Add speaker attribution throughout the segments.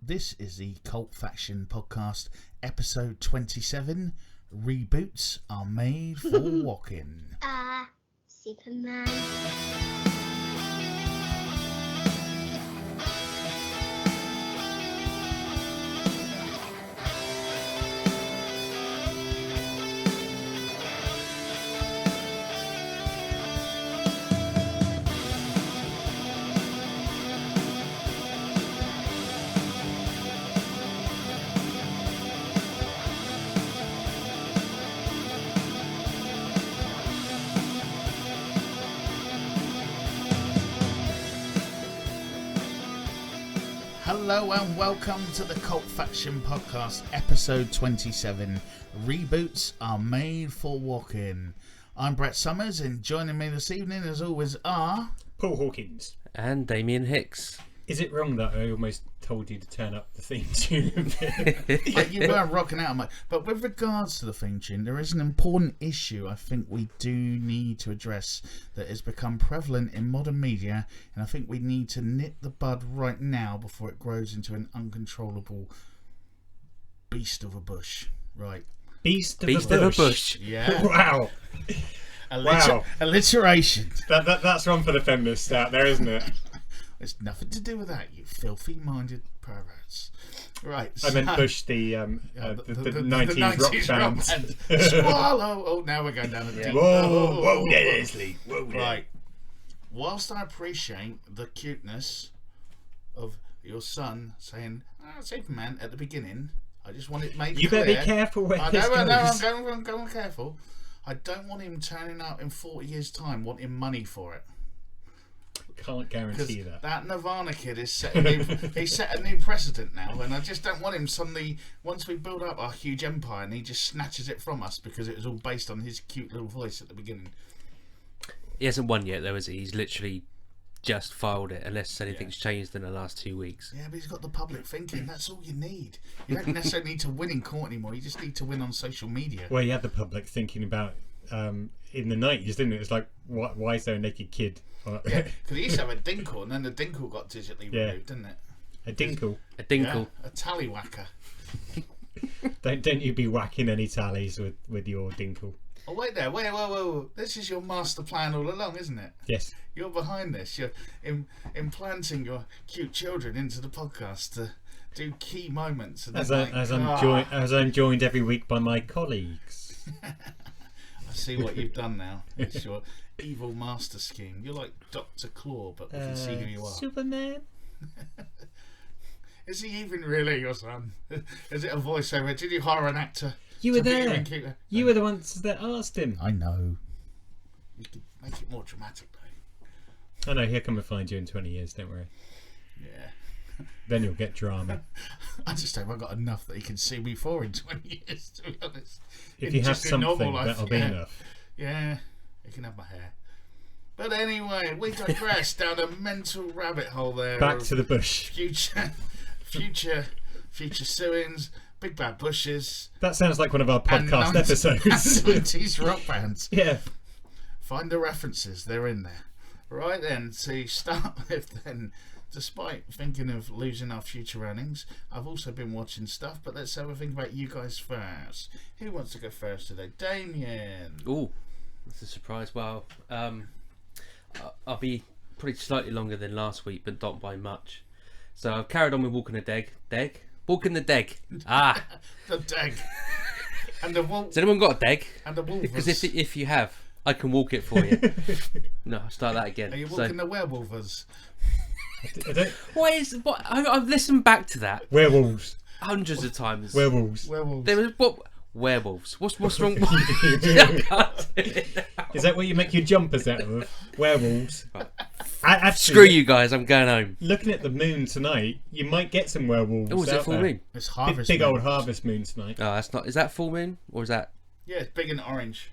Speaker 1: This is the Cult Faction Podcast, episode 27. Reboots are made for walking.
Speaker 2: Superman.
Speaker 1: Hello and welcome to the Cult Faction Podcast, episode 27. Reboots are made for walking. I'm Brett Summers, and joining me this evening, as always, are
Speaker 3: Paul Hawkins
Speaker 4: and Damien Hicks.
Speaker 3: Is it wrong that I almost told you to turn up the theme tune?
Speaker 1: Yeah, you were rocking out, mate. But with regards to the theme tune, there is an important issue I think we do need to address that has become prevalent in modern media, and I think we need to nip the bud right now before it grows into an uncontrollable beast of a bush. Right.
Speaker 3: Beast of
Speaker 4: Beast
Speaker 3: a
Speaker 4: of a bush.
Speaker 1: Yeah.
Speaker 3: Wow. Wow.
Speaker 1: Alliteration.
Speaker 3: That's one for the feminists out there, isn't it?
Speaker 1: It's nothing to do with that, you filthy-minded perverts. Right.
Speaker 3: I meant Bush, the 90s rock band.
Speaker 1: Swallow. Oh, now we're going down the deep.
Speaker 3: Whoa, Leslie. Whoa,
Speaker 1: Right. Whilst I appreciate the cuteness of your son saying Superman at the beginning, I just want it made clear.
Speaker 3: You better be careful where this goes.
Speaker 1: I'm going careful. I don't want him turning up in 40 years' time wanting money for it.
Speaker 3: Can't guarantee that.
Speaker 1: That Nirvana kid is set a new precedent now, and I just don't want him suddenly, once we build up our huge empire, and he just snatches it from us because it was all based on his cute little voice at the beginning.
Speaker 4: He hasn't won yet, though, has he? He's literally just filed it, unless anything's changed in the last 2 weeks.
Speaker 1: Yeah, but he's got the public thinking. That's all you need. You don't necessarily need to win in court anymore. You just need to win on social media.
Speaker 3: Well, you had the public thinking about in the 90s, didn't it? It's like, why is there a naked kid?
Speaker 1: Yeah, because he used to have a dinkle, and then the dinkle got digitally removed, didn't it?
Speaker 3: A dinkle.
Speaker 4: A dinkle.
Speaker 1: Yeah, a tallywhacker.
Speaker 3: Don't you be whacking any tallies with your dinkle.
Speaker 1: Oh, wait there. Whoa. This is your master plan all along, isn't it?
Speaker 3: Yes.
Speaker 1: You're behind this. You're implanting your cute children into the podcast to do key moments. And
Speaker 3: As I'm joined every week by my colleagues.
Speaker 1: I see what you've done now. It's your evil master scheme. You're like Dr. Claw, but we can see who you are.
Speaker 3: Superman.
Speaker 1: Is he even really your son? Is it a voiceover? Did you hire an actor?
Speaker 3: You were there.
Speaker 1: No.
Speaker 3: You were the ones that asked him.
Speaker 1: I know. You could make it more dramatic, though.
Speaker 3: I know. He'll come and find you in 20 years. Don't worry.
Speaker 1: Yeah.
Speaker 3: Then you'll get drama.
Speaker 1: I just hope I've got enough that he can see me for in 20 years, to be honest.
Speaker 3: If you have something, that'll be enough.
Speaker 1: Yeah, he can have my hair. But anyway, we digress down a mental rabbit hole there.
Speaker 3: Back to the bush.
Speaker 1: Future suings, big bad bushes.
Speaker 3: That sounds like one of our podcast episodes.
Speaker 1: 90s rock bands.
Speaker 3: Yeah.
Speaker 1: Find the references, they're in there. Right then, to start with then, despite thinking of losing our future earnings, I've also been watching stuff, but let's have a think about you guys first. Who wants to go first today? Damien.
Speaker 4: Ooh, that's a surprise. Well, I'll be pretty slightly longer than last week, but not by much. So I've carried on with Walking the Deg. Walking the Deg. Ah.
Speaker 1: The Deg. And the wolf.
Speaker 4: Has anyone got a Deg?
Speaker 1: And the wolf.
Speaker 4: Because if you have, I can walk it for you. No, I'll start that again.
Speaker 1: Are you walking the werewolves?
Speaker 4: I've listened back to that
Speaker 3: Werewolves.
Speaker 4: hundreds of times.
Speaker 3: Werewolves.
Speaker 4: There was werewolves. What's wrong?
Speaker 3: Is that what you make your jumpers out of? Werewolves. Actually,
Speaker 4: Screw you guys. I'm going home.
Speaker 3: Looking at the moon tonight, you might get some werewolves.
Speaker 4: Oh, is it full moon?
Speaker 1: It's harvest.
Speaker 3: Big
Speaker 1: moon.
Speaker 3: old harvest moon tonight.
Speaker 4: Oh, that's not. Is that full moon or is that?
Speaker 1: Yeah, it's big and orange.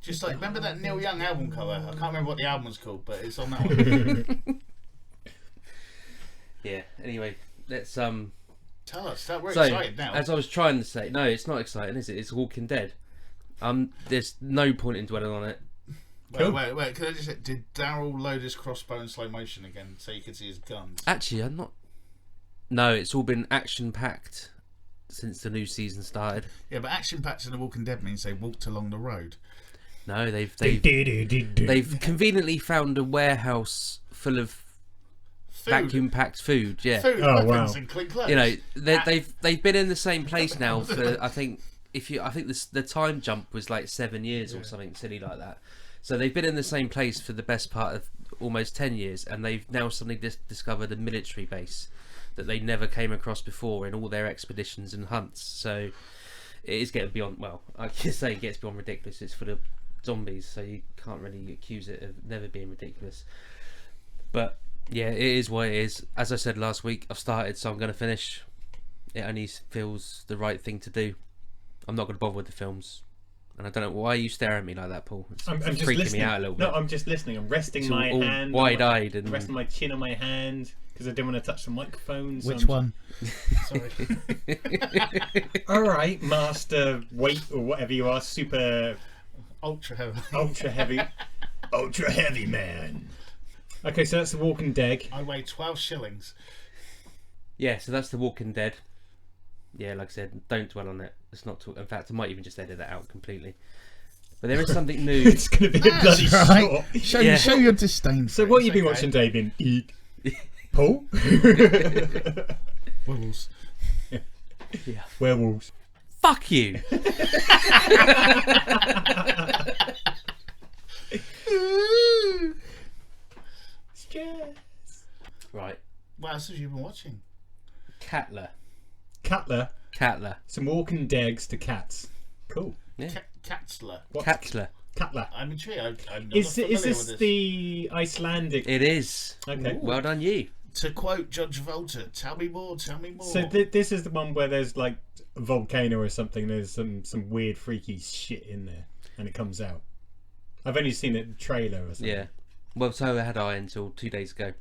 Speaker 1: Just like, remember that Neil Young album cover? I can't remember what the album was called, but it's on that one.
Speaker 4: Yeah. Anyway, let's
Speaker 1: Tell us. We're excited now.
Speaker 4: As I was trying to say, no, it's not exciting, is it? It's Walking Dead. There's no point in dwelling on it.
Speaker 1: Wait. Can I just say, did Daryl load his crossbow in slow motion again so you could see his guns?
Speaker 4: Actually, I'm not. No, it's all been action-packed since the new season started.
Speaker 1: Yeah, but action packed in The Walking Dead means they walked along the road.
Speaker 4: No, they've conveniently found a warehouse full of vacuum-packed food. Yeah,
Speaker 1: Food,
Speaker 3: Oh,
Speaker 1: weapons,
Speaker 3: wow.
Speaker 1: and clean clothes.
Speaker 4: you know they've been in the same place now for I think the time jump was like 7 years or something silly like that. So they've been in the same place for the best part of almost 10 years, and they've now suddenly discovered a military base that they never came across before in all their expeditions and hunts. So it is getting beyond, well, I can say it gets beyond ridiculous. It's full of zombies, so you can't really accuse it of never being ridiculous. But yeah, it is what it is. As I said last week, I've started, so I'm going to finish. It only feels the right thing to do. I'm not going to bother with the films. And I don't know why you stare at me like that, Paul. It's
Speaker 3: I'm just
Speaker 4: freaking
Speaker 3: listening.
Speaker 4: me out a little bit.
Speaker 3: No, I'm just listening. I'm resting
Speaker 4: It's
Speaker 3: my
Speaker 4: all
Speaker 3: hand,
Speaker 4: wide-eyed and
Speaker 3: resting my chin on my hand because I didn't want to touch the microphone. So
Speaker 1: Which
Speaker 3: I'm
Speaker 1: one?
Speaker 3: Sorry. All right, Master Weight or whatever you are, super
Speaker 1: Ultra heavy.
Speaker 3: ultra heavy man. Okay, so that's The Walking Dead.
Speaker 1: I weigh 12 shillings.
Speaker 4: Yeah, so that's The Walking Dead. Yeah, like I said, don't dwell on it. It's not. In fact, I might even just edit that out completely. But there is something new.
Speaker 3: It's going to be a bloody
Speaker 1: That's right.
Speaker 3: short.
Speaker 1: Show your disdain.
Speaker 3: So
Speaker 1: for
Speaker 3: what
Speaker 1: it.
Speaker 3: have you been
Speaker 1: It's
Speaker 3: watching,
Speaker 1: okay.
Speaker 3: Damien? Eat. Paul?
Speaker 1: Werewolves.
Speaker 4: Yeah.
Speaker 3: Werewolves.
Speaker 4: Fuck you. Right,
Speaker 1: What else have you been watching?
Speaker 4: Catler.
Speaker 3: Catler. Some walking degs to cats. Cool.
Speaker 4: Yeah,
Speaker 1: Katzler.
Speaker 3: What?
Speaker 4: Catler.
Speaker 3: Catler.
Speaker 1: I'm intrigued. I'm not
Speaker 3: Is
Speaker 1: familiar
Speaker 3: this
Speaker 1: with this.
Speaker 3: the Icelandic?
Speaker 4: It is.
Speaker 3: Okay.
Speaker 4: Well done, you.
Speaker 1: To quote Judge Volta, tell me more, tell me more.
Speaker 3: So this is the one where there's like a volcano or something. There's some weird freaky shit in there, and it comes out. I've only seen it in the trailer or something.
Speaker 4: Yeah. Well, so had I until 2 days ago.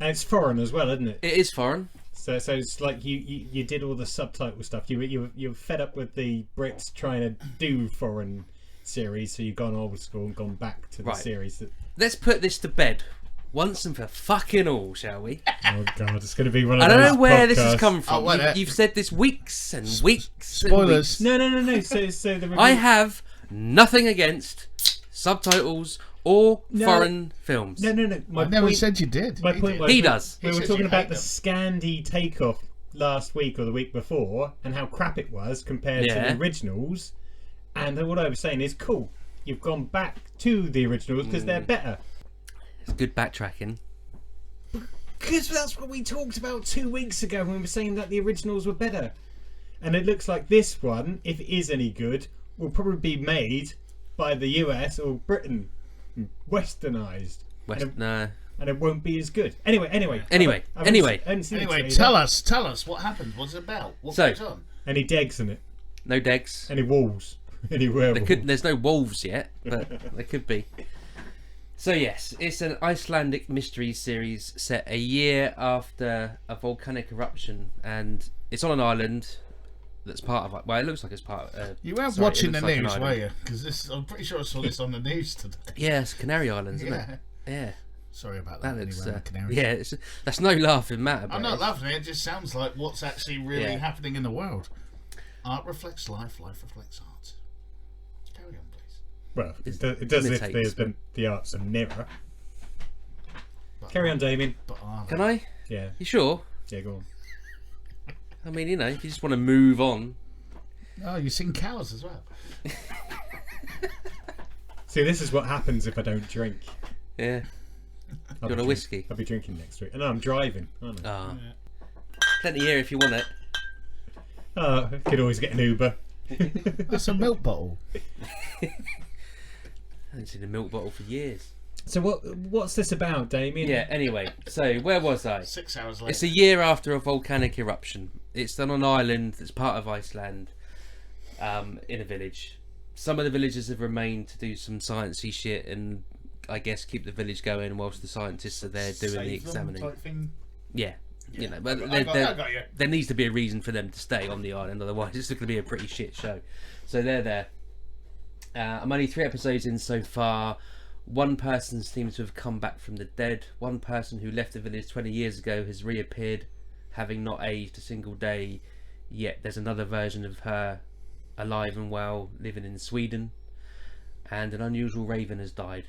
Speaker 3: And it's foreign as well, isn't it?
Speaker 4: It is foreign.
Speaker 3: So it's like you did all the subtitle stuff. You're fed up with the Brits trying to do foreign series, so you've gone old school and gone back to the
Speaker 4: Right.
Speaker 3: series that.
Speaker 4: Let's put this to bed once and for fucking all, shall we?
Speaker 3: Oh god, it's going to be one of
Speaker 4: I
Speaker 3: those.
Speaker 4: don't know where this has
Speaker 3: podcasts.
Speaker 4: come from.
Speaker 1: Oh, wait,
Speaker 4: You've said this weeks and weeks. And
Speaker 1: Spoilers.
Speaker 4: weeks.
Speaker 3: No. So the review...
Speaker 4: I have nothing against subtitles or
Speaker 3: No.
Speaker 4: foreign films.
Speaker 3: No.
Speaker 1: I never said you did.
Speaker 3: My
Speaker 1: He
Speaker 3: point
Speaker 1: did.
Speaker 3: was
Speaker 4: He does.
Speaker 3: We
Speaker 1: He
Speaker 3: were
Speaker 1: says
Speaker 3: talking
Speaker 1: you
Speaker 3: about
Speaker 1: hate
Speaker 3: the
Speaker 1: them.
Speaker 3: Scandi takeoff last week or the week before, and how crap it was compared to
Speaker 4: Yeah.
Speaker 3: the originals. And what I was saying is, cool. You've gone back to the originals because they're better.
Speaker 4: It's good backtracking.
Speaker 3: Because that's what we talked about 2 weeks ago when we were saying that the originals were better. And it looks like this one, if it is any good, will probably be made by the US or Britain. Westernised.
Speaker 4: No.
Speaker 3: And it won't be as good. Anyway. I haven't seen the
Speaker 1: Anyway,
Speaker 3: trailer.
Speaker 1: tell us what happened. What's it about? What
Speaker 4: So-
Speaker 1: goes on?
Speaker 3: Any degs in it?
Speaker 4: No degs.
Speaker 3: Any wolves? Any werewolves?
Speaker 4: There's no wolves yet, but there could be. So yes, it's an Icelandic mystery series set a year after a volcanic eruption, and it's on an island that's part of. Well, it looks like it's part of.
Speaker 1: You weren't
Speaker 4: sorry, it
Speaker 1: watching the
Speaker 4: looks like an
Speaker 1: news,
Speaker 4: island.
Speaker 1: were you? Because I'm pretty sure I saw this on the news today.
Speaker 4: Yeah, it's Canary Islands, isn't
Speaker 1: Yeah.
Speaker 4: it? Yeah,
Speaker 1: Sorry about
Speaker 4: that
Speaker 1: that.
Speaker 4: looks.
Speaker 1: Anyway, Canaries.
Speaker 4: Yeah, that's no laughing matter.
Speaker 1: I'm
Speaker 4: but
Speaker 1: not
Speaker 4: it's-
Speaker 1: laughing. It just sounds like what's actually really
Speaker 4: Yeah.
Speaker 1: happening in the world. Art reflects life. Life reflects art. Carry on, please.
Speaker 3: Well, it does if
Speaker 4: imitates,
Speaker 3: the art's a mirror.
Speaker 1: But
Speaker 3: Carry on, Damien.
Speaker 1: But are
Speaker 4: Can
Speaker 1: they?
Speaker 4: I?
Speaker 3: Yeah,
Speaker 4: You sure?
Speaker 3: yeah, go on.
Speaker 4: I mean, you know, if you just want to move on.
Speaker 1: Oh, you've seen cows as well.
Speaker 3: See, this is what happens if I don't drink.
Speaker 4: Yeah.
Speaker 3: I'll
Speaker 4: want
Speaker 3: be
Speaker 4: a whiskey?
Speaker 3: I'll be drinking next week. And I'm driving, aren't I?
Speaker 4: Ah. Plenty here if you want it.
Speaker 3: I could always get an Uber.
Speaker 1: That's a milk bottle.
Speaker 4: I haven't seen a milk bottle for years.
Speaker 3: So what's this about, Damien?
Speaker 4: Yeah, anyway, so where was I?
Speaker 1: 6 hours later.
Speaker 4: It's a year after a volcanic eruption. It's on an island that's part of Iceland, in a village. Some of the villagers have remained to do some sciencey shit and I guess keep the village going whilst the scientists are there doing the
Speaker 1: Save them
Speaker 4: examining.
Speaker 1: type thing.
Speaker 4: Yeah, you know, but
Speaker 1: I got you.
Speaker 4: there needs to be a reason for them to stay on the island, otherwise it's going to be a pretty shit show. So they're there. I'm only 3 episodes in so far. One person seems to have come back from the dead. One person who left the village 20 years ago has reappeared, having not aged a single day, yet there's another version of her alive and well, living in Sweden, and an unusual raven has died.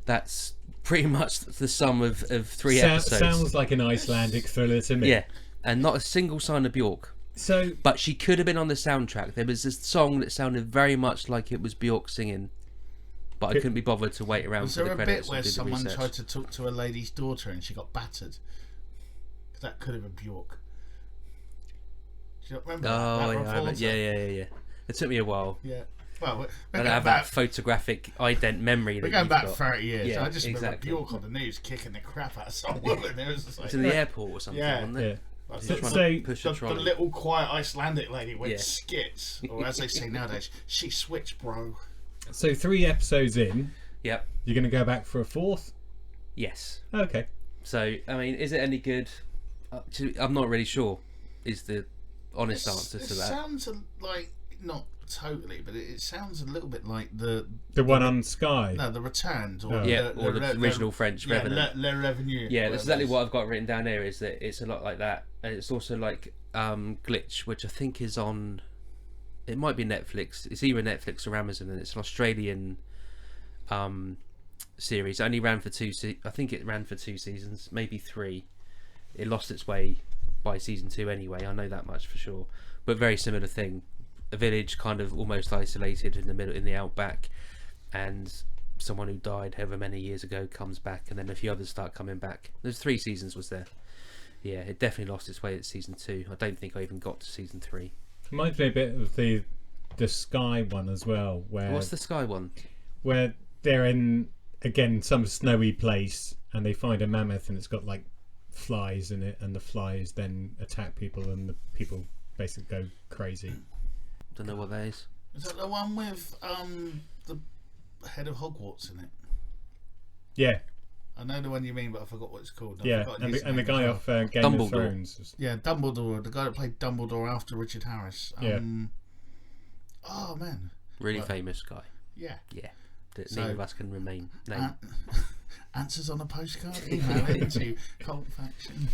Speaker 4: That's pretty much the sum of 3 episodes.
Speaker 3: Sounds like an Icelandic thriller to me.
Speaker 4: Yeah, and not a single sign of Bjork.
Speaker 3: So,
Speaker 4: But she could have been on the soundtrack. There was this song that sounded very much like it was Bjork singing, but I couldn't be bothered to wait around
Speaker 1: Was
Speaker 4: for
Speaker 1: there
Speaker 4: the
Speaker 1: a
Speaker 4: credits.
Speaker 1: bit where
Speaker 4: or do the
Speaker 1: someone
Speaker 4: research.
Speaker 1: tried to talk to a lady's daughter and she got battered? That could have been Bjork. Do you not remember
Speaker 4: Oh,
Speaker 1: that
Speaker 4: yeah, I
Speaker 1: reporter?
Speaker 4: bet. Yeah. It took me a while.
Speaker 1: Yeah. Well, we're
Speaker 4: I don't
Speaker 1: going
Speaker 4: have
Speaker 1: back,
Speaker 4: that photographic ident memory.
Speaker 1: we're
Speaker 4: that
Speaker 1: going
Speaker 4: you've
Speaker 1: back
Speaker 4: got.
Speaker 1: 30 years.
Speaker 4: Yeah,
Speaker 1: I just remember
Speaker 4: exactly.
Speaker 1: Bjork on the news kicking the crap out of some woman. It was just like,
Speaker 4: It's in the airport or something,
Speaker 1: Yeah.
Speaker 4: wasn't it?
Speaker 3: yeah.
Speaker 1: like,
Speaker 4: Just
Speaker 1: the,
Speaker 4: trying
Speaker 3: So-
Speaker 4: to push a
Speaker 1: the
Speaker 4: trolley.
Speaker 1: little quiet Icelandic lady went
Speaker 4: Yeah.
Speaker 1: skits, or as they say nowadays, she switched, bro.
Speaker 3: So 3 episodes in,
Speaker 4: Yep.
Speaker 3: you're going to go back for a 4th?
Speaker 4: Yes.
Speaker 3: Okay.
Speaker 4: So, I mean, is it any good? I'm not really sure. Is the honest
Speaker 1: It
Speaker 4: answer to that?
Speaker 1: sounds like, not totally, but it sounds a little bit like the
Speaker 3: The one on Sky.
Speaker 1: No, the Returned, or
Speaker 3: Oh.
Speaker 4: Yeah, or the original French
Speaker 1: yeah,
Speaker 4: Revenant.
Speaker 1: Le Revenue.
Speaker 4: Yeah, that's exactly
Speaker 1: whatever
Speaker 4: what I've got written down here. Is that it's a lot like that, and it's also like Glitch, which I think is on. It might be Netflix. It's either Netflix or Amazon, and it's an Australian series. It only ran for I think it ran for 2 seasons, maybe 3. It lost its way by season 2 anyway. I know that much for sure. But very similar thing. A village kind of almost isolated in the middle, in the outback, and someone who died however many years ago comes back, and then a few others start coming back. There's 3 seasons was there. Yeah, it definitely lost its way at season 2. I don't think I even got to season 3.
Speaker 3: Reminds me a bit of the Sky one as well,
Speaker 4: What's the Sky one?
Speaker 3: where they're in, again, some snowy place, and they find a mammoth and it's got like flies in it, and the flies then attack people and the people basically go crazy.
Speaker 4: Don't know what that is.
Speaker 1: Is that the one with the head of Hogwarts in it?
Speaker 3: Yeah,
Speaker 1: I know the one you mean, but I forgot what it's called. I've
Speaker 3: yeah,
Speaker 1: forgotten
Speaker 3: and
Speaker 1: his
Speaker 3: the
Speaker 1: name
Speaker 3: guy
Speaker 1: as well.
Speaker 3: off Game
Speaker 4: Dumbledore.
Speaker 3: of Thrones.
Speaker 1: Yeah, Dumbledore, the guy that played Dumbledore after Richard Harris.
Speaker 3: Yeah.
Speaker 1: Oh man.
Speaker 4: Really
Speaker 1: Well-
Speaker 4: famous guy.
Speaker 1: Yeah.
Speaker 4: Yeah. That
Speaker 1: So-
Speaker 4: neither of us can remain. No.
Speaker 1: Answers on a postcard. Email it to Cult Faction.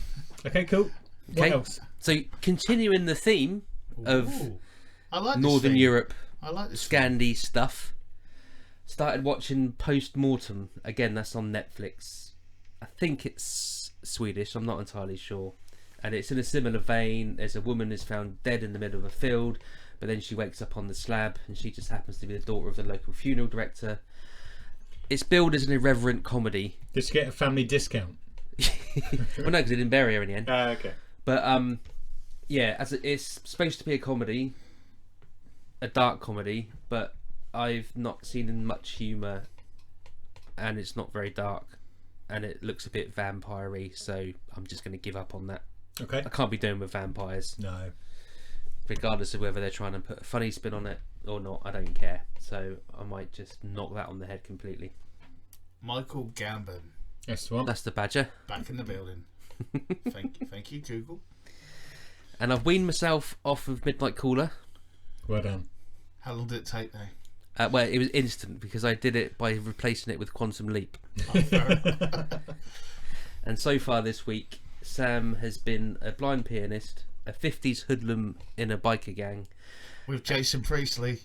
Speaker 3: Okay, cool. What
Speaker 4: Okay.
Speaker 3: else?
Speaker 4: So continuing the theme of
Speaker 1: Ooh. I like this
Speaker 4: Northern
Speaker 1: thing.
Speaker 4: Europe
Speaker 1: I like this.
Speaker 4: Scandi stuff. Started watching Post Mortem again. That's on Netflix. I think it's Swedish. I'm not entirely sure. And it's in a similar vein. There's a woman who's found dead in the middle of a field, but then she wakes up on the slab, and she just happens to be the daughter of the local funeral director. It's billed as an irreverent comedy.
Speaker 3: Did you get a family discount?
Speaker 4: Well, no, because they didn't bury her in the end.
Speaker 3: Okay.
Speaker 4: But yeah, it's supposed to be a comedy, a dark comedy, but I've not seen much humour, and it's not very dark, and it looks a bit vampire-y, so I'm just going to give up on that.
Speaker 3: Okay.
Speaker 4: I can't be doing with vampires,
Speaker 3: No.
Speaker 4: regardless of whether they're trying to put a funny spin on it or not. I don't care, so I might just knock that on the head completely.
Speaker 1: Michael Gambon
Speaker 3: That's the one.
Speaker 4: That's the badger.
Speaker 1: back in the building. Thank you, Google.
Speaker 4: And I've weaned myself off of Midnight Cooler.
Speaker 3: Well done.
Speaker 1: How long did it take, though?
Speaker 4: Well, it was instant because I did it by replacing it with Quantum Leap.
Speaker 1: Oh, fair enough.
Speaker 4: And so far this week, Sam has been a blind pianist, a 50s hoodlum in a biker gang.
Speaker 1: With Jason Priestley.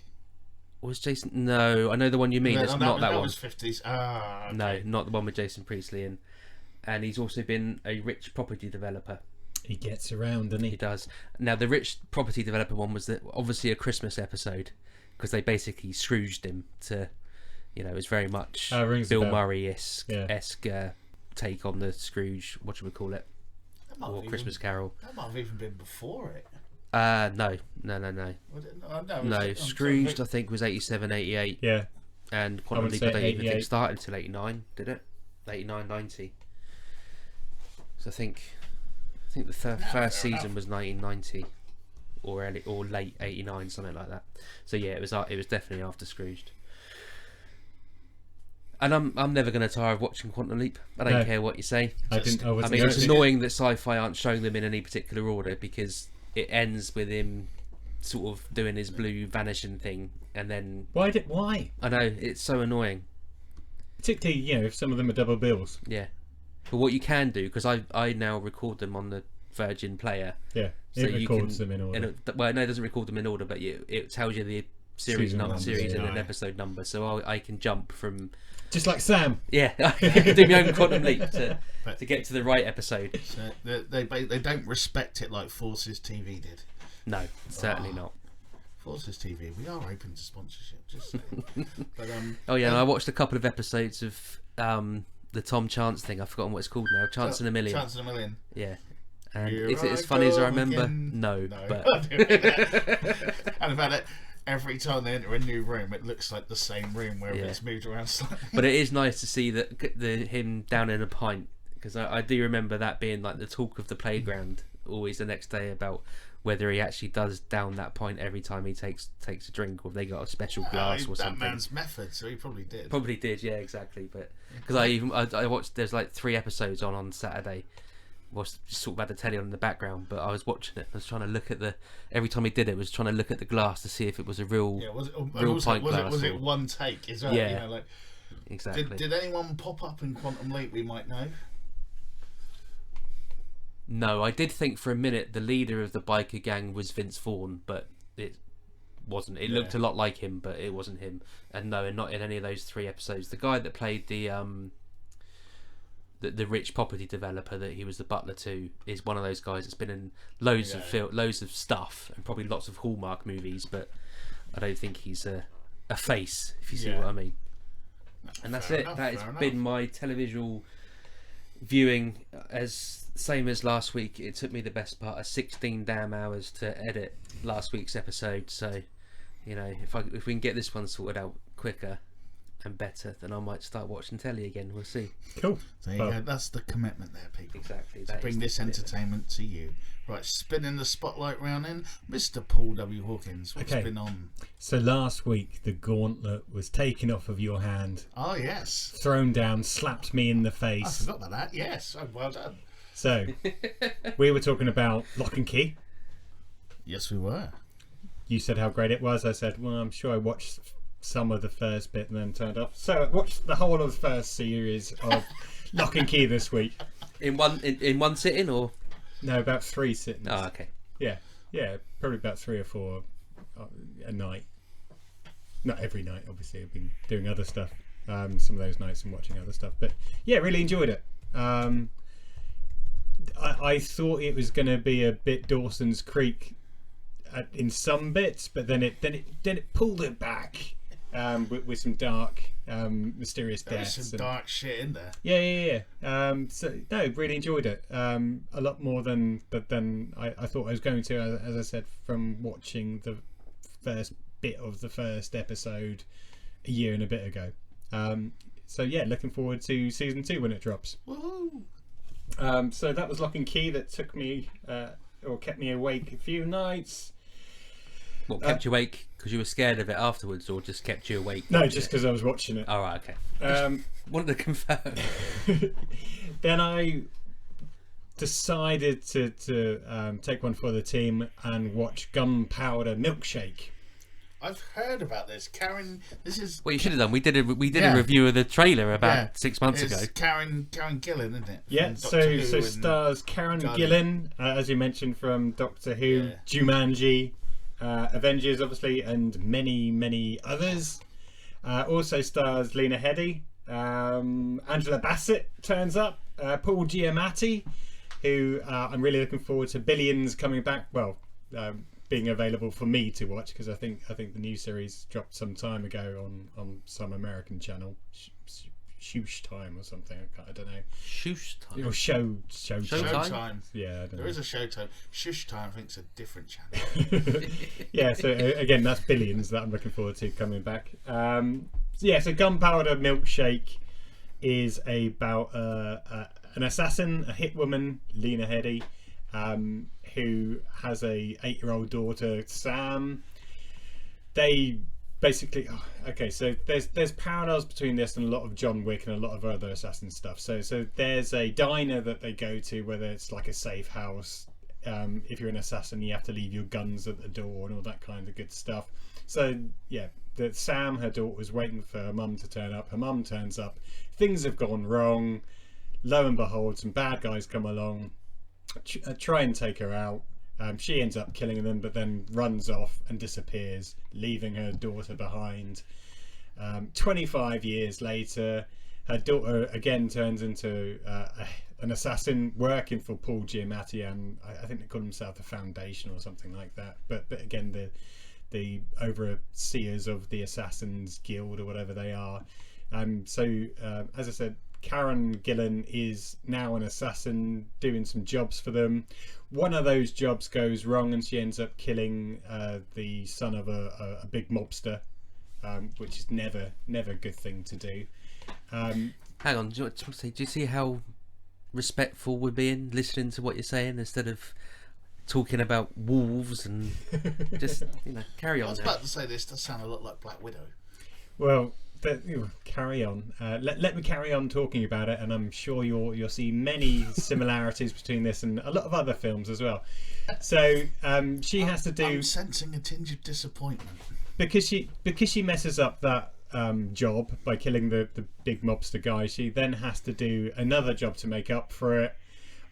Speaker 4: Was Jason? No, I know the one you mean.
Speaker 1: No,
Speaker 4: It's
Speaker 1: that
Speaker 4: not
Speaker 1: was,
Speaker 4: that
Speaker 1: that
Speaker 4: one.
Speaker 1: was 50s. Ah, okay.
Speaker 4: No, not the one with Jason Priestley in. And he's also been a rich property developer.
Speaker 3: He gets around, doesn't
Speaker 4: He
Speaker 3: he?
Speaker 4: does. Now, the rich property developer one was obviously a Christmas episode because they basically Scrooged him to, it was very much
Speaker 3: Rings a
Speaker 4: Bill
Speaker 3: bell.
Speaker 4: Murray-esque
Speaker 3: Yeah.
Speaker 4: take on the Scrooge, what should we call it?
Speaker 1: That might
Speaker 4: Or
Speaker 1: have
Speaker 4: Christmas Carol.
Speaker 1: That might have even been before it.
Speaker 4: No.
Speaker 1: Was it? No,
Speaker 4: No, Scrooged I think was 87, 88.
Speaker 3: Yeah.
Speaker 4: And
Speaker 3: I
Speaker 4: Quantum
Speaker 3: would
Speaker 4: Leap
Speaker 3: say
Speaker 4: I don't even think
Speaker 3: 88.
Speaker 4: started until 89, did it? 89, 90. So I think the
Speaker 1: fair
Speaker 4: first
Speaker 1: enough.
Speaker 4: season was 1990 or early or late 89, something like that. So yeah, it was definitely after Scrooged. And I'm never going to tire of watching Quantum Leap. I don't
Speaker 3: No.
Speaker 4: care what you say.
Speaker 3: I
Speaker 1: Just-
Speaker 3: didn't. I was
Speaker 4: I mean, it's
Speaker 1: Just-
Speaker 4: annoying that sci-fi aren't showing them in any particular order because it ends with him sort of doing his blue vanishing thing, and then
Speaker 3: Why?
Speaker 4: I know it's so annoying.
Speaker 3: Particularly, if some of them are double bills.
Speaker 4: Yeah, but what you can do, because I now record them on the Virgin player.
Speaker 3: Yeah,
Speaker 4: So
Speaker 3: it
Speaker 4: you
Speaker 3: records
Speaker 4: can-
Speaker 3: them in order.
Speaker 4: Well, no, it doesn't record them in order, but it tells you the series
Speaker 3: Season
Speaker 4: number,
Speaker 3: numbers,
Speaker 4: series
Speaker 3: yeah.
Speaker 4: and an episode number. So I can jump from
Speaker 3: Just like Sam.
Speaker 4: I can do my own quantum leap to get to the right episode.
Speaker 1: So they don't respect it like Forces TV did.
Speaker 4: No, certainly not.
Speaker 1: Forces TV, we are open to sponsorship. Just saying. But
Speaker 4: Oh yeah, and I watched a couple of episodes of the Tom Chance thing. I've forgotten what it's called now. Chance in a Million.
Speaker 1: Chance in a Million.
Speaker 4: Yeah. And
Speaker 1: Here
Speaker 4: is it as
Speaker 1: I
Speaker 4: funny as I
Speaker 1: go
Speaker 4: remember?
Speaker 1: again.
Speaker 4: No,
Speaker 1: No.
Speaker 4: but
Speaker 1: And about it, every time they enter a new room, it looks like the same room where
Speaker 4: Yeah.
Speaker 1: it's moved around slightly.
Speaker 4: but it is nice to see that him down in a pint, because I do remember that being like the talk of the playground always the next day about whether he actually does down that pint every time he takes a drink, or if they got a special glass or
Speaker 1: that
Speaker 4: something.
Speaker 1: man's method, so he probably did.
Speaker 4: Probably did, yeah, exactly. But because I watched, there's like 3 episodes on Saturday. Was just sort of had the telly on in the background, but I was watching it. I was trying to look at every time he did it, was trying to look at the glass to see if it was a real,
Speaker 1: Yeah, was it, and
Speaker 4: real
Speaker 1: also,
Speaker 4: pint
Speaker 1: was
Speaker 4: glass.
Speaker 1: it
Speaker 4: or-
Speaker 1: one take as well?
Speaker 4: Yeah.
Speaker 1: You know, like,
Speaker 4: exactly.
Speaker 1: did anyone pop up in Quantum Leap we might know?
Speaker 4: No, I did think for a minute the leader of the biker gang was Vince Vaughn, but it wasn't. It looked a lot like him, but it wasn't him. And no, not in any of those 3 episodes. The guy that played the rich property developer that he was the butler to is one of those guys that's been in loads of stuff and probably lots of Hallmark movies, but I don't think he's a face, if you see what I mean. And that's
Speaker 1: Fair
Speaker 4: it.
Speaker 1: enough,
Speaker 4: That has
Speaker 1: fair
Speaker 4: been
Speaker 1: enough.
Speaker 4: my televisual viewing, as same as last week. It took me the best part of 16 damn hours to edit last week's episode, so you know, if we can get this one sorted out quicker and better, then I might start watching telly again. We'll see.
Speaker 3: Cool.
Speaker 1: There you go. That's the commitment there, people.
Speaker 4: Exactly.
Speaker 1: To
Speaker 4: that
Speaker 1: bring
Speaker 4: is
Speaker 1: this
Speaker 4: the commitment.
Speaker 1: entertainment to you. Right, spinning the spotlight round in, Mr. Paul W. Hawkins. What's
Speaker 3: Okay.
Speaker 1: been on?
Speaker 3: So last week the gauntlet was taken off of your hand,
Speaker 1: Oh, yes.
Speaker 3: thrown down, slapped me in the
Speaker 1: I
Speaker 3: face.
Speaker 1: forgot about that. Yes. Oh, well done.
Speaker 3: So we were talking about Lock and Key.
Speaker 1: Yes, we were.
Speaker 3: You said how great it was. I said, well, I'm sure I watched some of the first bit and then turned off. So I watched the whole of the first series of Lock and Key this week.
Speaker 4: In one sitting, or
Speaker 3: No, about 3 sittings.
Speaker 4: oh, okay.
Speaker 3: Yeah, probably about 3 or 4 a night. Not every night, obviously. I've been doing other stuff some of those nights and watching other stuff. But yeah, really enjoyed it. I thought it was going to be a bit Dawson's Creek in some bits, but then it pulled it back with some dark, mysterious
Speaker 1: There's
Speaker 3: deaths.
Speaker 1: some dark shit in there.
Speaker 3: Yeah. So no, really enjoyed it. A lot more than I thought I was going to. As I said, from watching the first bit of the first episode a year and a bit ago. So yeah, looking forward to season 2 when it drops.
Speaker 1: Woohoo!
Speaker 3: So that was Lock and Key. That took me or kept me awake a few nights.
Speaker 4: What kept you awake? Because you were scared of it afterwards, or just kept you awake?
Speaker 3: No, just because I was watching it.
Speaker 4: All right, okay. Wanted to confirm.
Speaker 3: Then I decided to take one for the team and watch Gunpowder Milkshake.
Speaker 1: I've heard about this. Karen, this is...
Speaker 4: Well, you should have done. We did
Speaker 1: Yeah.
Speaker 4: a review of the trailer about
Speaker 1: Yeah.
Speaker 4: 6 months
Speaker 1: it's
Speaker 4: ago.
Speaker 1: Karen Gillan, isn't it?
Speaker 3: Yeah,
Speaker 1: From
Speaker 3: so
Speaker 1: Doctor Who and-
Speaker 3: stars Karen
Speaker 1: Gunn.
Speaker 3: Gillan, as you mentioned, from Doctor Who,
Speaker 1: Yeah.
Speaker 3: Jumanji, Avengers, obviously, and many others. Also stars Lena Headey, Angela Bassett turns up, Paul Giamatti, who I'm really looking forward to Billions coming back. Well, being available for me to watch, because I think the new series dropped some time ago on some American channel, Shoosh Time or something. I don't know.
Speaker 4: Shoosh time.
Speaker 3: Or Showtime.
Speaker 1: Showtime.
Speaker 3: Yeah, I don't
Speaker 1: There
Speaker 3: know.
Speaker 1: is a Showtime. Shush Time, I think, is a different channel.
Speaker 3: Yeah, so again, that's Billions that I'm looking forward to coming back. So Gunpowder Milkshake is about an assassin, a hit woman, Lena Headey, who has a 8-year-old daughter, Sam. They basically so there's parallels between this and a lot of John Wick and a lot of other assassin stuff. So there's a diner that they go to, whether it's like a safe house. If you're an assassin, you have to leave your guns at the door and all that kind of good stuff. So yeah, Sam, her daughter, was waiting for her mum to turn up. Her mum turns up. Things have gone wrong. Lo and behold, some bad guys come along. try and take her out. She ends up killing them, but then runs off and disappears, leaving her daughter behind. 25 years later, her daughter again turns into an assassin working for Paul Giamatti, and I think they call themselves the Foundation or something like that. But again, the overseers of the Assassins Guild or whatever they are. So as I said, Karen Gillan is now an assassin doing some jobs for them. One of those jobs goes wrong and she ends up killing the son of a big mobster, which is never a good thing to do.
Speaker 4: Hang on, do you see how respectful we're being, listening to what you're saying instead of talking about wolves and just carry on.
Speaker 1: I was about to say, this does sound a lot like Black Widow.
Speaker 3: Well, carry on. Let me carry on talking about it, and I'm sure you'll see many similarities between this and a lot of other films as well. So she has to do.
Speaker 1: I'm sensing a tinge of disappointment
Speaker 3: because she messes up that job by killing the big mobster guy. She then has to do another job to make up for it.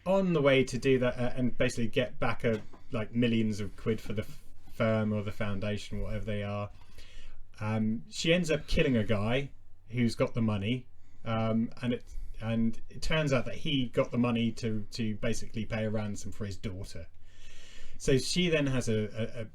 Speaker 3: On the way to do that and basically get back like millions of quid for the firm or the foundation, whatever they are. She ends up killing a guy who's got the money, and it turns out that he got the money to basically pay a ransom for his daughter. So she then has a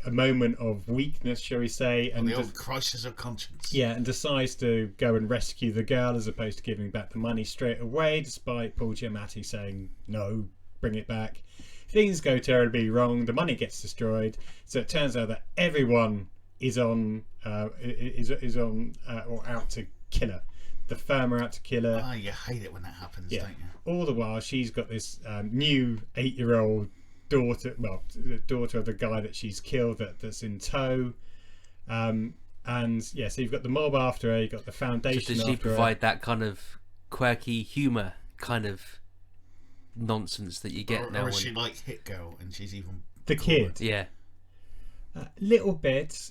Speaker 3: moment of weakness, shall we say, and
Speaker 1: the old crisis of conscience.
Speaker 3: Yeah, and decides to go and rescue the girl as opposed to giving back the money straight away, despite Paul Giamatti saying no, bring it back. Things go terribly wrong. The money gets destroyed. So it turns out that everyone is on or out to kill her. The firm are out to kill her.
Speaker 1: Ah, you hate it when that happens, don't you?
Speaker 3: All the while, she's got this new 8-year-old daughter, well, the daughter of the guy that she's killed that's in tow. And yeah, so you've got the mob after her, you've got the foundation
Speaker 4: so does she
Speaker 3: after
Speaker 4: provide
Speaker 3: her.
Speaker 4: that kind of quirky humour kind of nonsense that you get now?
Speaker 1: Or is she like Hit Girl and she's even
Speaker 3: the
Speaker 1: cooler?
Speaker 3: kid?
Speaker 4: Yeah.
Speaker 3: Little bit.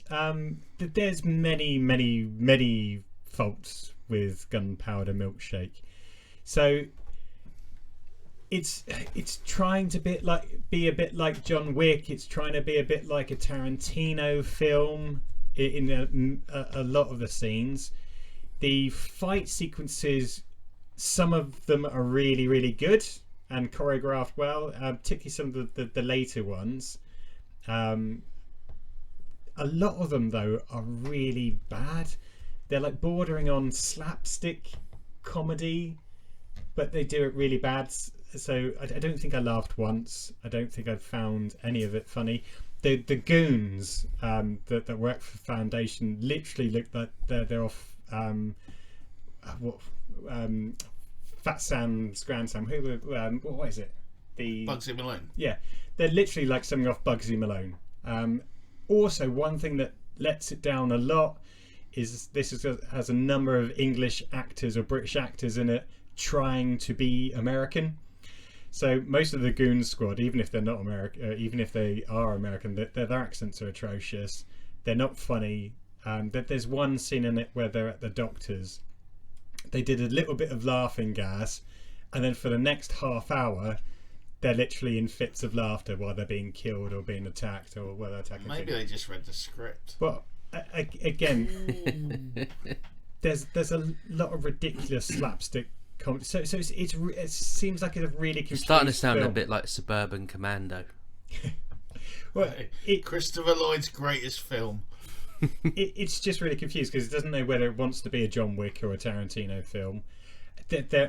Speaker 3: There's many faults with Gunpowder Milkshake. So it's trying to be a bit like John Wick. It's trying to be a bit like a Tarantino film in a lot of the scenes. The fight sequences, some of them are really good and choreographed well, particularly some of the later ones. A lot of them though are really bad. They're like bordering on slapstick comedy, but they do it really bad. So I don't think I laughed once. I don't think I found any of it funny. The goons that work for Foundation literally look like they're off Fat Sam's grandson. What is it? The
Speaker 1: Bugsy Malone.
Speaker 3: Yeah, they're literally like something off Bugsy Malone. Also, one thing that lets it down a lot is has a number of English actors or British actors in it trying to be American. So most of the Goon Squad, even if they're not American, even if they are American, their accents are atrocious. They're not funny. There's one scene in it where they're at the doctor's. They did a little bit of laughing gas, and then for the next half hour, they're literally in fits of laughter while they're being killed or being attacked or while they're attacking.
Speaker 1: Maybe they just read the script.
Speaker 3: Well, again, there's a lot of ridiculous slapstick comedy. So it seems like it's a really confused
Speaker 4: It's starting to sound
Speaker 3: film.
Speaker 4: a bit like Suburban Commando.
Speaker 3: Well,
Speaker 1: Christopher Lloyd's greatest film.
Speaker 3: It's just really confused because it doesn't know whether it wants to be a John Wick or a Tarantino film.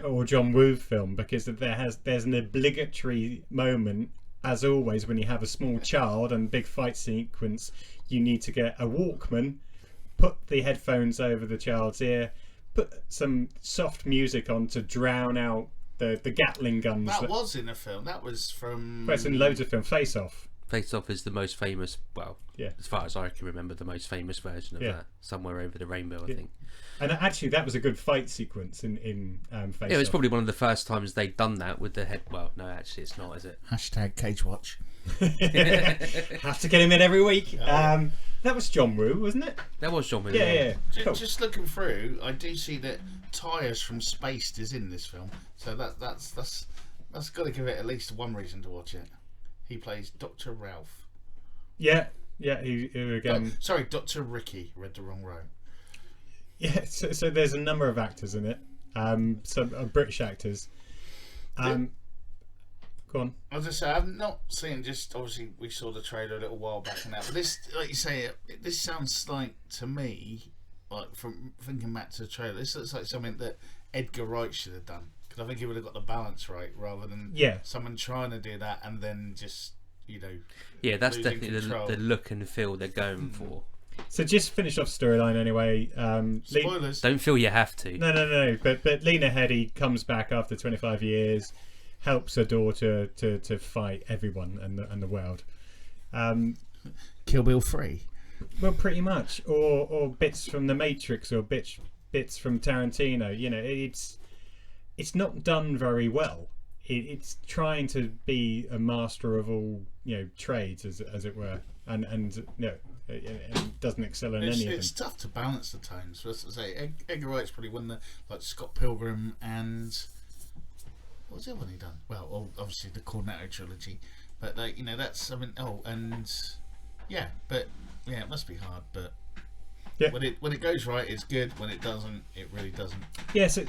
Speaker 3: Or John Woo film, because there's an obligatory moment, as always, when you have a small child and big fight sequence. You need to get a Walkman, put the headphones over the child's ear, put some soft music on to drown out the Gatling guns.
Speaker 1: That was in a film. That was from.
Speaker 3: That's in loads of films. Face Off.
Speaker 4: Face Off is the most famous, well,
Speaker 3: yeah,
Speaker 4: as far as I can remember, the most famous version of that. Somewhere Over the Rainbow, I think.
Speaker 3: And actually, that was a good fight sequence in Face Off.
Speaker 4: Yeah, it was probably one of the first times they'd done that with the head. Well, no, actually, it's not, is it?
Speaker 1: Hashtag Cage Watch.
Speaker 3: Have to get him in every week. That was John Woo, wasn't it?
Speaker 4: That was John Woo.
Speaker 3: Yeah. Cool.
Speaker 1: Just looking through, I do see that Tyres from Spaced is in this film. So that's That's got to give it at least one reason to watch it. He plays Dr. Ralph.
Speaker 3: Yeah. Who again?
Speaker 1: Oh, sorry, Dr. Ricky. Read the wrong row.
Speaker 3: Yeah. So there's a number of actors in it. Some British actors. Go on.
Speaker 1: As I say, I've not seen. Just obviously, we saw the trailer a little while back and that. But this, like you say, this sounds like to me, like from thinking back to the trailer, this looks like something that Edgar Wright should have done. Because I think he would have got the balance right, rather than someone trying to do that and then just
Speaker 4: that's definitely the look and feel they're going for.
Speaker 3: So just finish off storyline anyway.
Speaker 1: Spoilers.
Speaker 4: Don't feel you have to.
Speaker 3: No. But Lena Headey comes back after 25 years, helps her daughter to fight everyone and the world.
Speaker 1: Kill Bill 3.
Speaker 3: Well, pretty much, or bits from The Matrix, or bits from Tarantino. It's not done very well. It's trying to be a master of all trades, as it were, and it doesn't excel in any of them.
Speaker 1: It's tough to balance the tones. So as I say, Edgar Wright's probably one that, like Scott Pilgrim and what was the other one he done? Well, obviously the Cornetto trilogy, but that's something. It must be hard, but. Yeah. When it goes right, it's good. When it doesn't, it really doesn't.
Speaker 3: Yes,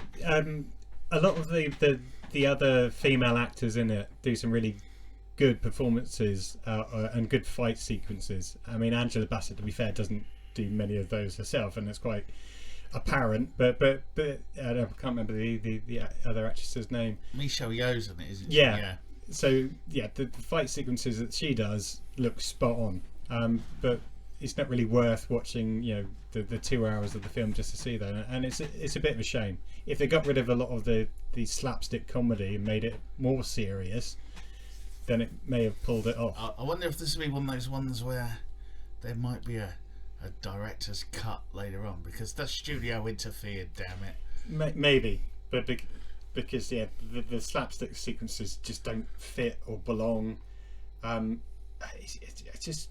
Speaker 3: a lot of the other female actors in it do some really good performances and good fight sequences. I mean, Angela Bassett, to be fair, doesn't do many of those herself, and it's quite apparent. But I can't remember the other actress's name.
Speaker 1: Michelle Yeoh's in it, isn't she?
Speaker 3: Yeah. So the fight sequences that she does look spot on. But it's not really worth watching, the 2 hours of the film just to see that, and it's a bit of a shame. If they got rid of a lot of the slapstick comedy and made it more serious, then it may have pulled it off.
Speaker 1: I wonder if this will be one of those ones where there might be a director's cut later on, because the studio interfered. Damn it.
Speaker 3: Maybe, but because the slapstick sequences just don't fit or belong. It's just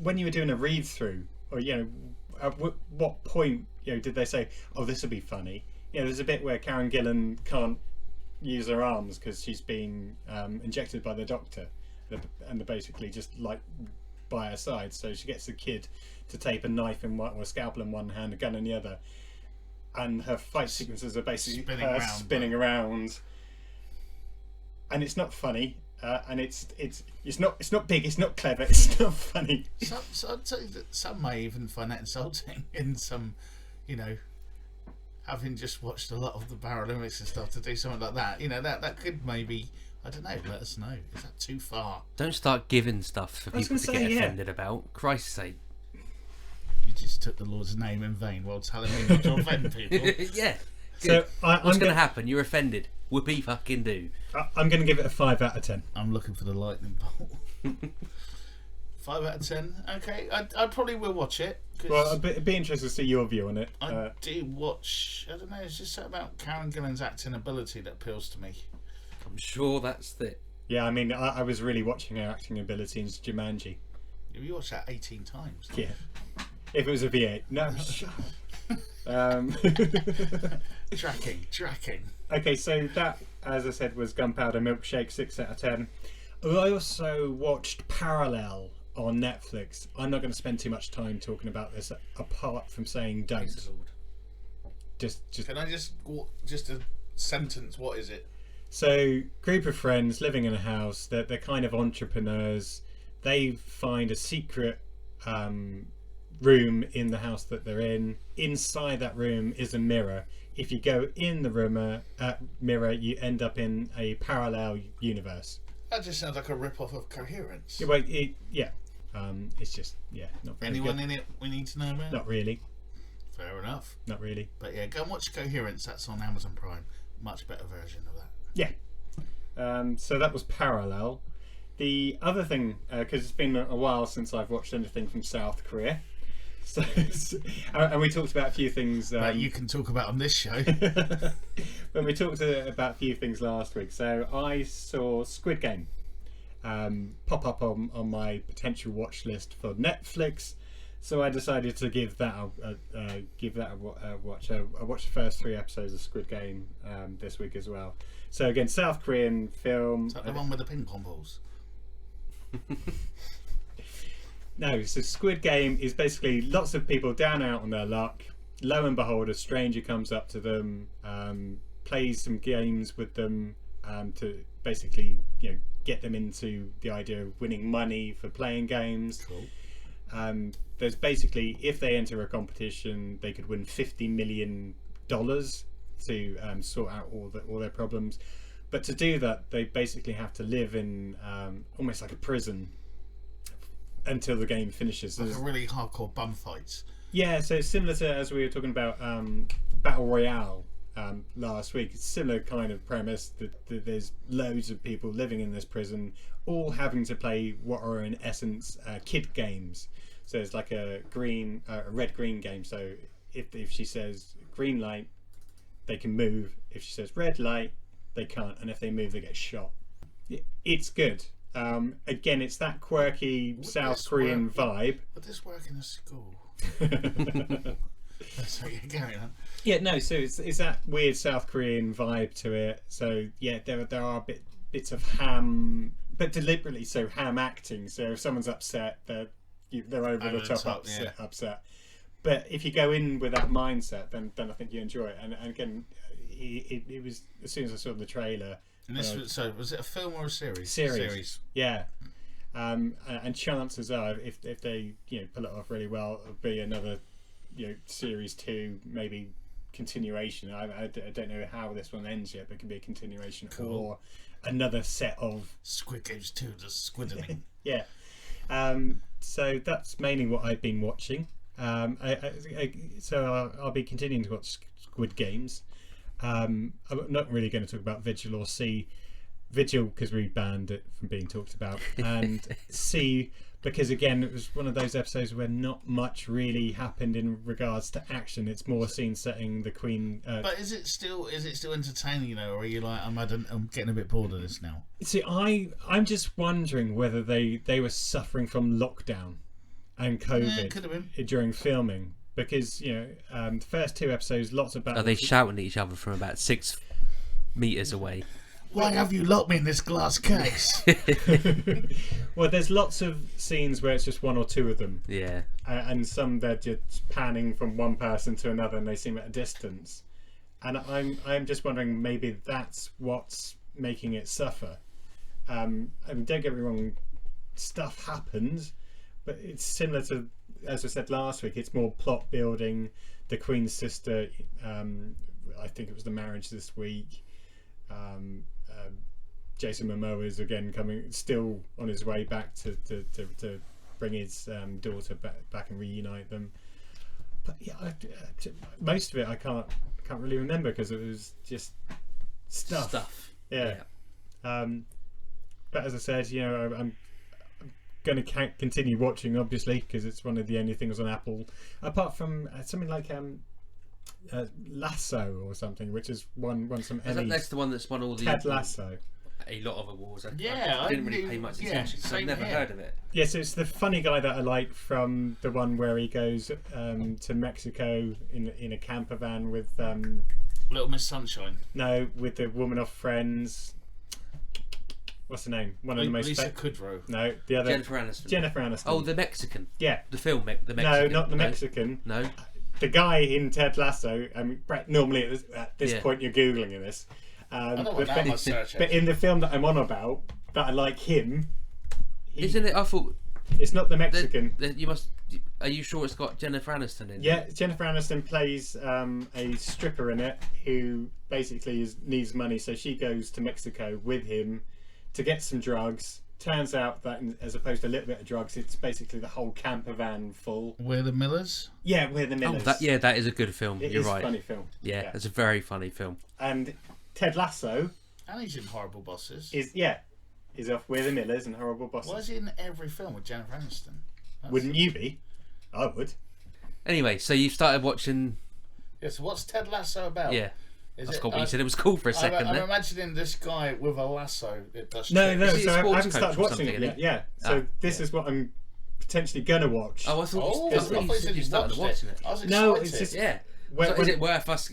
Speaker 3: when you were doing a read through, or at what point did they say, oh, this will be funny? There's a bit where Karen Gillan can't use her arms because she's being injected by the doctor, and they're basically just like by her side, so she gets the kid to tape a knife in one, or a scalpel in one hand, a gun in the other, and her fight sequences are basically spinning around, and it's not funny. And it's not big, it's not clever, it's not funny.
Speaker 1: So I'd say that some may even find that insulting in some, having just watched a lot of the Paralympics and stuff, to do something like that. That could maybe, I don't know, let us know. Is that too far?
Speaker 4: Don't start giving stuff for people to get offended about. Christ's sake.
Speaker 1: You just took the Lord's name in vain while telling me not to offend people.
Speaker 4: Yeah.
Speaker 3: So
Speaker 4: what's going to happen? You're offended. Whoopee fucking do.
Speaker 3: I'm going to give it a 5 out of 10.
Speaker 1: I'm looking for the lightning bolt. 5 out of 10. Okay, I probably will watch it.
Speaker 3: Well, I'd be interested to see your view on it.
Speaker 1: I do watch. I don't know. It's just something about Karen Gillan's acting ability that appeals to me.
Speaker 4: I'm sure that's it.
Speaker 3: Yeah, I mean, I was really watching her acting ability in Jumanji.
Speaker 1: You watched that 18 times.
Speaker 3: Yeah. If it was a V8. No, shut up.
Speaker 1: Tracking.
Speaker 3: Okay, so that, as I said, was Gunpowder Milkshake, 6 out of 10. I also watched Parallel on Netflix. I'm not going to spend too much time talking about this, apart from saying don't. Just
Speaker 1: Can I just a sentence? What is it?
Speaker 3: So, group of friends living in a house. They're kind of entrepreneurs. They find a secret room in the house that they're in. Inside that room is a mirror. If you go in the mirror, you end up in a parallel universe.
Speaker 1: That just sounds like a rip-off of Coherence.
Speaker 3: Yeah, well, it's just not very
Speaker 1: Anyone
Speaker 3: good.
Speaker 1: in it we need to know about?
Speaker 3: Not really.
Speaker 1: Fair enough.
Speaker 3: Not really.
Speaker 1: But yeah, go and watch Coherence. That's on Amazon Prime. Much better version of that.
Speaker 3: Yeah. So that was Parallel. The other thing, because it's been a while since I've watched anything from South Korea, so and we talked about a few things
Speaker 1: that you can talk about on this show.
Speaker 3: When we talked about a few things last week, so I saw Squid Game pop up on my potential watch list for Netflix. So I decided to give that a watch. I watched the first 3 episodes of Squid Game this week as well. So again, South Korean film.
Speaker 1: Is that the one with the ping pong balls?
Speaker 3: No, so Squid Game is basically lots of people down out on their luck. Lo and behold, a stranger comes up to them, plays some games with them to basically, get them into the idea of winning money for playing games.
Speaker 1: Cool.
Speaker 3: There's basically, if they enter a competition, they could win $50 million to sort out all their problems. But to do that, they basically have to live in almost like a prison until the game finishes.
Speaker 1: Like a really hardcore bum fights.
Speaker 3: Yeah, so it's similar to, as we were talking about, Battle Royale last week. It's a similar kind of premise that there's loads of people living in this prison, all having to play what are in essence kid games. So it's like a red-green game. So if she says green light, they can move. If she says red light, they can't. And if they move, they get shot. It's good. Again, it's that quirky South Korean vibe.
Speaker 1: Would this work in a school? Sorry, carry on.
Speaker 3: Yeah, no. So it's that weird South Korean vibe to it. So yeah, there are bits of ham, but deliberately so ham acting. So if someone's upset, they're over the top upset. But if you go in with that mindset, then I think you enjoy it. And again, it was, as soon as I saw the trailer.
Speaker 1: And this was it a film or a series?
Speaker 3: Series. Yeah. And chances are, if they pull it off really well, it'll be another series 2, maybe continuation. I don't know how this one ends yet, but it could be a continuation or another set of
Speaker 1: Squid Games 2, just squiddling.
Speaker 3: Yeah. So that's mainly what I've been watching. So I'll be continuing to watch Squid Games. I'm not really going to talk about Vigil or C. Vigil because we banned it from being talked about, and C because again it was one of those episodes where not much really happened in regards to action. It's more scene setting. The Queen.
Speaker 1: But is it still entertaining? Or are you like I'm getting a bit bored of this now?
Speaker 3: See, I'm just wondering whether they were suffering from lockdown and COVID
Speaker 1: could have been.
Speaker 3: during filming. Because the first 2 episodes, lots of battles.
Speaker 4: Are they shouting at each other from about 6 meters away?
Speaker 1: Why have you locked me in this glass case?
Speaker 3: Well, there's lots of scenes where it's just 1 or 2 of them.
Speaker 4: Yeah.
Speaker 3: And some they're just panning from one person to another, and they seem at a distance. And I'm just wondering, maybe that's what's making it suffer. I mean, don't get me wrong, stuff happens, but it's similar to, as I said last week, it's more plot building. The Queen's sister, I think it was the marriage this week. Jason Momoa is again still on his way back to bring his daughter back and reunite them. But yeah, most of it I can't really remember because it was just stuff. Yeah. But as I said, I'm going to continue watching, obviously, because it's one of the only things on Apple, apart from something like Lasso or something, which has won some Emmys.
Speaker 4: Is that next the one that's won all the
Speaker 3: Ted Lasso?
Speaker 4: A lot of awards. I didn't really pay much attention, so I've never heard of it.
Speaker 3: Yeah, so it's the funny guy that I like from the one where he goes to Mexico in a camper van with
Speaker 1: Little Miss Sunshine.
Speaker 3: No, with the woman of Friends. What's her name? One of the most.
Speaker 1: Lisa Kudrow.
Speaker 3: No, the other.
Speaker 4: Jennifer Aniston. Oh, the Mexican.
Speaker 3: Yeah.
Speaker 4: The film, the Mexican.
Speaker 3: No, not the Mexican.
Speaker 4: No.
Speaker 3: The guy in Ted Lasso. I mean, Brett, normally at this point you're googling this.
Speaker 1: I don't want that much search.
Speaker 3: But in the film that I'm on about, that I like him.
Speaker 4: Isn't it? I thought.
Speaker 3: It's not the Mexican.
Speaker 4: You must. Are you sure it's got Jennifer Aniston in it?
Speaker 3: Yeah, Jennifer Aniston plays a stripper in it who basically needs money, so she goes to Mexico with him to get some drugs. Turns out that as opposed to a little bit of drugs, it's basically the whole camper van full.
Speaker 1: We're the Millers?
Speaker 3: Yeah, We're the Millers.
Speaker 4: Oh, that is a good film.
Speaker 3: You're
Speaker 4: right.
Speaker 3: It's a funny film.
Speaker 4: Yeah, it's a very funny film.
Speaker 3: And Ted Lasso.
Speaker 1: And he's in Horrible Bosses.
Speaker 3: Is off We're the Millers and Horrible Bosses.
Speaker 1: Why is he in every film with Jennifer Aniston?
Speaker 3: Wouldn't you be? I would.
Speaker 4: Anyway, so you started watching.
Speaker 1: Yeah, so what's Ted Lasso about?
Speaker 4: Yeah. I forgot what you said. It was cool for a second.
Speaker 1: I'm imagining this guy with a lasso.
Speaker 3: No. So I haven't started watching it yet. Yeah. So this is what I'm potentially gonna watch.
Speaker 4: Oh, I thought
Speaker 1: Oh,
Speaker 4: you,
Speaker 1: I thought you said you
Speaker 4: started
Speaker 1: watched
Speaker 4: watching
Speaker 1: it.
Speaker 4: it.
Speaker 1: I was excited.
Speaker 3: No, it's just
Speaker 4: Yeah.
Speaker 3: When-
Speaker 4: So is it worth us?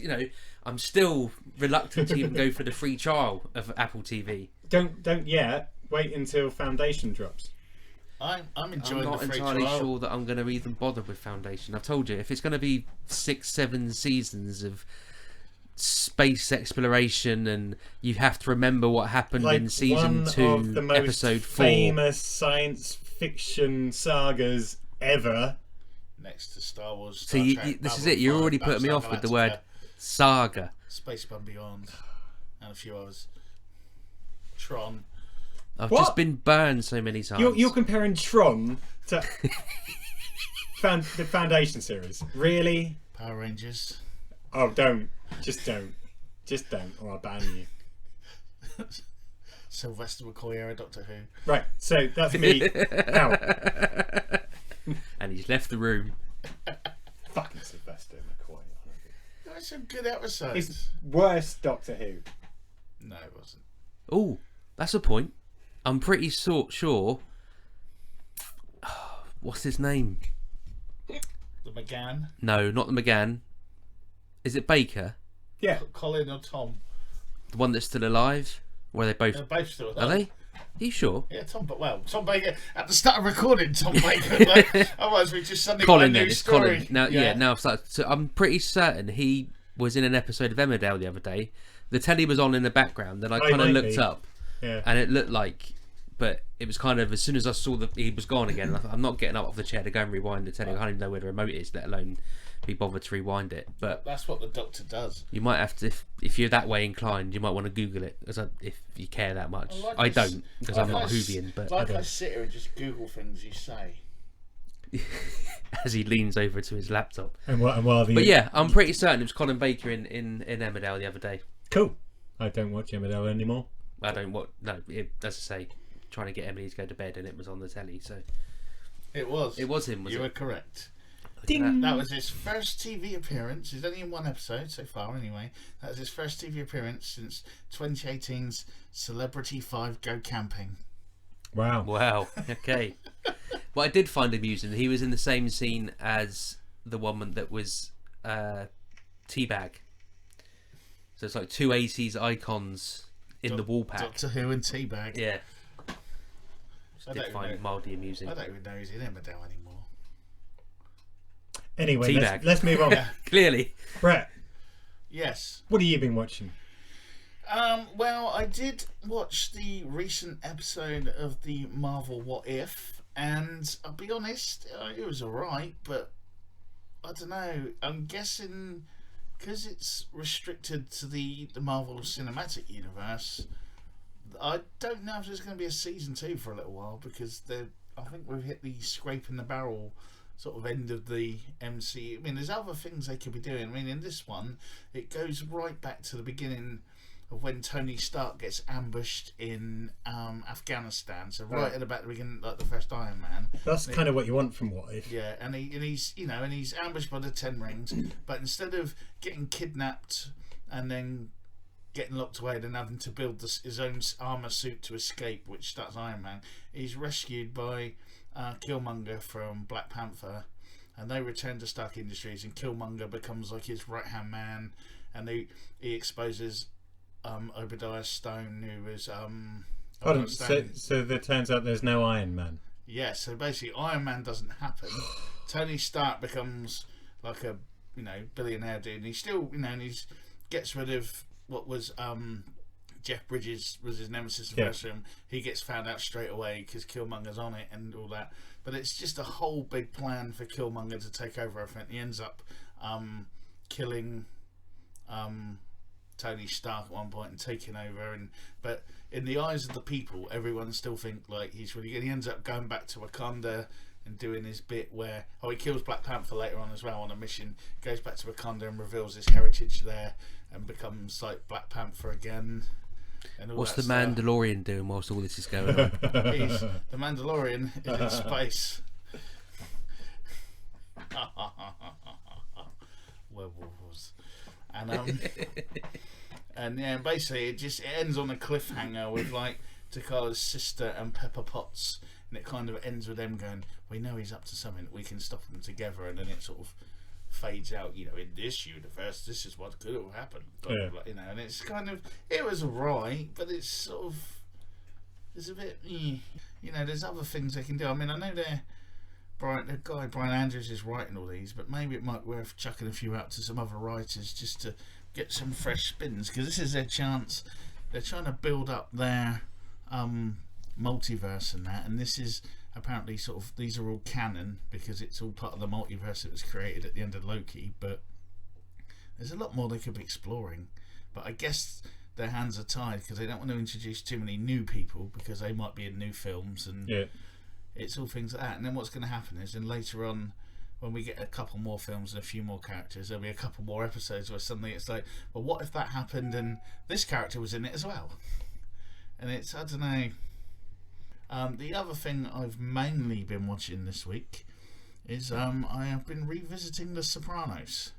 Speaker 4: I'm still reluctant to even go for the free trial of Apple TV.
Speaker 3: don't yet. Wait until Foundation drops.
Speaker 1: I'm
Speaker 4: I'm
Speaker 1: enjoying
Speaker 4: not
Speaker 1: the free
Speaker 4: entirely
Speaker 1: trial.
Speaker 4: sure that I'm going to even bother with Foundation. I've told you, if it's going to be 6-7 seasons of space exploration and you have to remember what happened in season 2,
Speaker 3: of the most
Speaker 4: episode 4.
Speaker 3: famous science fiction sagas ever.
Speaker 1: Next to Star Wars.
Speaker 4: So this is it. You're already putting me off with the word saga.
Speaker 1: Spaceman Beyond, and a few others. Tron.
Speaker 4: I've
Speaker 3: What?
Speaker 4: just been burned so many times.
Speaker 3: You're comparing Tron to the Foundation series. Really?
Speaker 1: Power Rangers.
Speaker 3: Oh, don't. Just don't. Just don't, or I'll ban you.
Speaker 1: Sylvester McCoy era Doctor Who.
Speaker 3: Right, so that's me. Now,
Speaker 4: And he's left the room.
Speaker 3: fucking Sylvester McCoy.
Speaker 1: That's some good episodes.
Speaker 3: It's worst Doctor Who.
Speaker 1: No, it wasn't.
Speaker 4: Oh, that's a point. I'm pretty sure. What's his name?
Speaker 1: The McGann.
Speaker 4: No, not the McGann. Is it Baker?
Speaker 3: Yeah.
Speaker 1: Colin or Tom.
Speaker 4: The one that's still alive? Or are they both?
Speaker 1: They're both still
Speaker 4: Are
Speaker 1: alive.
Speaker 4: they? Are you sure?
Speaker 1: Yeah, Tom Baker. At the start of recording, Tom Baker. Like, otherwise, we just suddenly
Speaker 4: Colin
Speaker 1: got a
Speaker 4: then.
Speaker 1: new
Speaker 4: It's
Speaker 1: story.
Speaker 4: Colin. Now, now I've started. So I'm pretty certain he was in an episode of Emmerdale the other day. The telly was on in the background, and I kind of
Speaker 3: might
Speaker 4: looked
Speaker 3: be.
Speaker 4: up,
Speaker 3: Yeah.
Speaker 4: and it looked like, but it was kind of as soon as I saw that he was gone again. I'm not getting up off the chair to go and rewind the telly. I can't even know where the remote is, let alone be bothered to rewind it. But
Speaker 1: That's what the Doctor does.
Speaker 4: you might have to, if you're that way inclined, you might want to Google it, if you care that much.
Speaker 1: Like
Speaker 4: I
Speaker 1: I
Speaker 4: don't, because I'm not a
Speaker 1: I s-
Speaker 4: Whovian. But
Speaker 1: Like I sit here and just Google things you say.
Speaker 4: as he leans over to his laptop.
Speaker 3: And while the
Speaker 4: But yeah, I'm pretty certain it was Colin Baker in Emmerdale the other day.
Speaker 3: cool. I don't watch Emmerdale anymore.
Speaker 4: I don't what no. As I say, trying to get Emily to go to bed, and it was on the telly. So
Speaker 1: It was.
Speaker 4: it was him. Was
Speaker 1: You
Speaker 4: it?
Speaker 1: were correct.
Speaker 3: Ding.
Speaker 1: That was his first TV appearance. He's only in one episode so far, anyway. That was his first TV appearance since 2018's Celebrity 5 Go Camping.
Speaker 3: Wow.
Speaker 4: Wow. Okay. What I did find amusing, he was in the same scene as the woman that was Teabag. So it's like two 80s icons in the wall pack.
Speaker 1: Doctor Who and Teabag.
Speaker 4: Yeah.
Speaker 1: I
Speaker 4: Did
Speaker 1: don't,
Speaker 4: find
Speaker 1: even
Speaker 4: mildly
Speaker 1: know,
Speaker 4: amusing.
Speaker 1: I don't even know he's in Emmerdale anymore.
Speaker 3: Anyway,
Speaker 4: Teabag.
Speaker 3: let's move on.
Speaker 4: Clearly.
Speaker 3: Brett,
Speaker 1: Yes.
Speaker 3: what have you been watching?
Speaker 1: Well, I did watch the recent episode of the Marvel What If, and I'll be honest, it was alright, but I don't know. I'm guessing because it's restricted to the Marvel Cinematic Universe, I don't know if there's going to be a season 2 for a little while, because I think we've hit the scraping the barrel sort of end of the MCU. I mean, there's other things they could be doing. I mean, in this one, it goes right back to the beginning of when Tony Stark gets ambushed in Afghanistan. So right at about the beginning, like the first Iron Man.
Speaker 3: That's kind of what you want from What If.
Speaker 1: Yeah, and he's he's ambushed by the Ten Rings, but instead of getting kidnapped and then getting locked away and then having to build his own armor suit to escape, which starts Iron Man, he's rescued by Killmonger from Black Panther, and they return to Stark Industries, and Killmonger becomes like his right hand man, and he exposes Obadiah Stone, who was
Speaker 3: Hold on, so there turns out there's no Iron Man.
Speaker 1: yeah, so basically Iron Man doesn't happen. Tony Stark becomes like a billionaire dude, and he still and he gets rid of what was Jeff Bridges was his nemesis in first film. He gets found out straight away because Killmonger's on it and all that. But it's just a whole big plan for Killmonger to take over everything. He ends up killing Tony Stark at one point and taking over. But in the eyes of the people, everyone still think like he's really good. He ends up going back to Wakanda and doing his bit where he kills Black Panther later on as well on a mission, goes back to Wakanda and reveals his heritage there and becomes like Black Panther again. And all
Speaker 4: What's
Speaker 1: that
Speaker 4: the
Speaker 1: stuff.
Speaker 4: Mandalorian doing whilst all this is going on?
Speaker 1: The Mandalorian is in space. Werewolves. And yeah, basically it ends on a cliffhanger with like T'Challa's sister and Pepper Potts and it kind of ends with them going, we know he's up to something, we can stop him together, and then it sort of fades out, you know, in this universe this is what could have happened, blah, blah, blah, you know, and it's kind of, it was alright, but it's sort of, it's a bit, you know, there's other things they can do. I mean, I know the guy Brian Andrews is writing all these, but maybe it might be worth chucking a few out to some other writers just to get some fresh spins, because this is their chance. They're trying to build up their multiverse and that, and this is apparently sort of, these are all canon because it's all part of the multiverse that was created at the end of Loki, but there's a lot more they could be exploring. But I guess their hands are tied because they don't want to introduce too many new people because they might be in new films, and it's all things like that. And then what's going to happen is, then later on, when we get a couple more films and a few more characters, there'll be a couple more episodes where suddenly it's like, well, what if that happened and this character was in it as well? And it's, I don't know. The other thing I've mainly been watching this week is I have been revisiting The Sopranos.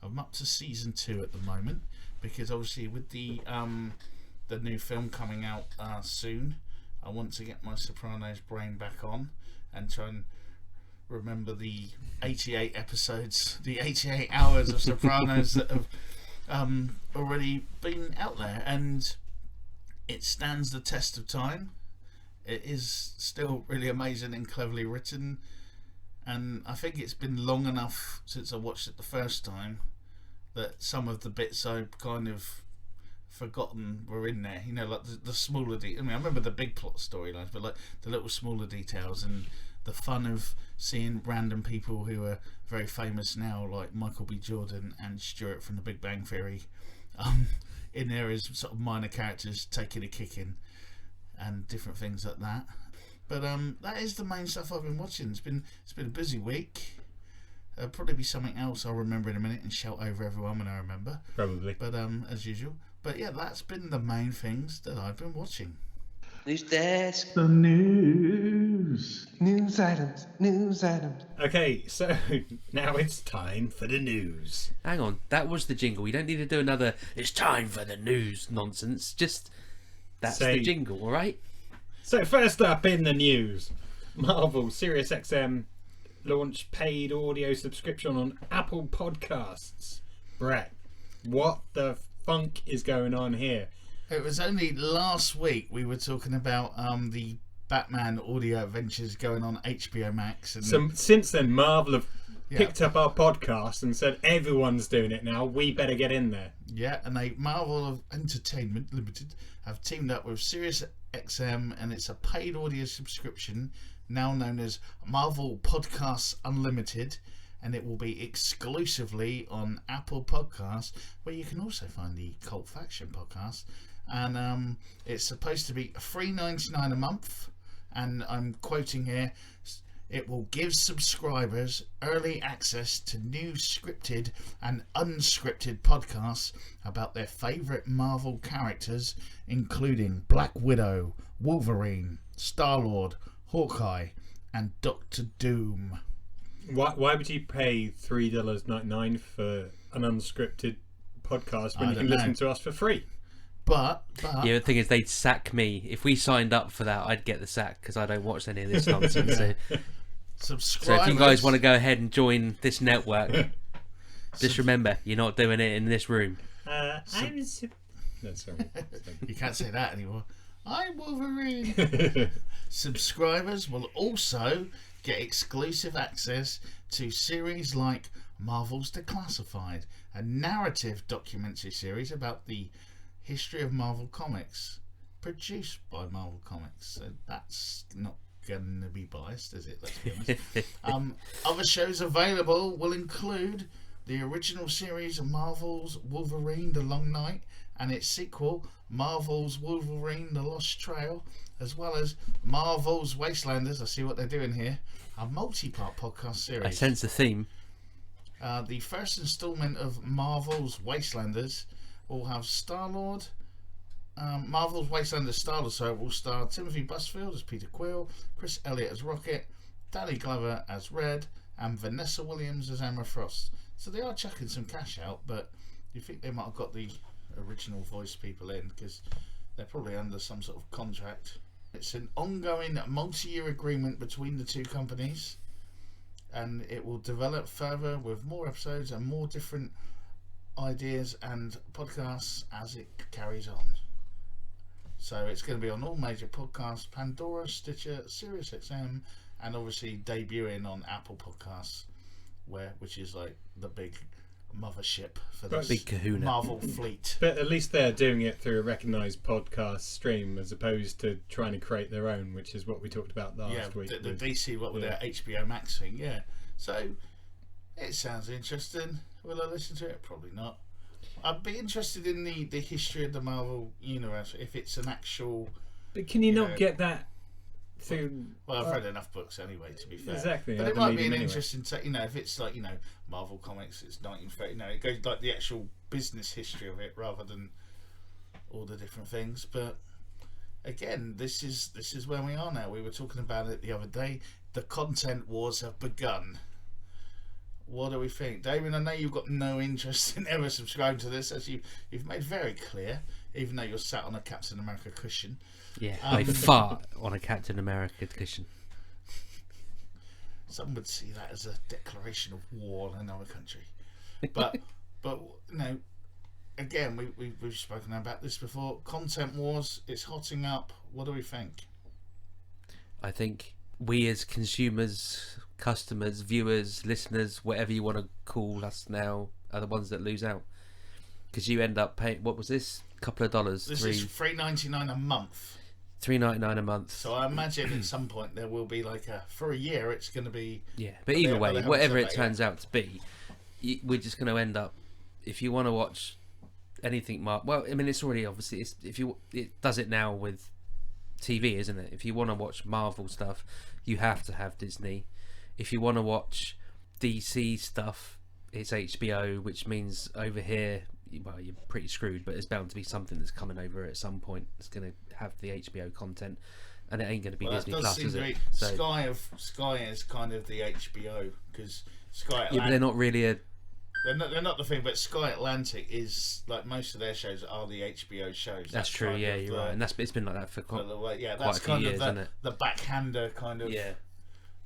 Speaker 1: I'm up to season 2 at the moment, because obviously with the new film coming out soon, I want to get my Sopranos brain back on and try and remember the 88 episodes, the 88 hours of Sopranos that have already been out there, and it stands the test of time. It is still really amazing and cleverly written, and I think it's been long enough since I watched it the first time that some of the bits I've kind of forgotten were in there, you know, like the smaller I mean, I remember the big plot storylines, but like the little smaller details and the fun of seeing random people who are very famous now, like Michael B. Jordan and Stuart from The Big Bang Theory, in there as sort of minor characters taking a kick in and different things like that. But that is the main stuff I've been watching. It's been a busy week. There'll probably be something else I'll remember in a minute and shout over everyone when I remember.
Speaker 3: Probably.
Speaker 1: But as usual. But yeah, that's been the main things that I've been watching.
Speaker 5: News desk.
Speaker 1: The news.
Speaker 5: News items. News items.
Speaker 3: Okay, so now it's time for the news.
Speaker 4: Hang on, that was the jingle. You don't need to do another "it's time for the news" nonsense. Just that's the jingle, all right?
Speaker 3: So first up in the news, Marvel SiriusXM launched paid audio subscription on Apple Podcasts. Brett, what the funk is going on here?
Speaker 1: It was only last week we were talking about the Batman audio adventures going on HBO Max, and
Speaker 3: so since then Marvel have picked up our podcast and said everyone's doing it now, we better get in there.
Speaker 1: Yeah, and Marvel Entertainment Limited have teamed up with SiriusXM, and it's a paid audio subscription now known as Marvel Podcasts Unlimited, and it will be exclusively on Apple Podcasts, where you can also find the Cult Faction podcast. And it's supposed to be $3.99 a month, and I'm quoting here, it will give subscribers early access to new scripted and unscripted podcasts about their favourite Marvel characters, including Black Widow, Wolverine, Star-Lord, Hawkeye, and Doctor Doom.
Speaker 3: Why would you pay $3.99 for an unscripted podcast when you can listen to us for free?
Speaker 1: But
Speaker 4: yeah, the thing is, they'd sack me if we signed up for that. I'd get the sack because I don't watch any of this nonsense. So if you guys want to go ahead and join this network, just remember you're not doing it in this room.
Speaker 3: No, sorry.
Speaker 1: You can't say that anymore. I'm Wolverine. Subscribers will also get exclusive access to series like Marvel's Declassified, a narrative documentary series about the history of Marvel Comics, produced by Marvel Comics. So that's not going to be biased, is it? Let's be honest. Other shows available will include the original series of Marvel's Wolverine: The Long Night and its sequel, Marvel's Wolverine: The Lost Trail, as well as Marvel's Wastelanders. I see what they're doing here. A multi-part podcast series.
Speaker 4: I sense a theme.
Speaker 1: The first instalment of Marvel's Wastelanders will have Star-Lord. Marvel's Wastelanders Star-Lord will star Timothy Busfield as Peter Quill, Chris Elliott as Rocket, Danny Glover as Red, and Vanessa Williams as Emma Frost. So they are chucking some cash out, but you think they might have got the original voice people in because they're probably under some sort of contract. It's an ongoing multi-year agreement between the two companies, and it will develop further with more episodes and more different ideas and podcasts as it carries on. So it's going to be on all major podcasts, Pandora, Stitcher, SiriusXM, and obviously debuting on Apple Podcasts, which is like the big mothership for this
Speaker 4: big kahuna
Speaker 1: Marvel fleet.
Speaker 3: But at least they're doing it through a recognised podcast stream as opposed to trying to create their own, which is what we talked about last week.
Speaker 1: The DC, what with their HBO Max thing, yeah. So it sounds interesting. Will I listen to it? Probably not. I'd be interested in the history of the Marvel universe if it's an actual.
Speaker 3: But can you not get that through?
Speaker 1: Well, I've read enough books anyway, to be fair.
Speaker 3: Exactly,
Speaker 1: but
Speaker 3: at
Speaker 1: it
Speaker 3: the
Speaker 1: might be
Speaker 3: medium
Speaker 1: an
Speaker 3: anyway.
Speaker 1: interesting, if it's like Marvel Comics, it's 1930. It goes like the actual business history of it rather than all the different things. But again, this is where we are now. We were talking about it the other day. The content wars have begun. What do we think, Damien? I know you've got no interest in ever subscribing to this, as you've made very clear, even though you're sat on a Captain America cushion.
Speaker 4: Yeah, I fart on a Captain America cushion.
Speaker 1: Some would see that as a declaration of war on another country. But again, we've spoken about this before. Content wars, it's hotting up. What do we think?
Speaker 4: I think we as consumers, customers, viewers, listeners, whatever you want to call us now, are the ones that lose out. Because you end up paying, what was this? A couple of dollars.
Speaker 1: This is $3.99 a month.
Speaker 4: $3.99 a month.
Speaker 1: So I imagine at some point there will be for a year it's going to be.
Speaker 4: Yeah, but either way,
Speaker 1: they haven't
Speaker 4: whatever
Speaker 1: said
Speaker 4: it
Speaker 1: that
Speaker 4: turns out to be, we're just going to end up. If you want to watch anything, well, I mean, it's already obviously. It does it now with TV, isn't it? If you want to watch Marvel stuff, you have to have Disney. If you want to watch DC stuff, it's HBO, which means over here, well, you're pretty screwed, but there's bound to be something that's coming over at some point that's going to have the HBO content, and it ain't going to be Disney Plus, is it? So,
Speaker 1: Sky is kind of the HBO, because Sky Atlantic,
Speaker 4: yeah, but they're not really a.
Speaker 1: They're not the thing, but Sky Atlantic is like most of their shows are the HBO shows.
Speaker 4: That's true, yeah, you're right, and it's been like that for quite
Speaker 1: that's
Speaker 4: a few
Speaker 1: kind
Speaker 4: years,
Speaker 1: of
Speaker 4: isn't it?
Speaker 1: the backhander kind of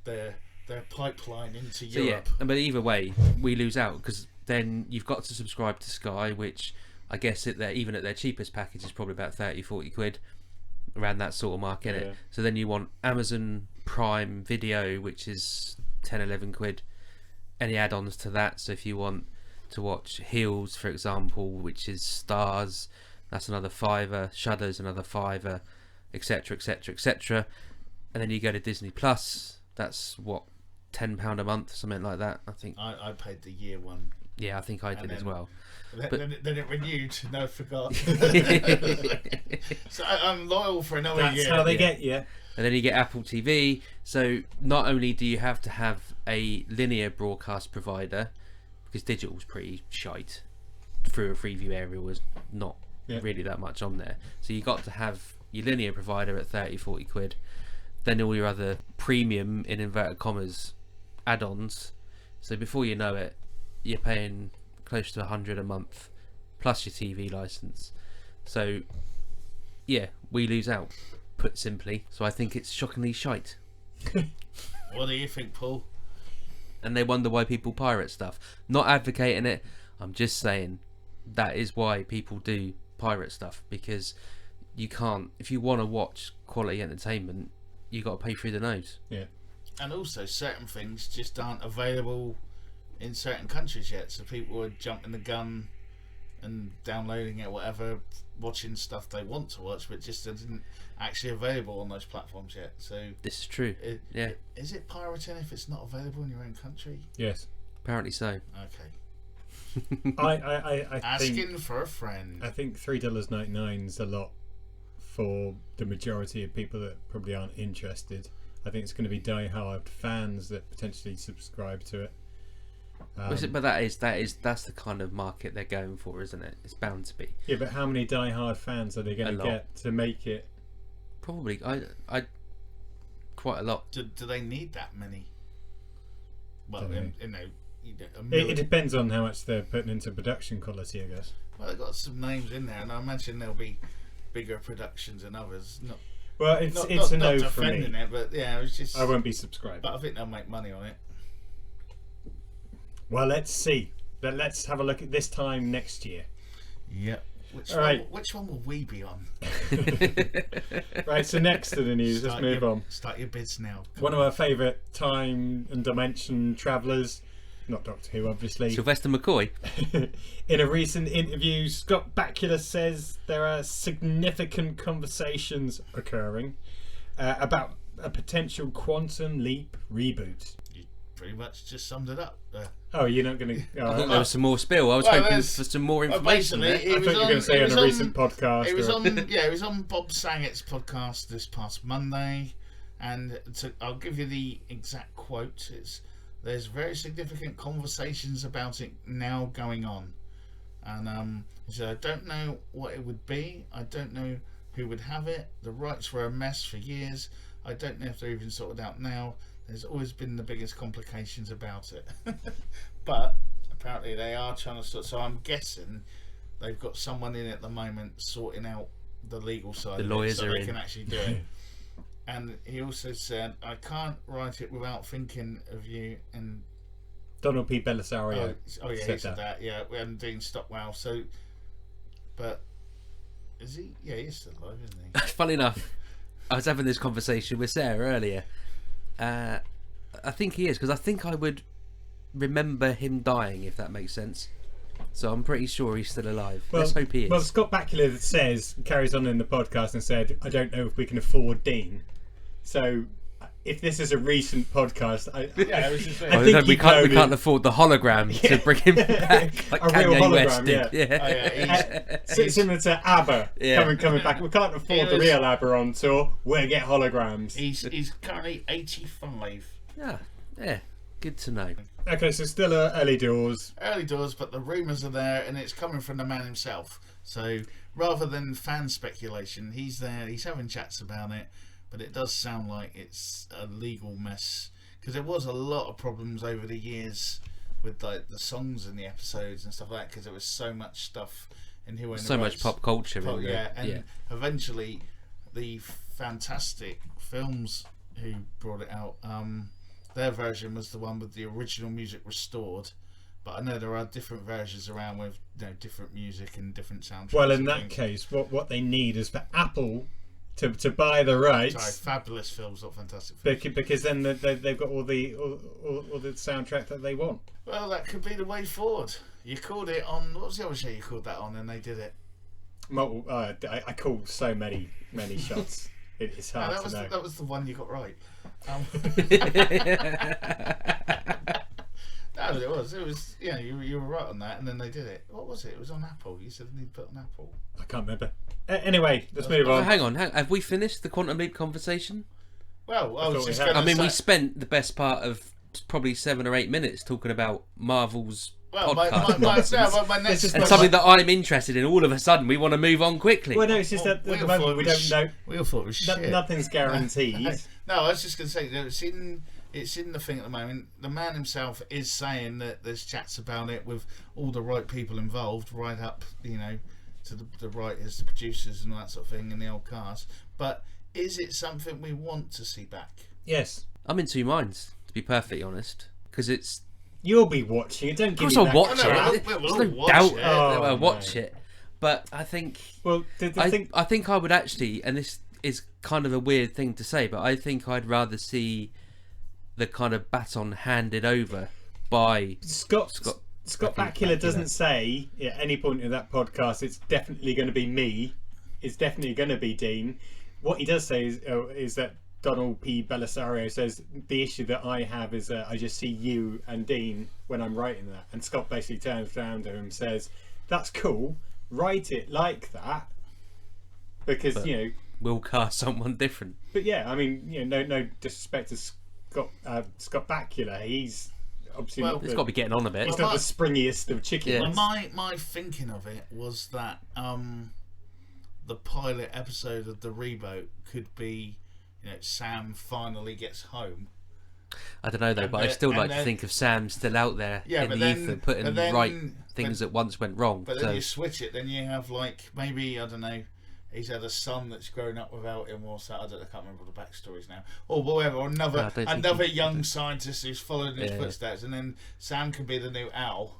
Speaker 1: their pipeline into Europe.
Speaker 4: Yeah, but either way, we lose out because then you've got to subscribe to Sky, which I guess even at their cheapest package is probably about 30-40 quid, around that sort of mark, innit?
Speaker 3: Yeah.
Speaker 4: So then you want Amazon Prime Video, which is 10-11 quid. Any add-ons to that, so if you want to watch Heels, for example, which is Stars, that's another £5, Shudder's another £5, etc, etc, etc. And then you go to Disney Plus, that's what, £10 a month, something like that, I think.
Speaker 1: I paid the year one.
Speaker 4: Yeah, I think I did as well.
Speaker 1: Then it renewed. No, I forgot. So I'm loyal for another year.
Speaker 3: That's how they get you.
Speaker 4: And then you get Apple TV. So not only do you have to have a linear broadcast provider, because digital's pretty shite. Through a Freeview area was not really that much on there. So you got to have your linear provider at 30-40 quid. Then all your other premium, in inverted commas, add-ons. So before you know it, you're paying close to 100 a month plus your TV license. So yeah, we lose out, put simply. So I think it's shockingly shite.
Speaker 1: What do you think, Paul?
Speaker 4: And they wonder why people pirate stuff. Not advocating it, I'm just saying that is why people do pirate stuff, because you can't, if you want to watch quality entertainment, you got to pay through the nose.
Speaker 3: Yeah.
Speaker 1: And also certain things just aren't available in certain countries yet, so people are jumping the gun and downloading it, whatever, watching stuff they want to watch, but just isn't actually available on those platforms yet. So
Speaker 4: This is true.
Speaker 1: Is it pirating if it's not available in your own country?
Speaker 3: Yes.
Speaker 4: Apparently so.
Speaker 1: Okay.
Speaker 3: I
Speaker 1: Asking
Speaker 3: think
Speaker 1: for a friend.
Speaker 3: I think $3.99 is a lot for the majority of people that probably aren't interested. I think it's going to be die-hard fans that potentially subscribe to it.
Speaker 4: But that's the kind of market they're going for, isn't it? It's bound to be.
Speaker 3: Yeah, but how many die-hard fans are they going to get to make it?
Speaker 4: Probably, I quite a lot.
Speaker 1: Do they need that many? Well,
Speaker 3: It depends on how much they're putting into production quality, I guess.
Speaker 1: Well, they've got some names in there, and I imagine there'll be bigger productions than others.
Speaker 3: Well, it's
Speaker 1: Not,
Speaker 3: a
Speaker 1: not
Speaker 3: no for
Speaker 1: defending
Speaker 3: me.
Speaker 1: it, but yeah, it was just.
Speaker 3: I won't be subscribed.
Speaker 1: But I think they'll make money on it.
Speaker 3: Well, let's see. Let's have a look at this time next year.
Speaker 1: Yep. Which one will we be on?
Speaker 3: Right, so next to the news, let's move on.
Speaker 1: Start your bids now.
Speaker 3: One of our favourite time and dimension travellers, not Doctor Who, obviously.
Speaker 4: Sylvester McCoy.
Speaker 3: In a recent interview, Scott Bakula says there are significant conversations occurring about a potential quantum leap reboot.
Speaker 1: You pretty much just summed it up there.
Speaker 3: Oh, you're not going to...
Speaker 4: I thought there was some more spill. I was hoping for some more information.
Speaker 1: basically,
Speaker 3: I thought you were going to say on a recent podcast.
Speaker 1: It was on Bob Saget's podcast this past Monday, and I'll give you the exact quote. There's very significant conversations about it now going on, and so I don't know what it would be. I don't know who would have it. The rights were a mess for years. I don't know if they're even sorted out now. There's always been the biggest complications about it. But apparently they are trying to sort. So I'm guessing they've got someone in at the moment sorting out the legal side.
Speaker 4: The
Speaker 1: of
Speaker 4: lawyers
Speaker 1: it so
Speaker 4: are
Speaker 1: they
Speaker 4: in.
Speaker 1: can actually do it. And he also said, "I can't write it without thinking of you." And
Speaker 3: Donald P. Belisario.
Speaker 1: oh yeah, he said that. Yeah, and Dean Stockwell. So, but is he? Yeah, he's still alive, isn't he?
Speaker 4: Funny enough, I was having this conversation with Sarah earlier. I think he is, because I think I would remember him dying, if that makes sense. So I'm pretty sure he's still alive. Let's hope he is.
Speaker 3: Well, Scott Bakula carries on in the podcast and said, I don't know if we can afford Dean. So if this is a recent podcast, I think
Speaker 4: we can't afford the hologram to bring him back like
Speaker 3: A real
Speaker 4: Kanye West
Speaker 3: hologram,
Speaker 4: did. Yeah.
Speaker 3: similar to ABBA coming back. We can't afford the real ABBA on tour. We'll get holograms.
Speaker 1: He's currently 85.
Speaker 4: Yeah, good to know.
Speaker 3: Okay, so still early doors.
Speaker 1: Early doors, but the rumours are there, and it's coming from the man himself. So rather than fan speculation, he's there. He's having chats about it, but it does sound like it's a legal mess, because there was a lot of problems over the years with like the songs and the episodes and stuff like that, because there was so much stuff in who owned the
Speaker 4: So much
Speaker 1: rights.
Speaker 4: pop culture. in there.
Speaker 1: And eventually the Fantastic Films who brought it out, their version was the one with the original music restored, but I know there are different versions around with different music and different soundtracks.
Speaker 3: Well, in that case, what they need is for Apple to buy the rights.
Speaker 1: Sorry, Fabulous Films, not Fantastic Films.
Speaker 3: Because then they've got all the soundtrack that they want.
Speaker 1: Well, that could be the way forward. You called it on, what was the other show you called that on, and they did it?
Speaker 3: I called so many shots. It's hard to know.
Speaker 1: That was the one you got right. No, it was. Yeah, you were right on that, and then they did it. What was it? It was on Apple. You said they need to put it on Apple.
Speaker 3: I can't remember. Anyway, let's move on.
Speaker 4: Hang on, have we finished the Quantum Leap conversation?
Speaker 1: Well, I was just
Speaker 3: we had.
Speaker 1: going to say...
Speaker 4: we spent the best part of probably 7 or 8 minutes talking about Marvel's podcast
Speaker 1: my next...
Speaker 4: and something that I'm interested in. All of a sudden, we want to move on quickly.
Speaker 3: Well, no, it's just that at the moment we don't know.
Speaker 1: We all thought it was shit.
Speaker 3: Nothing's guaranteed.
Speaker 1: No, I was just going to say, it's in the thing at the moment. The man himself is saying that there's chats about it with all the right people involved, right up, to the writers, the producers, and all that sort of thing, and the old cast. But is it something we want to see back?
Speaker 3: Yes.
Speaker 4: I'm in two minds, to be perfectly honest, because it's.
Speaker 3: You'll be watching it. Don't
Speaker 4: Of
Speaker 3: give
Speaker 4: course,
Speaker 3: me
Speaker 4: I'll
Speaker 3: that
Speaker 4: watch
Speaker 3: crap.
Speaker 4: it.
Speaker 1: We'll
Speaker 4: There's no
Speaker 1: watch
Speaker 4: doubt
Speaker 1: it.
Speaker 4: that I'll
Speaker 3: Oh,
Speaker 4: watch
Speaker 3: no.
Speaker 4: it. But I think.
Speaker 3: Well,
Speaker 4: I think I would actually, and this is kind of a weird thing to say, but I think I'd rather see the kind of baton handed over by
Speaker 3: Scott Bakula
Speaker 4: Bakula
Speaker 3: doesn't say at any point in that podcast it's definitely going to be me. It's definitely going to be Dean. What he does say is that Donald P. Belisario says the issue that I have is I just see you and Dean when I'm writing that, and Scott basically turns around to him and says, "That's cool. Write it like that." Because
Speaker 4: we'll cast someone different.
Speaker 3: But yeah, I mean, no disrespect to Scott Bakula. He's obviously not
Speaker 4: It's got to be getting on a bit.
Speaker 3: he's not the springiest of chickens.
Speaker 4: Yeah.
Speaker 1: My thinking of it was that the pilot episode of the Reboot could be, Sam finally gets home.
Speaker 4: I don't know though, but I still like to think of Sam still out there in the ether, putting right things that once went wrong.
Speaker 1: But then you switch it, then you have maybe, I don't know, he's had a son that's grown up without him, or so. I can't remember all the backstories now. Or whatever, or another young scientist who's following his footsteps, and then Sam can be the new Al.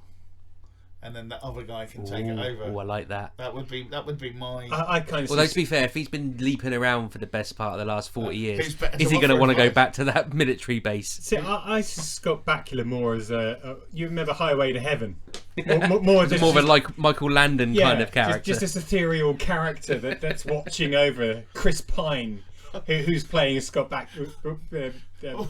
Speaker 1: And then the other guy can take it over.
Speaker 4: Oh, I like that.
Speaker 1: That would be my.
Speaker 3: I kind of.
Speaker 4: Although to be fair, if he's been leaping around for the best part of the last 40 years,
Speaker 1: who's
Speaker 4: is he going to want to go back to that military base?
Speaker 3: See, I see Scott Bakula more as you remember Highway to Heaven, more
Speaker 4: of a like Michael Landon kind of character,
Speaker 3: just this ethereal character that's watching over Chris Pine, who's playing Scott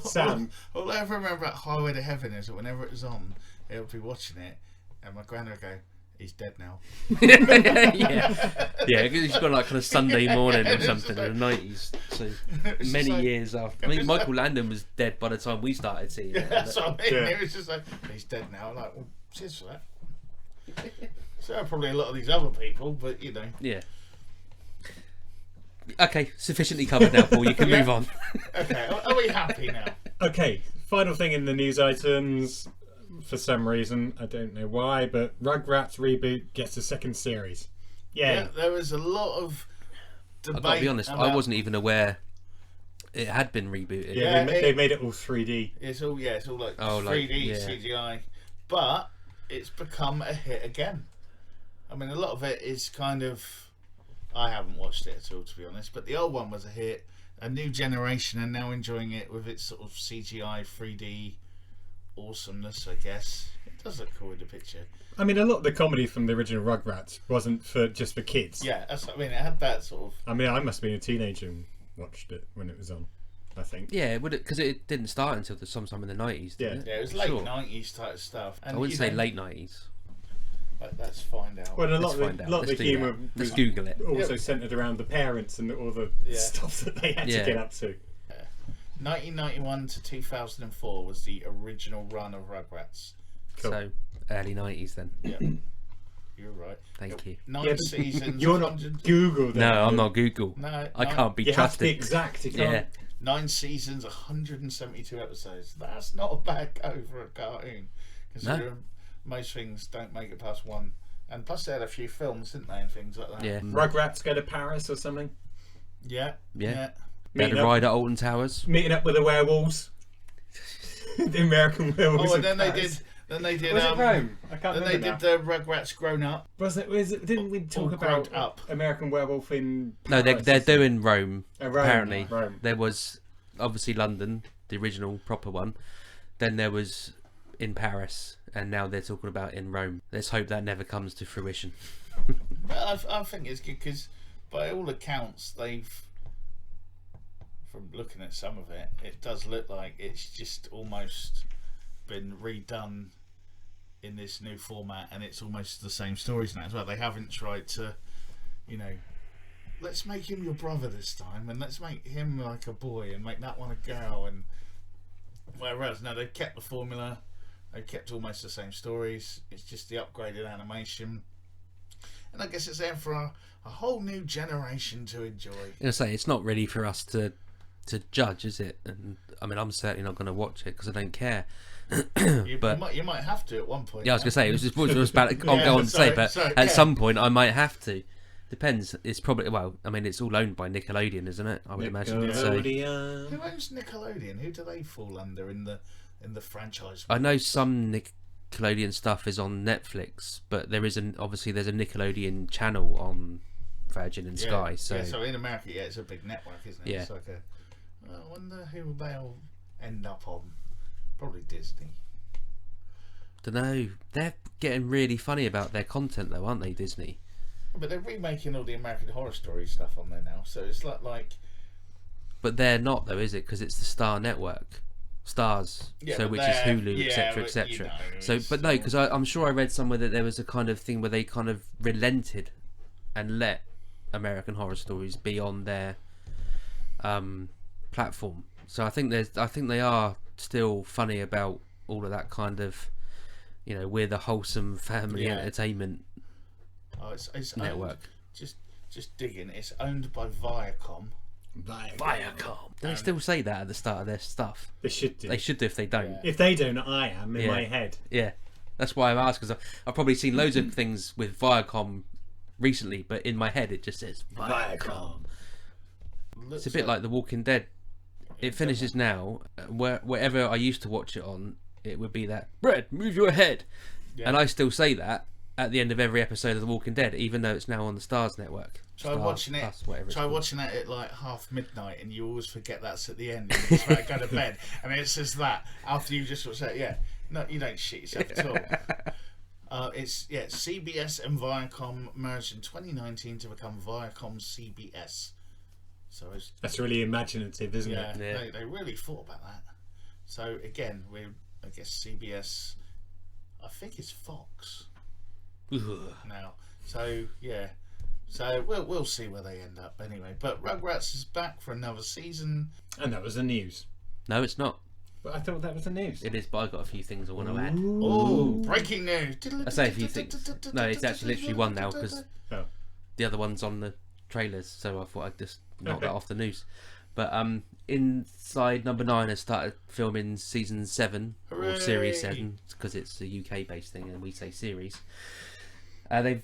Speaker 3: Sam.
Speaker 1: All I ever remember about Highway to Heaven is that whenever it was on, I would be watching it. And my granddad would go, he's dead now.
Speaker 4: yeah, he's got like kind of Sunday morning or something in the 90s. So many years after. I mean, Michael Landon was dead by the time we started seeing it.
Speaker 1: That's what I mean. It was just like, he's dead now. I'm like, well, cheers for that. So probably a lot of these other people, but you know.
Speaker 4: Yeah. Okay, sufficiently covered now, Paul. You can move on.
Speaker 1: Okay, are we happy now?
Speaker 3: Okay, final thing in the news items. For some reason, I don't know why, but Rugrats reboot gets a second series.
Speaker 1: Yeah, there was a lot of debate.
Speaker 4: I've got to be honest, I wasn't even aware it had been rebooted.
Speaker 3: Yeah, they made it all 3D.
Speaker 1: It's all like 3D CGI, but it's become a hit again. I mean, a lot of it is kind of. I haven't watched it at all, to be honest, but the old one was a hit. A new generation are now enjoying it with its sort of CGI 3D. Awesomeness, I guess. It does look cool in the picture.
Speaker 3: I mean, a lot of the comedy from the original Rugrats wasn't just for kids.
Speaker 1: Yeah, that's what I mean. It had that sort of.
Speaker 3: I mean, I must have been a teenager and watched it when it was on. I think.
Speaker 4: Yeah, because it didn't start until sometime in the 90s.
Speaker 1: Yeah, it was late 90s type stuff. And
Speaker 4: I wouldn't say late 90s.
Speaker 1: Let's find out.
Speaker 3: Well, a lot of the humour
Speaker 4: Let's Google it.
Speaker 3: Also centred around the parents and all the stuff that they had to get up to.
Speaker 1: 1991 to 2004 was the original run of Rugrats.
Speaker 3: Cool.
Speaker 4: So early 90s then.
Speaker 1: Yeah, you're right.
Speaker 4: Thank you.
Speaker 1: 9 seasons.
Speaker 3: You're not Google. Then,
Speaker 4: no, I'm not Google.
Speaker 1: No,
Speaker 4: I can't be
Speaker 3: you
Speaker 4: trusted.
Speaker 3: have to be exact. You can't.
Speaker 1: 9 seasons, 172 episodes. That's not a bad go for a cartoon. Considering most things don't make it past 1. And plus they had a few films, didn't they, and things like that.
Speaker 4: Yeah.
Speaker 3: Rugrats go to Paris or something.
Speaker 1: Yeah.
Speaker 4: They had a ride at Alton Towers.
Speaker 3: Meeting up with the werewolves. The American werewolves.
Speaker 1: Oh, and then they did.
Speaker 3: Was it Rome? I can't remember.
Speaker 1: Then they did the Rugrats Grown Up.
Speaker 3: Didn't we talk about American Werewolf in Paris?
Speaker 4: No, they're doing Rome.
Speaker 3: Rome.
Speaker 4: Apparently,
Speaker 3: Rome.
Speaker 4: There was obviously London, the original proper one. Then there was in Paris, and now they're talking about in Rome. Let's hope that never comes to fruition.
Speaker 1: Well, I think it's good because, by all accounts, from looking at some of it, it does look like it's just almost been redone in this new format, and it's almost the same stories now as well. They haven't tried to, let's make him your brother this time, and let's make him like a boy, and make that one a girl, and whatever else. No, they've kept the formula. They've kept almost the same stories. It's just the upgraded animation, and I guess it's there for a whole new generation to enjoy.
Speaker 4: It's not really for us to judge, is it? And I mean, I'm certainly not going to watch it because I don't care.
Speaker 1: But you might have to at one point.
Speaker 4: Yeah, I was going to say it was just what I was about. I'll go on to say, but at some point I might have to. Depends. It's probably it's all owned by Nickelodeon, isn't it? I would imagine. So.
Speaker 1: Who owns Nickelodeon? Who do they fall under in the franchise?
Speaker 4: I know some Nickelodeon stuff is on Netflix, but there's a Nickelodeon channel on Virgin and Sky. So
Speaker 1: in America, it's a big network, isn't it?
Speaker 4: Yeah.
Speaker 1: It's like I wonder who they'll end up on. Probably Disney.
Speaker 4: Don't know. They're getting really funny about their content, though, aren't they, Disney?
Speaker 1: But they're remaking all the American Horror Story stuff on there now, so it's like.
Speaker 4: But they're not, though, is it? Because it's the Star Network, Stars, which is Hulu, etc., etc. So, but no, because I'm sure I read somewhere that there was a kind of thing where they kind of relented and let American Horror Stories be on their platform. So I think they are still funny about all of that kind of, we're the wholesome family entertainment network.
Speaker 1: Just digging. It's owned by Viacom.
Speaker 4: Viacom. Do they still say that at the start of their stuff?
Speaker 3: They should do.
Speaker 4: They should do if they don't.
Speaker 3: Yeah. If they don't, I am in my head.
Speaker 4: Yeah, that's why I'm asked, because I've probably seen loads of things with Viacom recently, but in my head it just says Viacom. It's a bit like The Walking Dead. It finishes now. Wherever I used to watch it on, it would be that, Brad, move your head.
Speaker 1: Yeah.
Speaker 4: And I still say that at the end of every episode of The Walking Dead, even though it's now on the Stars Network.
Speaker 1: Try
Speaker 4: Stars
Speaker 1: watching it.
Speaker 4: Plus, whatever it's
Speaker 1: Try
Speaker 4: called.
Speaker 1: watching it at like midnight, and you always forget that's at the end. And you just want to go to bed, and it says that after you just sort of say, "Yeah, no, you don't shit yourself at all." It's CBS and Viacom merged in 2019 to become Viacom CBS. So
Speaker 3: That's really imaginative, isn't
Speaker 1: yeah,
Speaker 3: it?
Speaker 4: Yeah.
Speaker 1: They really thought about that. So again, I guess CBS, I think it's Fox now. So yeah, so we'll see where they end up anyway. But Rugrats is back for another season.
Speaker 3: And that was the news.
Speaker 4: No, it's not.
Speaker 3: But I thought that was the news.
Speaker 4: It is, but I've got a few things I want to add.
Speaker 1: Oh, breaking news!
Speaker 4: I say a few things. No, it's actually literally one now because
Speaker 3: Oh.
Speaker 4: the other one's on the trailers, so I thought I'd just knock that off the news. But Inside Number 9 has started filming season 7 or
Speaker 1: Hooray!
Speaker 4: series 7 because it's a UK based thing and we say series. They've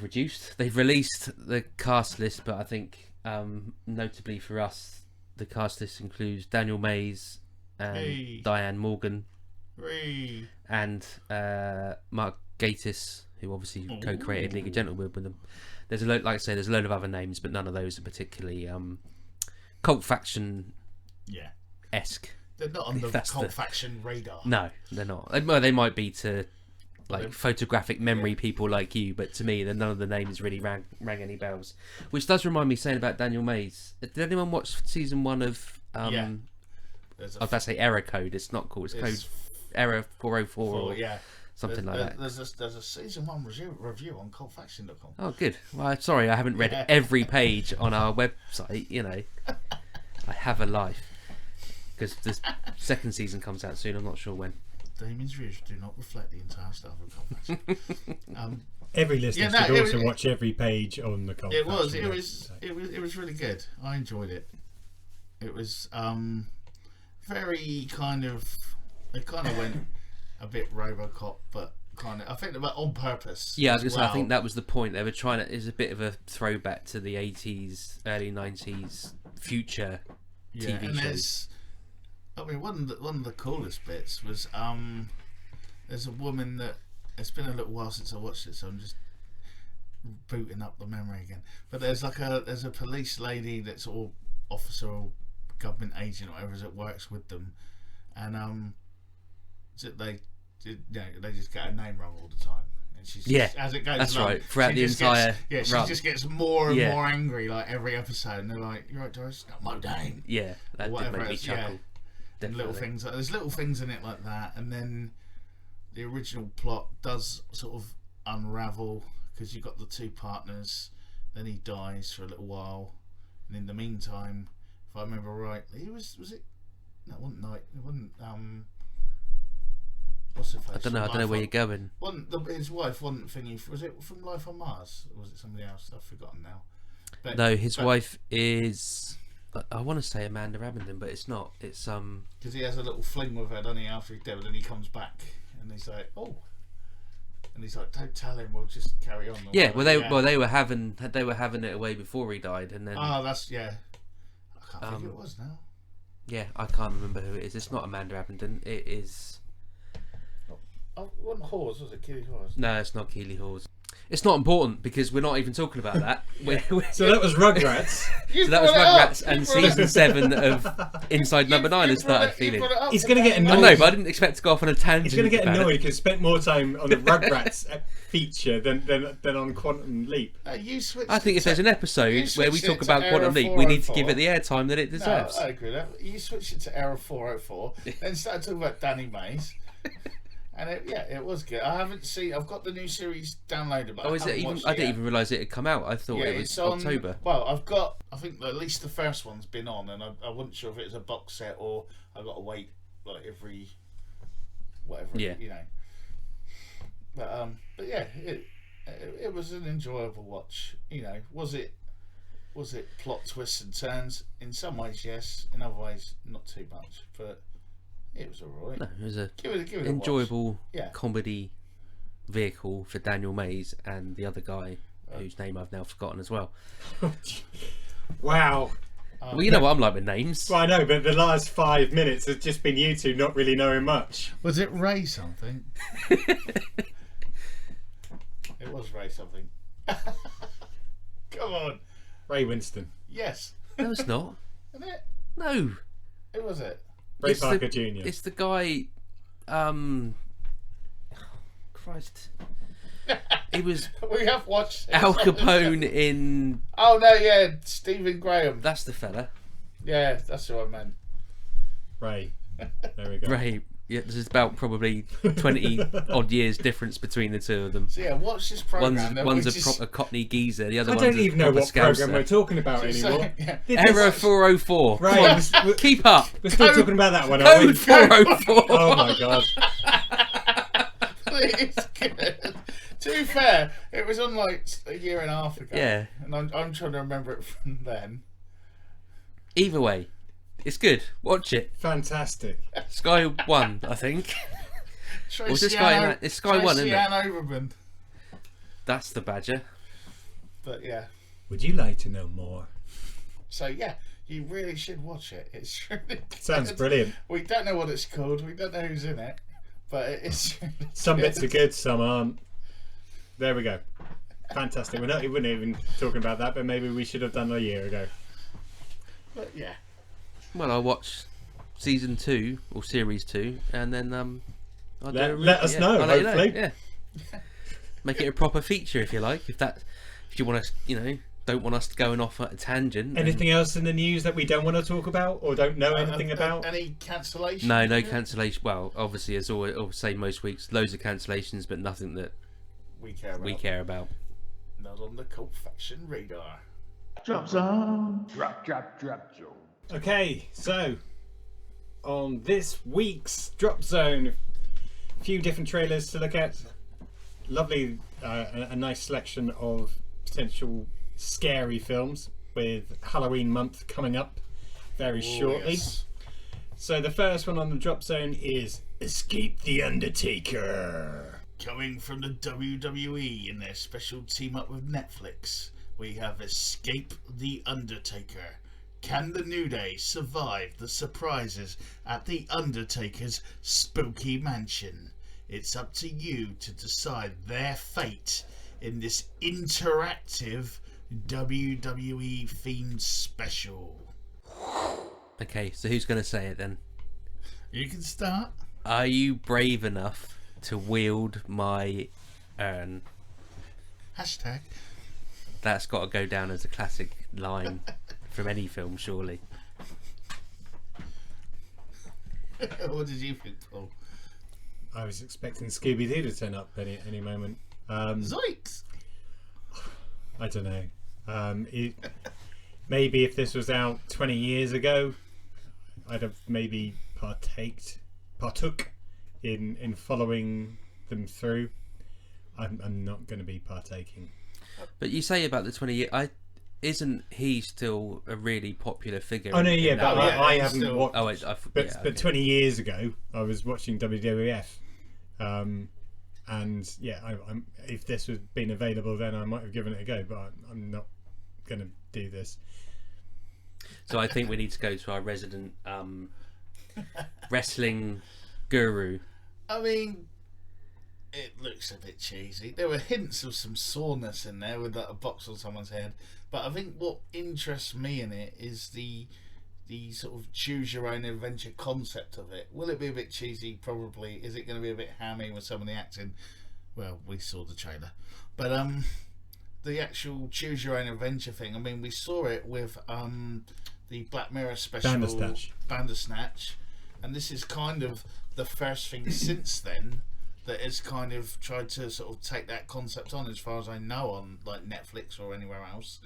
Speaker 4: reduced. They've released the cast list, but I think notably for us, the cast list includes Daniel Mays and
Speaker 1: Hey.
Speaker 4: Diane Morgan
Speaker 1: Hooray.
Speaker 4: and Mark Gatiss, who obviously co-created League of Gentlemen with them. There's a load, like I say, there's a load of other names, but none of those are particularly cult faction
Speaker 1: Yeah,
Speaker 4: esque.
Speaker 1: they're not on the
Speaker 4: That's
Speaker 1: cult
Speaker 4: the-
Speaker 1: faction radar.
Speaker 4: No, they're not. Well, they might be to like photographic memory people like you, but to me, none of the names really rang any bells. Which does remind me, saying about Daniel Mays. Did anyone watch season 1 of?
Speaker 1: Yeah.
Speaker 4: I was about to say Error Code. It's not called. It's code Error 404 or
Speaker 1: yeah.
Speaker 4: something like that.
Speaker 1: There's a season 1 review on cultfaction.com.
Speaker 4: Oh, good. Well, I'm sorry, I haven't read
Speaker 1: Yeah.
Speaker 4: every page on our website. You know, I have a life because the second season comes out soon. I'm not sure when.
Speaker 1: Damien's views do not reflect the entire staff of cultfaction.
Speaker 3: Every listener
Speaker 1: Yeah, no,
Speaker 3: should
Speaker 1: it
Speaker 3: also
Speaker 1: was-
Speaker 3: watch every page on the cult.
Speaker 1: It was
Speaker 3: faction,
Speaker 1: it was really good. I enjoyed it. It was very kind of, it kind of went a bit RoboCop, but kind of, I think about on purpose.
Speaker 4: Yeah, I
Speaker 1: as
Speaker 4: was gonna say, I think
Speaker 1: well.
Speaker 4: that was the point. They were trying to. It's a bit of a throwback to the 80s, early 90s future
Speaker 1: Yeah,
Speaker 4: TV
Speaker 1: and
Speaker 4: shows.
Speaker 1: there's, I mean, one of the coolest bits was there's a woman that, it's been a little while since I watched it, so I'm just booting up the memory again. But there's a police lady that's all officer or government agent or whatever that works with them, and they just get her name wrong all the time. And she's
Speaker 4: Yeah,
Speaker 1: just, as it goes
Speaker 4: that's
Speaker 1: along,
Speaker 4: right, throughout
Speaker 1: she
Speaker 4: the
Speaker 1: just
Speaker 4: entire
Speaker 1: gets, she
Speaker 4: run.
Speaker 1: just gets more and
Speaker 4: Yeah.
Speaker 1: more angry like every episode, and they're like, "You're right, Doris, not my name."
Speaker 4: Yeah, that did
Speaker 1: whatever
Speaker 4: make me
Speaker 1: else, yeah.
Speaker 4: chuckle.
Speaker 1: And little
Speaker 4: Definitely.
Speaker 1: things, there's little things in it like that, and then the original plot does sort of unravel because you've got the two partners. Then he dies for a little while, and in the meantime, if I remember rightly, was it? No, it wasn't Night. It wasn't. What's it?
Speaker 4: I don't know where you're going.
Speaker 1: His wife wasn't thingy. Was it from Life on Mars? Or was it somebody else? I've forgotten now. But,
Speaker 4: No, his wife is. I want to say Amanda Abingdon, but it's not. It's
Speaker 1: because he has a little fling with her, doesn't he? After he's dead, and then he comes back, and he's like, "Oh," and he's like, "Don't tell him. We'll just carry on." or
Speaker 4: Yeah,
Speaker 1: whatever.
Speaker 4: they were having it away before he died, and then
Speaker 1: Oh, that's yeah. I can't think who it was now.
Speaker 4: yeah, I can't remember who it is. It's not Amanda Abingdon. It is
Speaker 1: Oh, it wasn't Hawes, was it? Keely Hawes.
Speaker 4: no, it's not Keely Hawes. It's not important because we're not even talking about that.
Speaker 3: So that was Rugrats.
Speaker 4: So that was Rugrats, and season 7 of Inside Number 9 has started feeling.
Speaker 3: He's gonna get
Speaker 4: I
Speaker 3: annoyed.
Speaker 4: know, but I didn't expect to go off on a tangent.
Speaker 3: He's going to get
Speaker 4: about it.
Speaker 3: annoyed because he spent more time on the Rugrats feature than on Quantum Leap.
Speaker 1: You switched.
Speaker 4: I think if there's an episode where we
Speaker 1: switched
Speaker 4: talk
Speaker 1: it to
Speaker 4: about
Speaker 1: Error
Speaker 4: Quantum Leap, we need to give
Speaker 1: 404.
Speaker 4: it the airtime that it
Speaker 1: No,
Speaker 4: deserves.
Speaker 1: I agree with that. You switched it to Error 404, then started talking about Danny Mays. And it was good. I haven't seen. I've got the new series downloaded, but
Speaker 4: Oh, is
Speaker 1: I
Speaker 4: it
Speaker 1: haven't
Speaker 4: even?
Speaker 1: watched
Speaker 4: I
Speaker 1: it
Speaker 4: didn't
Speaker 1: yet.
Speaker 4: even realise it had come out. I thought it was
Speaker 1: it's on,
Speaker 4: October.
Speaker 1: Well, I think at least the first one's been on, and I wasn't sure if it was a box set or I got to wait like every whatever.
Speaker 4: Yeah.
Speaker 1: You know. But yeah, it was an enjoyable watch. You know, was it plot twists and turns? In some ways, yes. In other ways, not too much. But it was alright.
Speaker 4: No, it was a
Speaker 1: Give it a watch.
Speaker 4: enjoyable
Speaker 1: Yeah.
Speaker 4: comedy vehicle for Daniel Mays and the other guy whose name I've now forgotten as well.
Speaker 3: Wow.
Speaker 4: Well, you know what I'm like with names.
Speaker 3: Well, I know, but the last 5 minutes has just been you two not really knowing much.
Speaker 1: Was it Ray something? It was Ray something. Come on.
Speaker 3: Ray Winston.
Speaker 1: Yes.
Speaker 4: No, it's not.
Speaker 1: Isn't it?
Speaker 4: No.
Speaker 1: Who was it?
Speaker 3: Ray
Speaker 4: It's
Speaker 3: Parker Jr.
Speaker 4: It's the guy. Christ. He was
Speaker 1: We have watched it.
Speaker 4: Al Capone in.
Speaker 1: Oh no, yeah, Stephen Graham.
Speaker 4: That's the fella.
Speaker 1: Yeah, that's who I meant.
Speaker 3: Ray. There we go.
Speaker 4: Ray. Yeah, there's about probably 20 odd years difference between the two of them.
Speaker 1: So yeah, watch this program.
Speaker 4: One's a proper Cockney geezer, the other
Speaker 3: I
Speaker 4: one's
Speaker 3: don't
Speaker 4: a
Speaker 3: even know
Speaker 4: proper
Speaker 3: what program
Speaker 4: Scouser.
Speaker 3: we're talking about anymore.
Speaker 1: Yeah.
Speaker 4: Error 404.
Speaker 3: Right,
Speaker 4: Come on,
Speaker 3: we're-
Speaker 4: keep up.
Speaker 3: We're still talking about that one, aren't we?
Speaker 4: Code 404.
Speaker 3: Oh my god.
Speaker 1: It's good. To be fair, it was on like a year and a half ago.
Speaker 4: Yeah.
Speaker 1: And I'm trying to remember it from then.
Speaker 4: Either way, it's good. Watch it.
Speaker 3: Fantastic.
Speaker 4: Sky 1, I think.
Speaker 1: Tracy
Speaker 4: Was it Sky in that? It's Sky 1, isn't it?
Speaker 1: Ann Overman.
Speaker 4: That's the badger.
Speaker 1: But yeah.
Speaker 3: Would you like to know more?
Speaker 1: So yeah, you really should watch it. It's really good.
Speaker 3: Sounds brilliant.
Speaker 1: We don't know what it's called. We don't know who's in it. But it's really
Speaker 3: Some
Speaker 1: good.
Speaker 3: bits are good, some aren't. There we go. Fantastic. We weren't even talking about that, but maybe we should have done a year ago.
Speaker 1: But yeah.
Speaker 4: Well, I'll watch season 2 or series 2, and then I'll do a
Speaker 3: Let us know,
Speaker 4: I'll let you
Speaker 3: hopefully.
Speaker 4: Yeah. Make it a proper feature if you like. If you want to, don't want us going off at a tangent. then-
Speaker 3: Anything else in the news that we don't want to talk about or don't know anything about?
Speaker 1: Any cancellation?
Speaker 4: No cancellation. Well, obviously, as always, I'll say most weeks, loads of cancellations, but nothing that
Speaker 1: We care about.
Speaker 4: we care about.
Speaker 1: Not on the Cult Faction radar.
Speaker 5: Drop zone.
Speaker 6: Drop zone.
Speaker 3: Okay, so on this week's Drop Zone, a few different trailers to look at. Lovely, a nice selection of potential scary films with Halloween month coming up very shortly.
Speaker 1: Yes.
Speaker 3: So the first one on the Drop Zone is Escape the Undertaker.
Speaker 1: Coming from the WWE in their special team up with Netflix, we have Escape the Undertaker. Can the New Day survive the surprises at the Undertaker's spooky mansion? It's up to you to decide their fate in this interactive WWE themed special.
Speaker 4: Okay, so who's going to say it then?
Speaker 1: You can start.
Speaker 4: Are you brave enough to wield my urn?
Speaker 1: Hashtag.
Speaker 4: That's got to go down as a classic line from any film, surely.
Speaker 1: What did you think, Paul?
Speaker 3: I was expecting Scooby-Doo to turn up any moment.
Speaker 1: Zoinks!
Speaker 3: I don't know. Maybe if this was out 20 years ago, I'd have maybe partook in following them through. I'm not going to be partaking.
Speaker 4: But you say about the 20 year, isn't he still a really popular figure?
Speaker 3: Oh no,
Speaker 4: in
Speaker 3: yeah,
Speaker 4: that
Speaker 3: but
Speaker 4: way?
Speaker 3: I
Speaker 1: he's
Speaker 3: haven't
Speaker 1: still-
Speaker 3: watched.
Speaker 4: Oh, wait,
Speaker 3: But
Speaker 4: okay.
Speaker 3: 20 years ago, I was watching WWF, and yeah, I'm if this was been available then, I might have given it a go. But I'm not going to do this.
Speaker 4: So I think we need to go to our resident wrestling guru.
Speaker 1: I mean, it looks a bit cheesy. There were hints of some soreness in there with like, a box on someone's head. But I think what interests me in it is the sort of choose your own adventure concept of it. Will it be a bit cheesy? Probably. Is it going to be a bit hammy with some of the acting? Well, we saw the trailer. But the actual choose your own adventure thing, I mean, we saw it with the Black Mirror special Bandersnatch, and this is kind of the first thing since then that has kind of tried to sort of take that concept on, as far as I know, on like Netflix or anywhere else.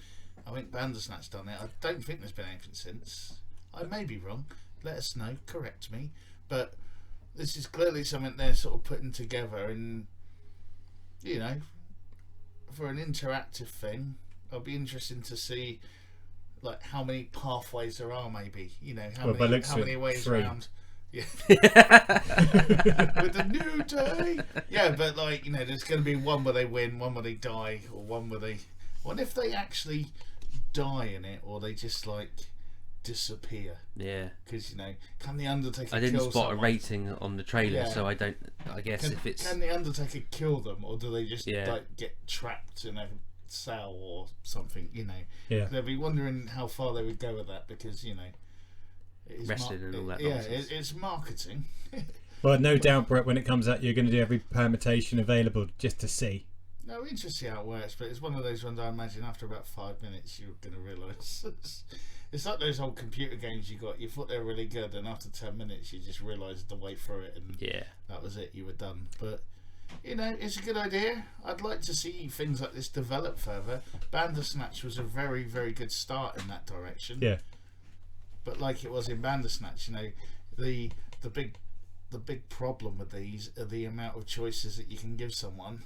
Speaker 1: I think Bandersnatch done it. I don't think there's been anything since. I may be wrong. Let us know. Correct me. But this is clearly something they're sort of putting together, and you know, for an interactive thing, it'll be interesting to see like how many pathways there are. Maybe how
Speaker 3: Well, by
Speaker 1: many
Speaker 3: looks
Speaker 1: how
Speaker 3: of
Speaker 1: many
Speaker 3: it,
Speaker 1: ways
Speaker 3: 3.
Speaker 1: around. Yeah. With the New Day. Yeah, but like, you know, there's going to be one where they win, one where they die, or one where they... What if they actually die in it, or they just like disappear?
Speaker 4: Yeah.
Speaker 1: Because, you know, can the Undertaker
Speaker 4: I didn't
Speaker 1: kill
Speaker 4: spot
Speaker 1: someone?
Speaker 4: a rating on the trailer,
Speaker 1: Yeah.
Speaker 4: so I don't. I guess if it's
Speaker 1: Can the Undertaker kill them, or do they just
Speaker 4: Yeah.
Speaker 1: like get trapped in a cell or something? You know,
Speaker 3: Yeah.
Speaker 1: they'll be wondering how far they would go with that, because, you know, it is
Speaker 4: Wrestling and all that
Speaker 1: Yeah,
Speaker 4: nonsense.
Speaker 1: it's marketing.
Speaker 3: Well, no doubt, Brett, when it comes out, you're going to do every permutation available just to see.
Speaker 1: No, we just see how it works, but it's one of those ones I imagine after about 5 minutes you're going to realise. It's like those old computer games you got. You thought they were really good, and after 10 minutes you just realised the way through it, and
Speaker 4: yeah.
Speaker 1: that was it, you were done. But, you know, it's a good idea. I'd like to see things like this develop further. Bandersnatch was a very, very good start in that direction.
Speaker 3: Yeah.
Speaker 1: But like it was in Bandersnatch, you know, the big problem with these are the amount of choices that you can give someone.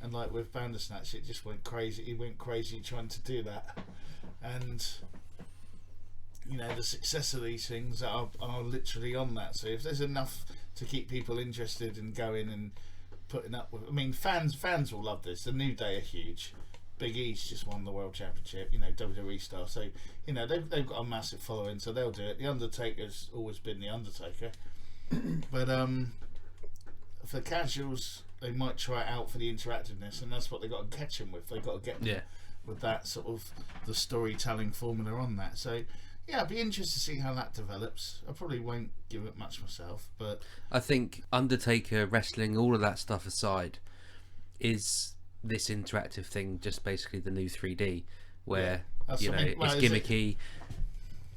Speaker 1: And like with Bandersnatch, it just went crazy. He went crazy trying to do that. And, you know, the success of these things are literally on that. So if there's enough to keep people interested in going and putting up with... I mean, fans will love this. The New Day are huge. Big E's just won the World Championship, you know, WWE style. So, you know, they've got a massive following, so they'll do it. The Undertaker's always been the Undertaker. But for casuals, they might try it out for the interactiveness, and that's what they got to catch them with. They got to get them with that sort of the storytelling formula on that. So yeah, I'd be interested to see how that develops. I probably won't give it much myself, but
Speaker 4: I think Undertaker, wrestling, all of that stuff aside, is this interactive thing just basically the new 3D, where
Speaker 1: that's
Speaker 4: you know
Speaker 1: something- well,
Speaker 4: it's
Speaker 1: is it-
Speaker 4: gimmicky.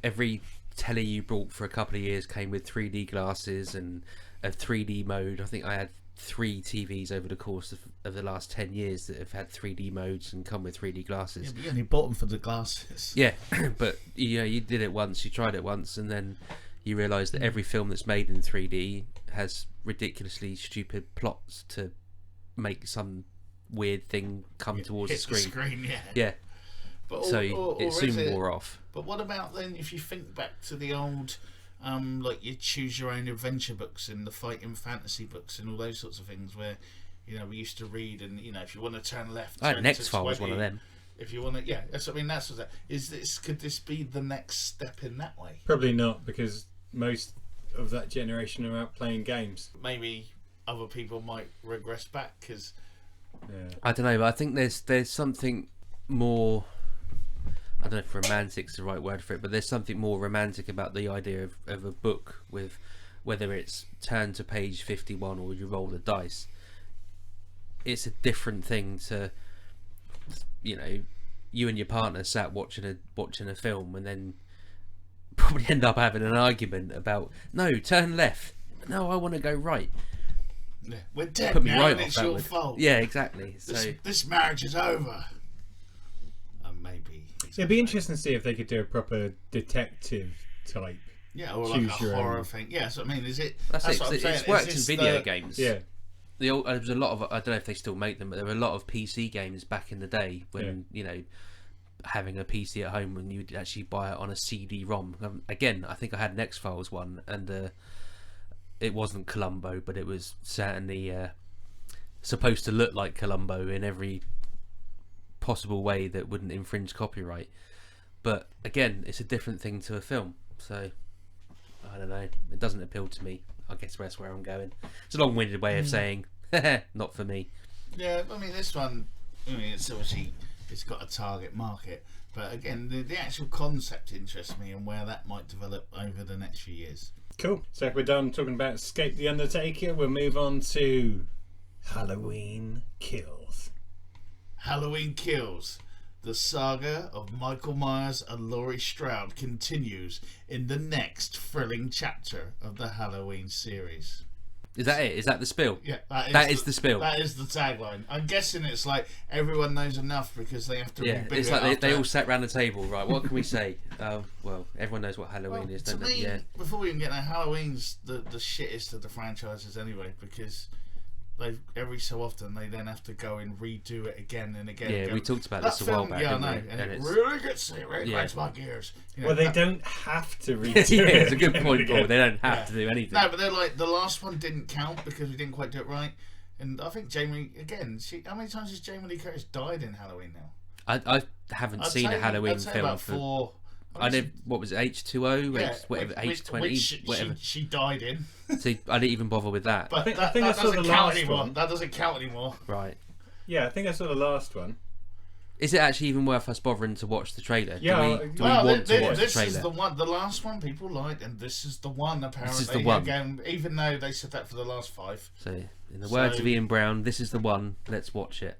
Speaker 4: Every telly you bought for a couple of years came with 3D glasses and a 3D mode. I think I had 3 TVs over the course of the last 10 years that have had 3D modes and come with 3D glasses.
Speaker 1: yeah, but you only bought them for the glasses.
Speaker 4: Yeah, but you know, you did it once, you tried it once, and then you realise that every film that's made in 3D has ridiculously stupid plots to make some weird thing come towards
Speaker 1: Hit
Speaker 4: the screen.
Speaker 1: Yeah.
Speaker 4: Yeah,
Speaker 1: But
Speaker 4: so
Speaker 1: or
Speaker 4: it
Speaker 1: is
Speaker 4: soon wore off.
Speaker 1: But what about then if you think back to the old, like your choose your own adventure books and the fighting fantasy books and all those sorts of things where, you know, we used to read and, you know, if you want to turn left,
Speaker 4: I had
Speaker 1: turn
Speaker 4: Next
Speaker 1: to
Speaker 4: Files,
Speaker 1: 20.
Speaker 4: one of them.
Speaker 1: If you want to, yeah, that's what I mean. That's what that is. Could this be the next step in that way?
Speaker 3: Probably not, because most of that generation are out playing games.
Speaker 1: Maybe other people might regress back because
Speaker 3: Yeah.
Speaker 4: I don't know, but I think there's something more. I don't know if romantic's the right word for it, but there's something more romantic about the idea of a book, with whether it's turn to page 51 or you roll the dice. It's a different thing to, you know, you and your partner sat watching a film and then probably end up having an argument about, no, turn left, no, I want to go right.
Speaker 1: yeah, we're dead
Speaker 4: Put me
Speaker 1: now
Speaker 4: right
Speaker 1: and
Speaker 4: off
Speaker 1: it's
Speaker 4: that
Speaker 1: your
Speaker 4: would-
Speaker 1: fault.
Speaker 4: Yeah, exactly.
Speaker 1: This,
Speaker 4: So
Speaker 1: this marriage is over. Maybe.
Speaker 3: It'd be interesting to see if they could do a proper detective type.
Speaker 1: Yeah, or like
Speaker 3: Choose
Speaker 1: a
Speaker 3: your
Speaker 1: horror
Speaker 3: own.
Speaker 1: thing. Yeah, so I mean, is it?
Speaker 4: that's it.
Speaker 1: what I'm
Speaker 4: It's
Speaker 1: saying.
Speaker 4: worked
Speaker 1: Is
Speaker 4: in
Speaker 1: this
Speaker 4: video
Speaker 1: the-
Speaker 4: games.
Speaker 3: Yeah.
Speaker 4: There was a lot of, I don't know if they still make them, but there were a lot of PC games back in the day when, you know, having a PC at home when you'd actually buy it on a CD-ROM. Again, I think I had an X-Files one, and it wasn't Columbo, but it was certainly supposed to look like Columbo in every possible way that wouldn't infringe copyright. But again, it's a different thing to a film, so I don't know. It doesn't appeal to me. I guess that's where I'm going. It's a long-winded way of saying, not for me.
Speaker 1: Yeah, I mean, this one, I mean, it's obviously, it's got a target market. But again, the actual concept interests me and where that might develop over the next few years.
Speaker 3: Cool. So if we're done talking about Escape the Undertaker, we'll move on to Halloween Kills.
Speaker 1: Halloween Kills. The saga of Michael Myers and Laurie Strode continues in the next thrilling chapter of the Halloween series.
Speaker 4: Is that it? Is that the spiel?
Speaker 1: Yeah,
Speaker 4: That is the spiel.
Speaker 1: That is the tagline. I'm guessing it's like everyone knows enough because they have to
Speaker 4: Yeah,
Speaker 1: reboot
Speaker 4: it's
Speaker 1: it
Speaker 4: like they
Speaker 1: after.
Speaker 4: all sat round the table, right? What can we say? Well, everyone knows what Halloween is,
Speaker 1: To
Speaker 4: don't they?
Speaker 1: me,
Speaker 4: Yeah.
Speaker 1: before we even get there, Halloween's the shittest of the franchises anyway, because they every so often they then have to go and redo it again and again.
Speaker 4: Yeah,
Speaker 1: Go,
Speaker 4: we talked about
Speaker 1: "That
Speaker 4: this a while
Speaker 1: film,
Speaker 4: back,
Speaker 1: yeah, I
Speaker 4: didn't
Speaker 1: know,
Speaker 4: we?
Speaker 1: and it
Speaker 4: it's
Speaker 1: really gets it right
Speaker 4: yeah.
Speaker 1: grinds my gears. You know,
Speaker 3: Well, they
Speaker 1: that-
Speaker 3: don't have to redo
Speaker 4: yeah,
Speaker 3: it.
Speaker 4: it's a good point, Paul. They don't have
Speaker 1: Yeah.
Speaker 4: to do anything.
Speaker 1: No, but they're like the last one didn't count because we didn't quite do it right. And I think Jamie again. How many times has Jamie Lee Curtis died in Halloween now?
Speaker 4: I haven't seen a Halloween
Speaker 1: I'd say
Speaker 4: film
Speaker 1: about
Speaker 4: for.
Speaker 1: 4.
Speaker 4: I did. What was it? H2O,
Speaker 1: Yeah,
Speaker 4: whatever,
Speaker 1: which
Speaker 4: H20, whatever.
Speaker 1: she died in.
Speaker 4: So I didn't even bother with that.
Speaker 1: But
Speaker 3: I think
Speaker 1: that
Speaker 3: I saw
Speaker 1: doesn't
Speaker 3: the
Speaker 1: count
Speaker 3: last
Speaker 1: anymore.
Speaker 3: one.
Speaker 1: That doesn't count anymore.
Speaker 4: Right.
Speaker 3: Yeah, I think I saw the last one.
Speaker 4: Is it actually even worth us bothering to watch the trailer?
Speaker 3: Yeah,
Speaker 4: do
Speaker 3: well,
Speaker 4: we want to watch the
Speaker 1: this
Speaker 4: trailer?
Speaker 1: is the one. The last one people liked, and this is the one. Apparently,
Speaker 4: This is the one.
Speaker 1: Again, even though they said that for the last 5.
Speaker 4: So, in the words
Speaker 1: So-
Speaker 4: of Ian Brown, this is the one. Let's watch it.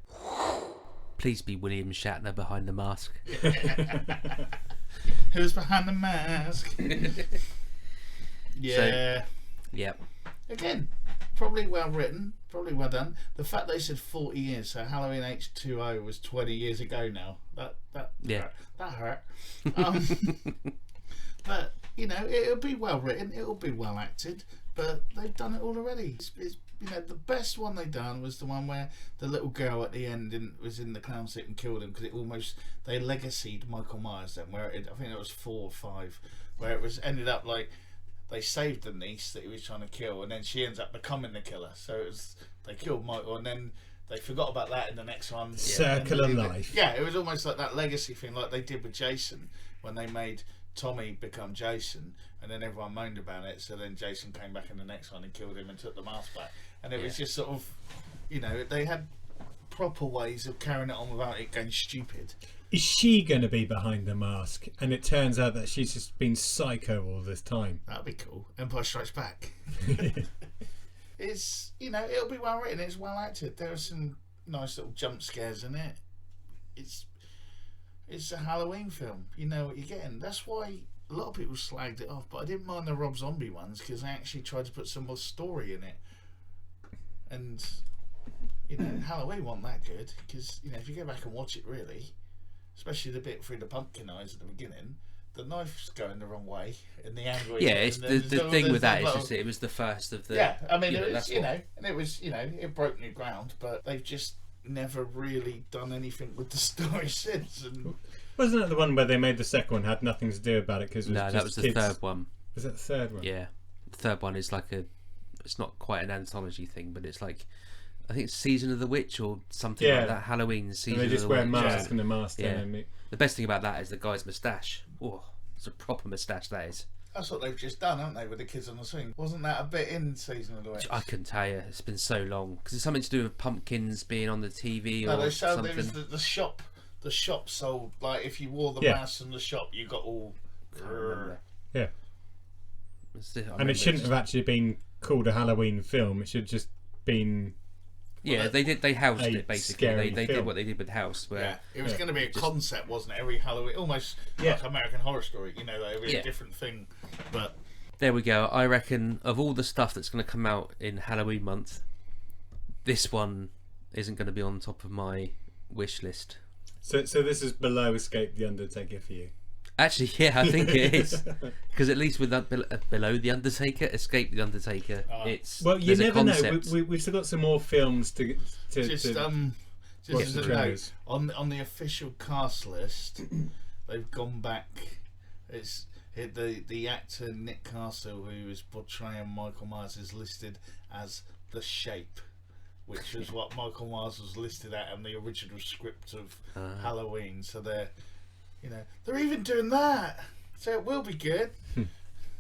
Speaker 4: Please be William Shatner behind the mask.
Speaker 1: Who's behind the mask? Yeah.
Speaker 4: Yep.
Speaker 1: Again, probably well written, probably well done. The fact they said 40 years, so Halloween H2O was 20 years ago now. That
Speaker 4: Yeah.
Speaker 1: that hurt. But you know, it'll be well written, it'll be well acted. But they've done it all already. It's you know, the best one they done was the one where the little girl at the end was in the clown suit and killed him because they legacied Michael Myers then. Where I think it was 4 or 5, where it was ended up like. They saved the niece that he was trying to kill, and then she ends up becoming the killer. So it was they killed Michael, and then they forgot about that in the next one.
Speaker 3: Circle of life.
Speaker 1: Yeah, it was almost like that legacy thing, like they did with Jason when they made Tommy become Jason, and then everyone moaned about it. So then Jason came back in the next one and killed him and took the mask back, and it was just sort of, you know, they had proper ways of carrying it on without it going stupid.
Speaker 3: Is she going to be behind the mask? And it turns out that she's just been psycho all this time.
Speaker 1: That'd be cool. Empire Strikes Back. It's, you know, it'll be well written. It's well acted. There are some nice little jump scares in it. It's a Halloween film. You know what you're getting. That's why a lot of people slagged it off. But I didn't mind the Rob Zombie ones because they actually tried to put some more story in it. And you know, Halloween wasn't that good because you know if you go back and watch it really. Especially the bit through the pumpkin eyes at the beginning, the knife's going the wrong way, and the angry.
Speaker 4: Yeah, it's
Speaker 1: and
Speaker 4: the thing with that is
Speaker 1: lot
Speaker 4: just it was the first of the.
Speaker 1: yeah, I mean,
Speaker 4: you know,
Speaker 1: it was,
Speaker 4: that's
Speaker 1: you
Speaker 4: what-
Speaker 1: know, and it was, you know, it broke new ground, but they've just never really done anything with the story since. And
Speaker 3: Wasn't it the one where they made the second one, had nothing to do about it because
Speaker 4: No, that was the third one.
Speaker 3: Was that the third one?
Speaker 4: Yeah, the third one is like it's not quite an anthology thing, but it's like I think it's Season of the Witch or something
Speaker 3: Yeah.
Speaker 4: like that. Halloween Season
Speaker 3: And they
Speaker 4: of
Speaker 3: just
Speaker 4: the
Speaker 3: wear
Speaker 4: Witch.
Speaker 3: masks and a mask.
Speaker 4: Yeah.
Speaker 3: And
Speaker 4: The best thing about that is the guy's moustache. Oh, it's a proper moustache that is.
Speaker 1: that's what they've just done, haven't they, with the kids on the swing? Wasn't that a bit in Season of the Witch?
Speaker 4: I couldn't tell you. It's been so long because it's something to do with pumpkins being on the TV
Speaker 1: No,
Speaker 4: or
Speaker 1: they showed
Speaker 4: something.
Speaker 1: there was the shop. The shop sold like if you wore the
Speaker 3: Yeah.
Speaker 1: mask from the shop, you got all.
Speaker 4: Can't remember.
Speaker 3: Yeah.
Speaker 4: It's- I
Speaker 3: And
Speaker 4: remember
Speaker 3: it shouldn't
Speaker 4: it's-
Speaker 3: have actually been called a Halloween film. It should have just been.
Speaker 4: Yeah,
Speaker 1: Well,
Speaker 4: they did. They housed
Speaker 3: a
Speaker 4: it basically.
Speaker 3: scary
Speaker 4: They did
Speaker 3: film.
Speaker 4: what they did with House, where
Speaker 1: Yeah, it was
Speaker 3: Yeah.
Speaker 1: going to be a concept, wasn't it? Every Halloween, almost
Speaker 3: Yeah.
Speaker 1: like American Horror Story. You know, like, it was
Speaker 4: Yeah.
Speaker 1: a different thing. But
Speaker 4: there we go. I reckon of all the stuff that's going to come out in Halloween month, this one isn't going to be on top of my wish list.
Speaker 3: So this is below Escape the Undertaker for you.
Speaker 4: Actually, yeah, I think it is because at least with that below the Undertaker, Escape the Undertaker, it's
Speaker 3: Well, you
Speaker 4: there's a
Speaker 3: never know.
Speaker 4: concept.
Speaker 3: We've still got some more films to
Speaker 1: just
Speaker 3: watch
Speaker 1: as
Speaker 3: the
Speaker 1: a note,
Speaker 3: trailers.
Speaker 1: on the official cast list, they've gone back. The actor Nick Castle, who is portraying Michael Myers, is listed as the Shape, which is what Michael Myers was listed at in the original script of Halloween. So they're even doing that. So it will be good.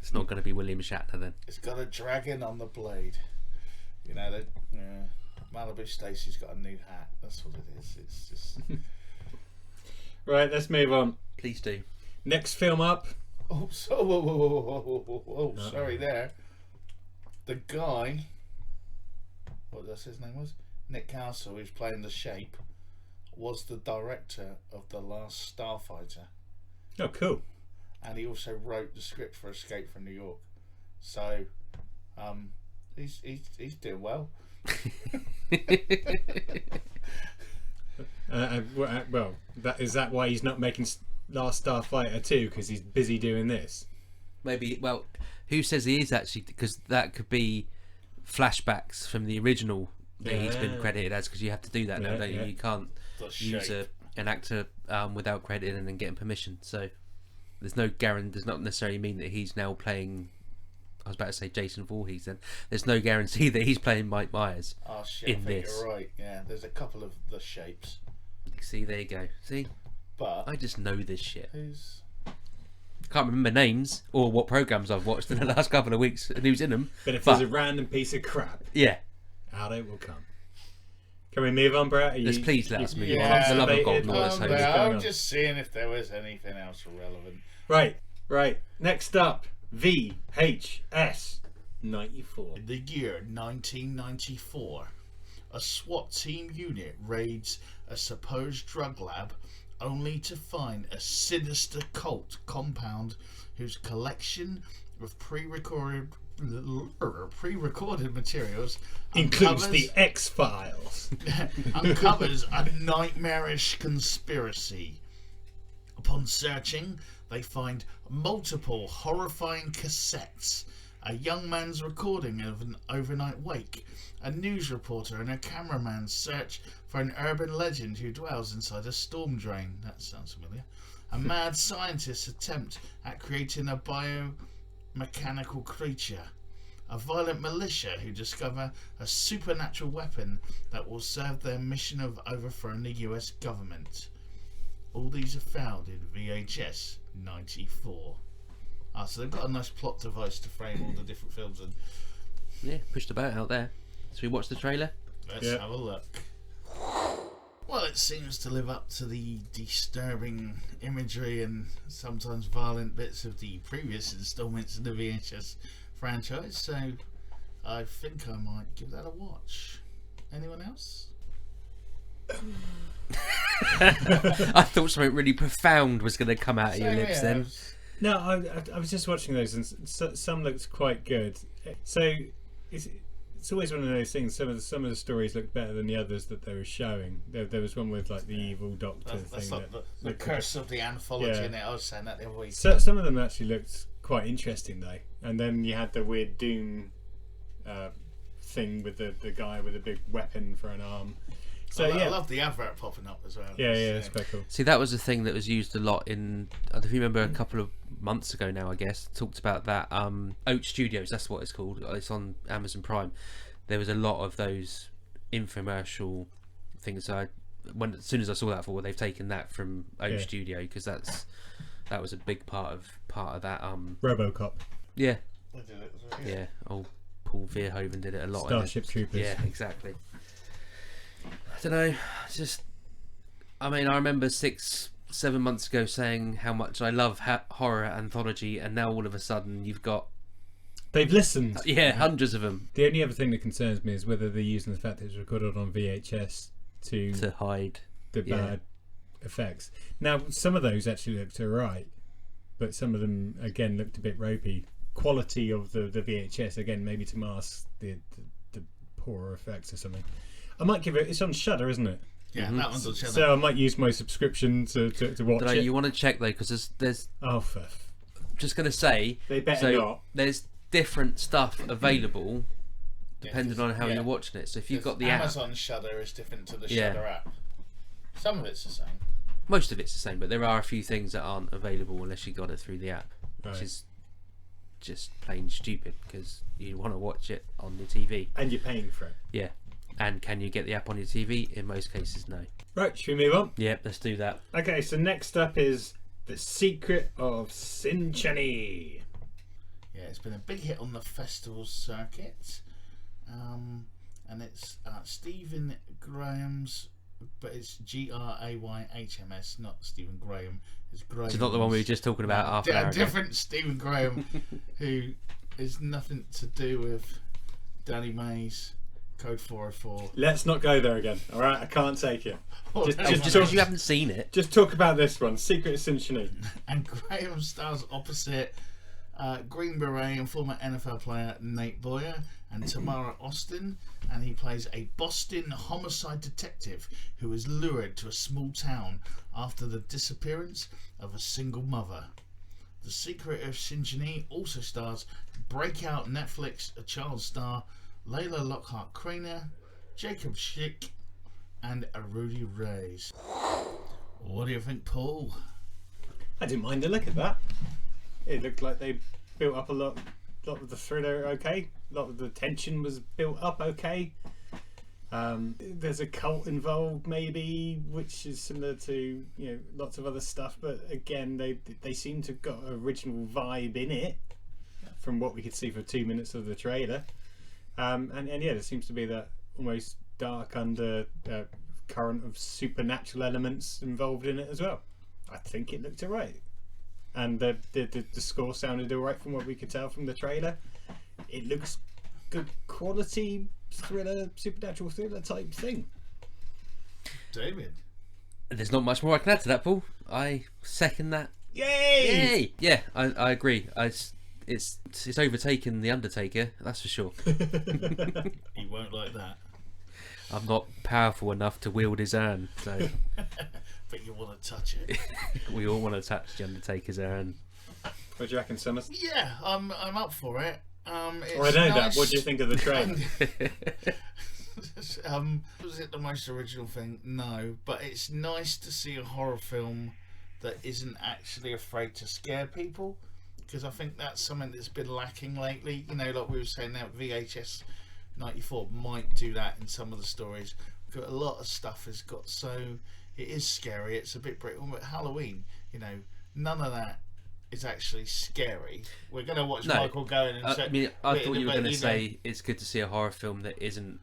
Speaker 4: It's not going to be William Shatner then.
Speaker 1: It's got a dragon on the blade. You know, Malibu Stacy's got a new hat. That's what it is. It's just.
Speaker 3: Right, let's move on.
Speaker 4: Please do.
Speaker 3: Next film up.
Speaker 1: Oh, so whoa, sorry there. The guy, what his name was? Nick Castle, who's playing the Shape, was the director of The Last Starfighter,
Speaker 3: Oh, cool.
Speaker 1: and he also wrote the script for Escape from New York. So, he's doing well.
Speaker 3: Well, is that why he's not making Last Starfighter 2? Because he's busy doing this.
Speaker 4: Maybe. Well, who says he is actually? Because that could be flashbacks from the original that he's been credited as, because you have to do that now, don't you? You can't use an actor without crediting and then getting permission. So there's no guarantee. Does not necessarily mean that he's now playing. I was about to say Jason Voorhees. Then there's no guarantee that he's playing Mike Myers.
Speaker 1: Oh shit!
Speaker 4: In
Speaker 1: I think
Speaker 4: this.
Speaker 1: you're right. Yeah, there's a couple of the shapes.
Speaker 4: See, there you go. See,
Speaker 1: but
Speaker 4: I just know this shit.
Speaker 1: who's?
Speaker 4: Can't remember names or what programs I've watched in the last couple of weeks and who's in them.
Speaker 3: But if there's a random piece of crap,
Speaker 4: yeah,
Speaker 3: out it will come. Can we move on, Brett?
Speaker 4: let's please let us move on.
Speaker 1: Yeah,
Speaker 4: For the love of God,
Speaker 3: constipated?
Speaker 4: no, let's hope.
Speaker 3: What's going
Speaker 1: I'm
Speaker 3: on?
Speaker 1: just seeing if there was anything else relevant.
Speaker 3: Right. Next up, VHS 94.
Speaker 1: In the year 1994, a SWAT team unit raids a supposed drug lab only to find a sinister cult compound whose collection of pre-recorded materials
Speaker 3: Includes the X-Files.
Speaker 1: uncovers a nightmarish conspiracy. Upon searching, they find multiple horrifying cassettes, a young man's recording of an overnight wake, a news reporter and a cameraman search for an urban legend who dwells inside a storm drain. That sounds familiar. A mad scientist's attempt at creating a biomechanical creature. A violent militia who discover a supernatural weapon that will serve their mission of overthrowing the US government. All these are found in VHS 94. So they've got a nice plot device to frame all the different films in.
Speaker 4: Yeah, pushed about out there. So we watch the trailer.
Speaker 1: Let's have a look. Well, it seems to live up to the disturbing imagery and sometimes violent bits of the previous installments in the VHS franchise, so I think I might give that a watch. Anyone else?
Speaker 4: I thought something really profound was going to come out of your lips then.
Speaker 3: No, I was just watching those, and some looked quite good. So it's always one of those things. Some of the stories looked better than the others that they were showing. There was one with like the evil doctor
Speaker 1: That's
Speaker 3: thing.
Speaker 1: like the curse of the anthology, in it. I was saying that the other week.
Speaker 3: So some of them actually looked quite interesting though. And then you had the weird Doom thing with the guy with a big weapon for an arm. So
Speaker 1: I love the advert popping up as well.
Speaker 3: Yeah, it's quite cool.
Speaker 4: See, that was a thing that was used a lot in. I don't know if you remember a couple of months ago now, I guess, talked about that. Oat Studios, that's what it's called. It's on Amazon Prime. There was a lot of those infomercial things. So as soon as I saw that, I thought, well, they've taken that from Oat Studio, because that was a big part of that.
Speaker 3: RoboCop.
Speaker 4: Yeah.
Speaker 1: They did it as well,
Speaker 4: Yeah. Old Paul Verhoeven did it a lot.
Speaker 3: Starship Troopers.
Speaker 4: Yeah, exactly. I don't know. It's just, I mean, I remember 6-7 months ago saying how much I love horror anthology, and now all of a sudden you've got
Speaker 3: They've listened.
Speaker 4: hundreds of them.
Speaker 3: The only other thing that concerns me is whether they're using the fact that it's recorded on VHS to
Speaker 4: hide
Speaker 3: the bad effects. Now, some of those actually looked alright, but some of them again looked a bit ropey. Quality of the VHS again, maybe to mask the poorer effects or something. I might give it. It's on Shudder, isn't it?
Speaker 1: Yeah, that one's on Shudder.
Speaker 3: So I might use my subscription to watch it.
Speaker 4: You want to check though, because there's.
Speaker 3: Oh,
Speaker 4: Just gonna say.
Speaker 3: They better not.
Speaker 4: There's different stuff available depending on how you're watching it. So if you've got the
Speaker 1: Amazon Shudder is different to the Shudder app. Some of it's the same.
Speaker 4: Most of it's the same, but there are a few things that aren't available unless you got it through the app, which is just plain stupid, because you want to watch it on your TV.
Speaker 3: And you're paying for it.
Speaker 4: Yeah. And can you get the app on your TV? In most cases, no.
Speaker 3: Right, should we move on?
Speaker 4: Yeah, let's do that.
Speaker 3: Okay, so next up is The Secret of Sinchani.
Speaker 1: Yeah, it's been a big hit on the festival circuit. And it's Stephen Graham's, but it's Grayhms, not Stephen Graham. It's Graham.
Speaker 4: It's not the one we were just talking about half an hour ago.
Speaker 1: Different Stephen Graham, who is nothing to do with Danny Mays. Code 404.
Speaker 3: Let's not go there again. All right, I can't take it.
Speaker 4: Just because you haven't seen it.
Speaker 3: Just talk about this one, Secret of Sinchani.
Speaker 1: And Graham stars opposite Green Beret and former NFL player Nate Boyer and Tamara Austin, and he plays a Boston homicide detective who is lured to a small town after the disappearance of a single mother. The Secret of Sinchani also stars breakout Netflix child star Layla Lockhart Craner, Jacob Schick, and Rudy Reyes. What do you think, Paul?
Speaker 3: I didn't mind the look of that. It looked like they built up a lot of the thriller okay. A lot of the tension was built up okay. There's a cult involved maybe, which is similar to lots of other stuff, but again they seem to have got an original vibe in it from what we could see for 2 minutes of the trailer. And yeah, there seems to be that almost dark under current of supernatural elements involved in it as well. I think it looked alright, and the score sounded alright from what we could tell from the trailer. It looks good quality thriller, supernatural thriller type thing.
Speaker 1: David?
Speaker 4: There's not much more I can add to that, Paul. I second that.
Speaker 3: Yay!
Speaker 4: Yeah, I agree. It's overtaken the Undertaker, that's for sure.
Speaker 1: He won't like that.
Speaker 4: I'm not powerful enough to wield his urn, so
Speaker 1: But you want to touch it.
Speaker 4: we all want to touch the Undertaker's urn.
Speaker 3: What do you reckon, Summers?
Speaker 1: Yeah, I'm up for it. It's
Speaker 3: I know
Speaker 1: nice.
Speaker 3: that. What do you think of the trailer?
Speaker 1: Was it the most original thing? No, but it's nice to see a horror film that isn't actually afraid to scare people, because I think that's something that's been lacking lately. Like we were saying now, VHS 94 might do that in some of the stories. A lot of stuff has got it is scary. It's a bit brittle, but Halloween, none of that is actually scary. We're going to watch Michael go in and say...
Speaker 4: I thought you were going to say it's good to see a horror film that isn't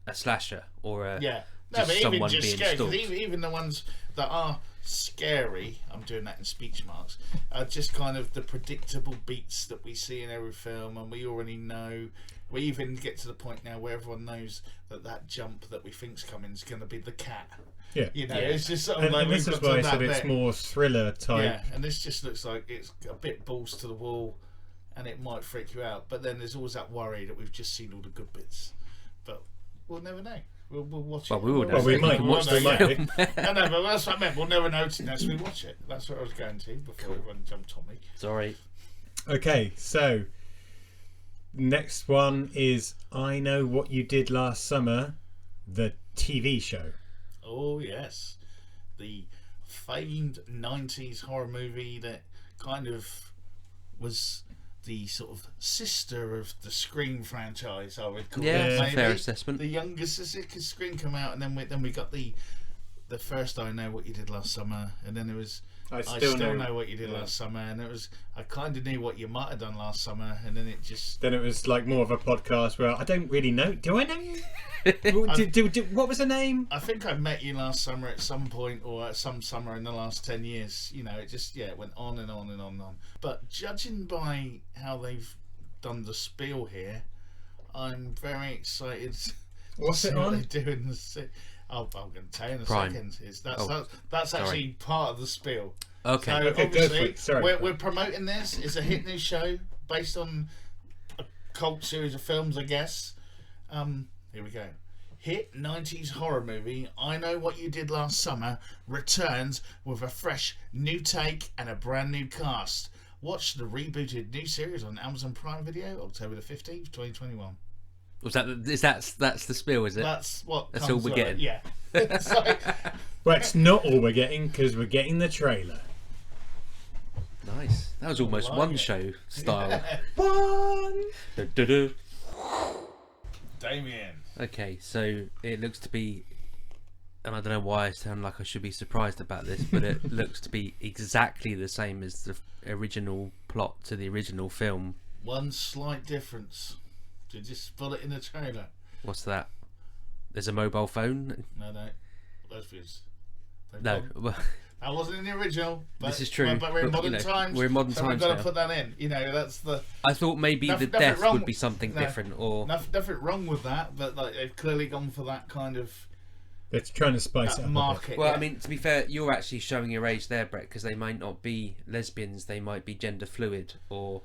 Speaker 4: a slasher or a
Speaker 1: but even
Speaker 4: someone
Speaker 1: just
Speaker 4: being
Speaker 1: scary, 'cause
Speaker 4: stalked.
Speaker 1: even the ones that are scary, I'm doing that in speech marks, are just kind of the predictable beats that we see in every film, and we already know. We even get to the point now where everyone knows that jump that we think's coming is going to be the cat.
Speaker 3: Yeah.
Speaker 1: It's just sort of
Speaker 3: And this is why I said it's more thriller type.
Speaker 1: Yeah, and this just looks like it's a bit balls to the wall, and it might freak you out. But then there's always that worry that we've just seen all the good bits. But we'll never know. We'll watch it.
Speaker 4: Well, we will know.
Speaker 3: Well, we might watch the film.
Speaker 1: No, but that's what I meant. We'll never know unless we watch it. That's what I was going to before everyone jumped on me.
Speaker 4: Sorry.
Speaker 3: Okay, so next one is I Know What You Did Last Summer, the TV show.
Speaker 1: Oh yes, the famed 90s horror movie that kind of was the sort of sister of the Scream franchise, I would call
Speaker 4: Yeah,
Speaker 1: it.
Speaker 4: it's a
Speaker 1: Maybe.
Speaker 4: fair assessment.
Speaker 1: The youngest sister, because Scream come out, and then we got the first I Know What You Did Last Summer, and then it was I still know what you did last summer, and it was I kind of knew what you might have done last summer, and then it was like more of a podcast where I don't really know. Do I know you? What was the name? I think I met you last summer at some point, or at some summer in the last 10 years. It went on and on and on and on. But judging by how they've done the spiel here, I'm very excited.
Speaker 3: What's it on?
Speaker 1: What they do in the I'm going to tell you in a
Speaker 4: Prime.
Speaker 1: second. That's actually part of the spiel.
Speaker 4: Okay.
Speaker 1: So
Speaker 3: Okay, go for it. Sorry.
Speaker 1: We're promoting this. It's a hit new show based on a cult series of films, I guess. Here we go. Hit 90s horror movie I Know What You Did Last Summer returns with a fresh new take and a brand new cast. Watch the rebooted new series on Amazon Prime Video October the 15th, 2021.
Speaker 4: Was that's the spiel, is it?
Speaker 1: That's what
Speaker 4: That's
Speaker 1: comes
Speaker 4: all we're
Speaker 1: with
Speaker 4: getting.
Speaker 1: it, yeah. So,
Speaker 3: Well, it's not all we're getting because we're getting the trailer.
Speaker 4: Nice. That was almost
Speaker 1: like
Speaker 4: one
Speaker 1: it.
Speaker 4: show style.
Speaker 3: One.
Speaker 4: Du-du-du.
Speaker 1: Damien.
Speaker 4: Okay, so it looks to be, and I don't know why I sound like I should be surprised about this, but it looks to be exactly the same as the original plot to the original film.
Speaker 1: One slight difference. Did you spot it in the trailer?
Speaker 4: What's that? There's a mobile phone?
Speaker 1: No. Lesbians.
Speaker 4: No. Well,
Speaker 1: That wasn't in the original. But,
Speaker 4: This is true,
Speaker 1: But we're in
Speaker 4: but,
Speaker 1: modern times.
Speaker 4: we're in modern
Speaker 1: so
Speaker 4: times
Speaker 1: we've got
Speaker 4: now.
Speaker 1: to put that in. That's the...
Speaker 4: I thought maybe
Speaker 1: Nothing
Speaker 4: the death
Speaker 1: wrong
Speaker 4: would be something
Speaker 1: no.
Speaker 4: different, or
Speaker 1: Nothing wrong with that, but they've clearly gone for that kind of
Speaker 3: It's trying to spice it up a bit.
Speaker 1: market.
Speaker 4: well,
Speaker 1: yeah.
Speaker 4: I mean, to be fair, you're actually showing your age there, Brett, because they might not be lesbians, they might be gender fluid or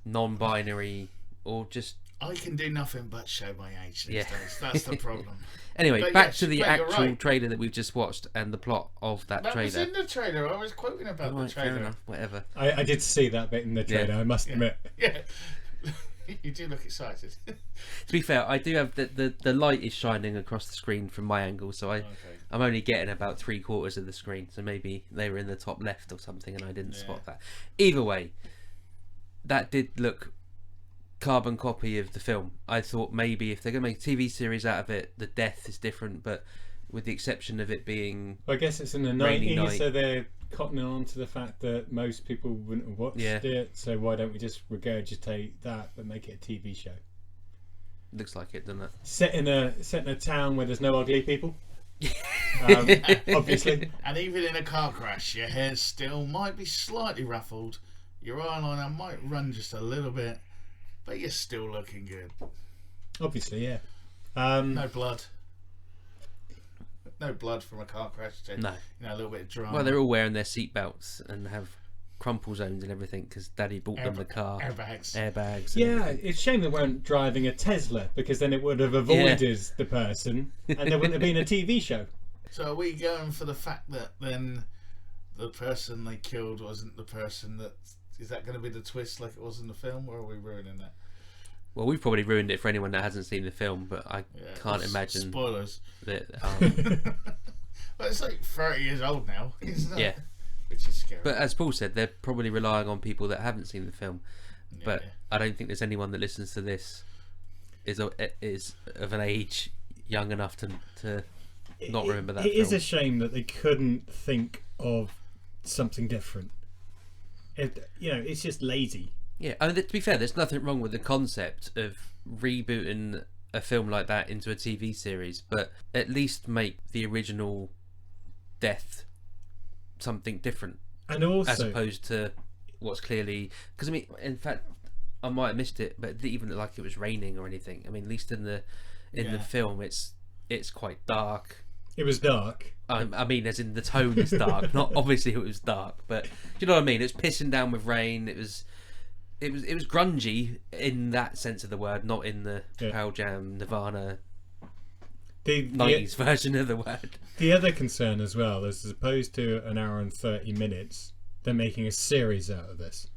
Speaker 4: non-binary, or just
Speaker 1: I can do nothing but show my age these
Speaker 4: Yeah.
Speaker 1: days. That's the problem.
Speaker 4: anyway.
Speaker 1: But
Speaker 4: Back
Speaker 1: yes,
Speaker 4: to the
Speaker 1: but you're
Speaker 4: actual
Speaker 1: right.
Speaker 4: trailer that we've just watched and the plot of that
Speaker 1: That was
Speaker 4: trailer.
Speaker 1: in the trailer. I was quoting about
Speaker 4: Right,
Speaker 1: the
Speaker 4: fair
Speaker 1: trailer.
Speaker 4: enough. Whatever.
Speaker 3: I did see that bit in the trailer, I must admit.
Speaker 1: Yeah. You do look excited.
Speaker 4: To be fair, I do have the light is shining across the screen from my angle, so I'm only getting about 3/4 of the screen. So maybe they were in the top left or something, and I didn't spot that. Either way, that did look carbon copy of the film. I thought maybe if they're going to make a TV series out of it, the death is different, but with the exception of it being...
Speaker 3: I guess it's in the
Speaker 4: Rainy
Speaker 3: 90s,
Speaker 4: night.
Speaker 3: so they're cottoning on to the fact that most people wouldn't have watched it, so why don't we just regurgitate that but make it a TV show?
Speaker 4: Looks like it, doesn't it?
Speaker 3: Set in a town where there's no ugly people. Obviously.
Speaker 1: And even in a car crash, your hair still might be slightly ruffled, your eyeliner might run just a little bit, but you're still looking good.
Speaker 3: Obviously, yeah.
Speaker 1: No blood. No blood from a car crash.
Speaker 4: No.
Speaker 1: You know, a little bit of drama.
Speaker 4: Well, they're all wearing their seatbelts and have crumple zones and everything because Daddy bought them the car.
Speaker 1: Airbags.
Speaker 3: Yeah, it's a shame they weren't driving a Tesla, because then it would have avoided the person and there wouldn't have been a TV show.
Speaker 1: So are we going for the fact that then the person they killed wasn't the person that... Is that going to be the twist like it was in the film, or are we ruining that?
Speaker 4: Well, we've probably ruined it for anyone that hasn't seen the film, but I can't imagine
Speaker 1: spoilers.
Speaker 4: that.
Speaker 1: Well, it's like 30 years old now, isn't it?
Speaker 4: Yeah.
Speaker 1: Which is scary.
Speaker 4: But as Paul said, they're probably relying on people that haven't seen the film. But I don't think there's anyone that listens to this is of an age young enough to not remember that
Speaker 3: It
Speaker 4: film.
Speaker 3: is a shame that they couldn't think of something different. It's just lazy.
Speaker 4: Yeah, I mean, to be fair, there's nothing wrong with the concept of rebooting a film like that into a TV series, but at least make the original death something different,
Speaker 3: And also,
Speaker 4: as opposed to what's clearly... Because, I mean, in fact, I might have missed it, but it didn't even look like it was raining or anything. I mean, at least in the film, it's quite dark.
Speaker 3: it was dark.
Speaker 4: I mean, as in the tone is dark. Not obviously it was dark, but do you know what I mean? It was pissing down with rain. It was grungy in that sense of the word, not in the Pearl Jam, Nirvana,
Speaker 3: The
Speaker 4: 90s version of the word.
Speaker 3: The other concern as well is, as opposed to an hour and 30 minutes, they're making a series out of this.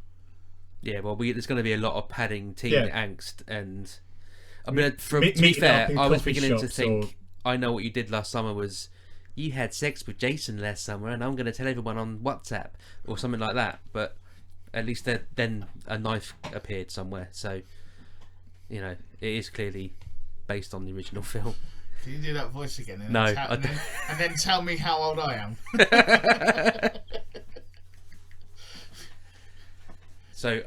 Speaker 4: Yeah, well, there's going to be a lot of padding teen angst, and I mean, to be
Speaker 3: meeting
Speaker 4: fair,
Speaker 3: up in
Speaker 4: I was
Speaker 3: coffee
Speaker 4: beginning to
Speaker 3: shops
Speaker 4: think, I know what you did last summer was you had sex with Jason last summer, and I'm going to tell everyone on WhatsApp or something like that. But at least then a knife appeared somewhere, so it is clearly based on the original film.
Speaker 1: Can you do that voice again? And
Speaker 4: No,
Speaker 1: and then tell me how old I am.
Speaker 4: So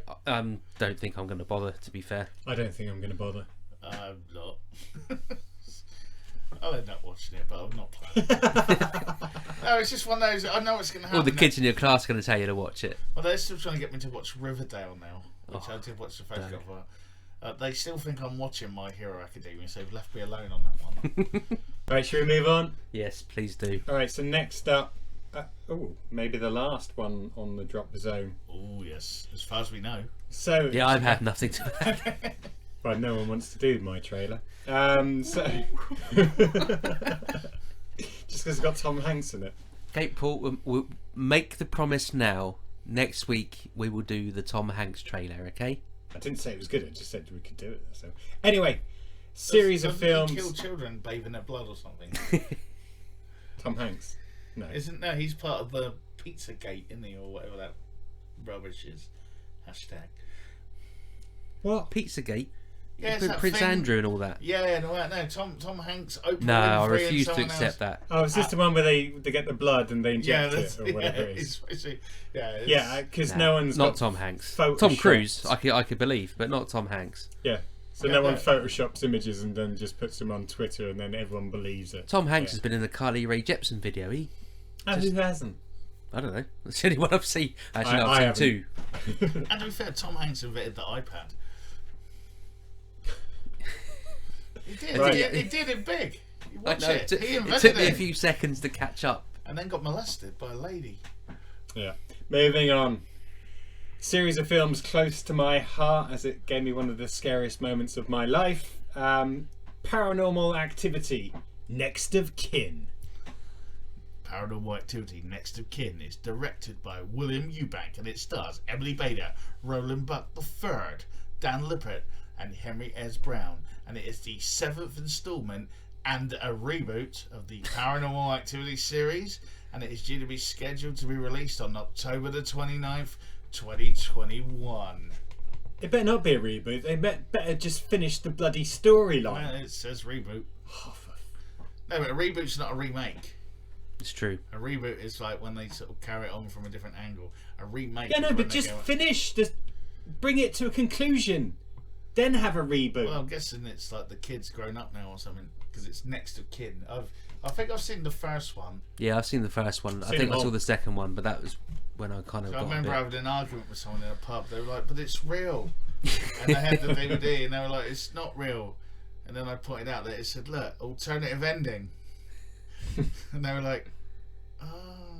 Speaker 4: don't think I'm going to bother, to be fair.
Speaker 3: I don't think I'm going to bother.
Speaker 1: I'm not. I'll end up watching it, but I'm not planning. No, it's just one of those. I know what's going to happen.
Speaker 4: All the kids in your class are going to tell you to watch it.
Speaker 1: Well, they're still trying to get me to watch Riverdale now, which I did watch the first couple of. They still think I'm watching My Hero Academia, so they've left me alone on that one.
Speaker 3: Right, should we move on?
Speaker 4: Yes, please do.
Speaker 3: Alright, so next up, maybe the last one on the Drop the Zone.
Speaker 1: Oh, yes, as far as we know.
Speaker 3: So
Speaker 4: Yeah, I've had nothing to add.
Speaker 3: But no one wants to do my trailer. Just because it's got Tom Hanks in it.
Speaker 4: Okay, Paul, we'll make the promise now. Next week we will do the Tom Hanks trailer, okay?
Speaker 3: I didn't say it was good, I just said we could do it. So anyway, series of films.
Speaker 1: He kill children, bathe in their blood or something.
Speaker 3: Tom Hanks. No.
Speaker 1: He's part of the Pizzagate, isn't he, or whatever that rubbish is. Hashtag.
Speaker 3: What?
Speaker 4: Pizzagate?
Speaker 1: Yeah, it's
Speaker 4: With
Speaker 1: that
Speaker 4: Prince
Speaker 1: thing.
Speaker 4: Andrew and all that.
Speaker 1: Yeah, no, Tom Hanks, Oprah
Speaker 4: No, I
Speaker 1: Winfrey,
Speaker 4: refuse
Speaker 1: and
Speaker 4: to
Speaker 1: someone
Speaker 4: accept
Speaker 1: else.
Speaker 4: that.
Speaker 3: Oh, is this the one where they get the blood and they inject it or whatever it is?
Speaker 1: Yeah,
Speaker 3: because
Speaker 4: Nah,
Speaker 3: no one's
Speaker 4: not
Speaker 3: got
Speaker 4: Tom Hanks.
Speaker 3: photoshops.
Speaker 4: Tom Cruise, I could believe, but not Tom Hanks.
Speaker 3: Yeah. So no one photoshops images and then just puts them on Twitter and then everyone believes it.
Speaker 4: Tom Hanks has been in the Carly Rae Jepsen video. Who
Speaker 3: hasn't?
Speaker 4: I don't know. That's the only one I've seen. Actually,
Speaker 3: I
Speaker 4: I've seen two.
Speaker 1: And to be fair, Tom Hanks invented the iPad. He did.
Speaker 3: Right.
Speaker 1: He did it big. You
Speaker 4: I
Speaker 1: watch
Speaker 4: know,
Speaker 1: it. He
Speaker 4: it
Speaker 1: invented
Speaker 4: took me
Speaker 1: it.
Speaker 4: a few seconds to catch up.
Speaker 1: And then got molested by a lady.
Speaker 3: Yeah. Moving on. Series of films close to my heart, as it gave me one of the scariest moments of my life. Paranormal Activity, Next of Kin.
Speaker 1: Paranormal Activity Next of Kin is directed by William Eubank and it stars Emily Bader, Roland Buck III, Dan Lippert, and Henry S. Brown, and it is the 7th instalment and a reboot of the Paranormal Activity series, and it is due to be scheduled to be released on October the 29th, 2021.
Speaker 3: It better not be a reboot. They better just finish the bloody storyline.
Speaker 1: Well, it says reboot. No, but a reboot's not a remake.
Speaker 4: It's true.
Speaker 1: A reboot is like when they sort of carry it on from a different angle. A remake.
Speaker 3: Yeah, no,
Speaker 1: is when
Speaker 3: but
Speaker 1: they
Speaker 3: just
Speaker 1: go,
Speaker 3: finish. Just bring it to a conclusion. Then have a reboot.
Speaker 1: Well, I'm guessing it's like the kid's grown up now or something because it's next of kin. I think I've seen the first one.
Speaker 4: Yeah, I've seen the first one. I
Speaker 3: Seen
Speaker 4: think
Speaker 3: them
Speaker 4: I saw
Speaker 3: all.
Speaker 4: the second one, but that was when I kind of
Speaker 1: So I
Speaker 4: got
Speaker 1: remember
Speaker 4: a bit...
Speaker 1: having an argument with someone in a pub. They were like, "But it's real," and I had the DVD, and they were like, "It's not real." And then I pointed out that it said, "Look, alternative ending," and they were like, "Oh,"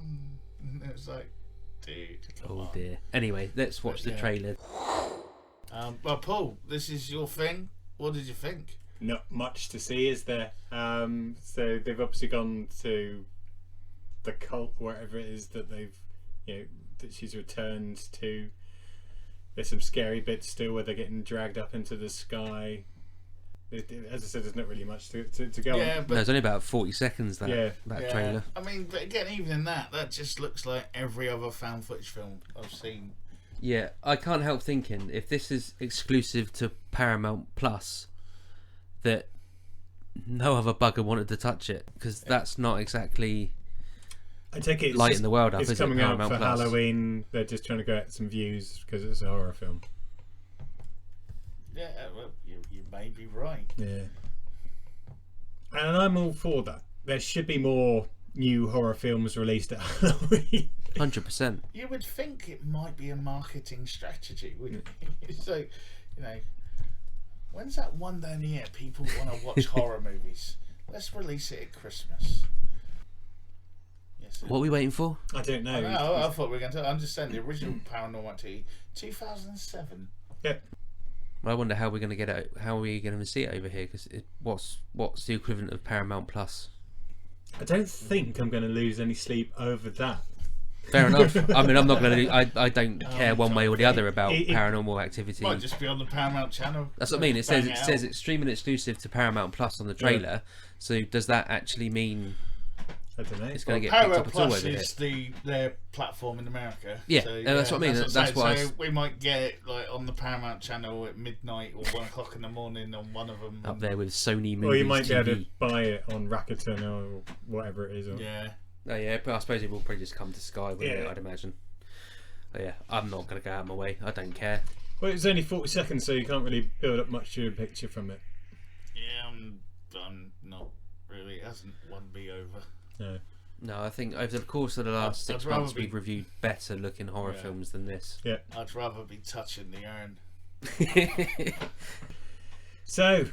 Speaker 1: and it was like, "Dude, come
Speaker 4: Oh
Speaker 1: on."
Speaker 4: dear. Anyway, let's watch the
Speaker 1: Yeah.
Speaker 4: trailer.
Speaker 1: Well, Paul, this is your thing. What did you think?
Speaker 3: Not much to see, is there? So they've obviously gone to the cult, wherever it is that that she's returned to. There's some scary bits still where they're getting dragged up into the sky. As I said, there's not really much to go on.
Speaker 1: Yeah,
Speaker 4: No,
Speaker 1: but
Speaker 4: it's only about 40 seconds, that
Speaker 1: yeah,
Speaker 4: trailer.
Speaker 1: I mean, but again, even in that just looks like every other found footage film I've seen.
Speaker 4: Yeah, I can't help thinking, if this is exclusive to Paramount Plus, that no other bugger wanted to touch it, because that's not exactly...
Speaker 3: I take it
Speaker 4: Lighten the world up,
Speaker 3: It's
Speaker 4: is it,
Speaker 3: coming out
Speaker 4: Paramount
Speaker 3: for
Speaker 4: Plus?
Speaker 3: Halloween. They're just trying to get some views because it's a horror film.
Speaker 1: Yeah, well, you may be right.
Speaker 3: Yeah. And I'm all for that. There should be more new horror films released at Halloween.
Speaker 4: 100%.
Speaker 1: You would think it might be a marketing strategy, wouldn't you? So, when's that one day in the year people want to watch horror movies? Let's release it at Christmas. Yes.
Speaker 4: What are we waiting for?
Speaker 3: I don't know.
Speaker 1: I thought we were going to. I'm just saying the original Paranormal Activity, 2007.
Speaker 3: Yep.
Speaker 4: I wonder how we're going to get it. How are we going to see it over here? Because what's the equivalent of Paramount Plus?
Speaker 3: I don't think I'm going to lose any sleep over that.
Speaker 4: Fair enough. I mean, I'm not going to. I don't care one way or the other about
Speaker 3: It-
Speaker 4: Paranormal Activity.
Speaker 1: Might just be on the Paramount channel.
Speaker 4: That's what I mean. It
Speaker 1: Bang
Speaker 4: says
Speaker 1: out.
Speaker 4: it's streaming exclusive to Paramount Plus on the trailer. So does that actually mean
Speaker 3: I don't know.
Speaker 4: it's going to get picked
Speaker 1: Paramount
Speaker 4: up at all
Speaker 1: Plus
Speaker 4: over here?
Speaker 1: is their platfm in America.
Speaker 4: Yeah,
Speaker 1: so,
Speaker 4: that's what I mean. That's
Speaker 1: I'm
Speaker 4: what I
Speaker 1: saying.
Speaker 4: s-
Speaker 1: So we might get it like on the Paramount channel at midnight or 1 o'clock in the morning on one of them.
Speaker 4: Up there with Sony movies.
Speaker 3: Or you might be able to
Speaker 4: TV.
Speaker 3: buy it on Rakuten or whatever it is. Or...
Speaker 1: Yeah.
Speaker 4: Oh yeah, but I suppose it will probably just come to Sky, wouldn't it?
Speaker 3: Yeah.
Speaker 4: I'd imagine. But yeah, I'm not going to go out of my way. I don't care.
Speaker 3: Well, it's only 40 seconds, so you can't really build up much of a picture from it.
Speaker 1: Yeah, I'm not really. It hasn't won me over.
Speaker 3: No.
Speaker 4: No, I think over the course of the last
Speaker 1: I'd
Speaker 4: 6
Speaker 1: rather
Speaker 4: months,
Speaker 1: be-
Speaker 4: we've reviewed better looking horror
Speaker 1: Yeah.
Speaker 4: films than this.
Speaker 3: Yeah.
Speaker 1: I'd rather be touching the urn.
Speaker 3: So,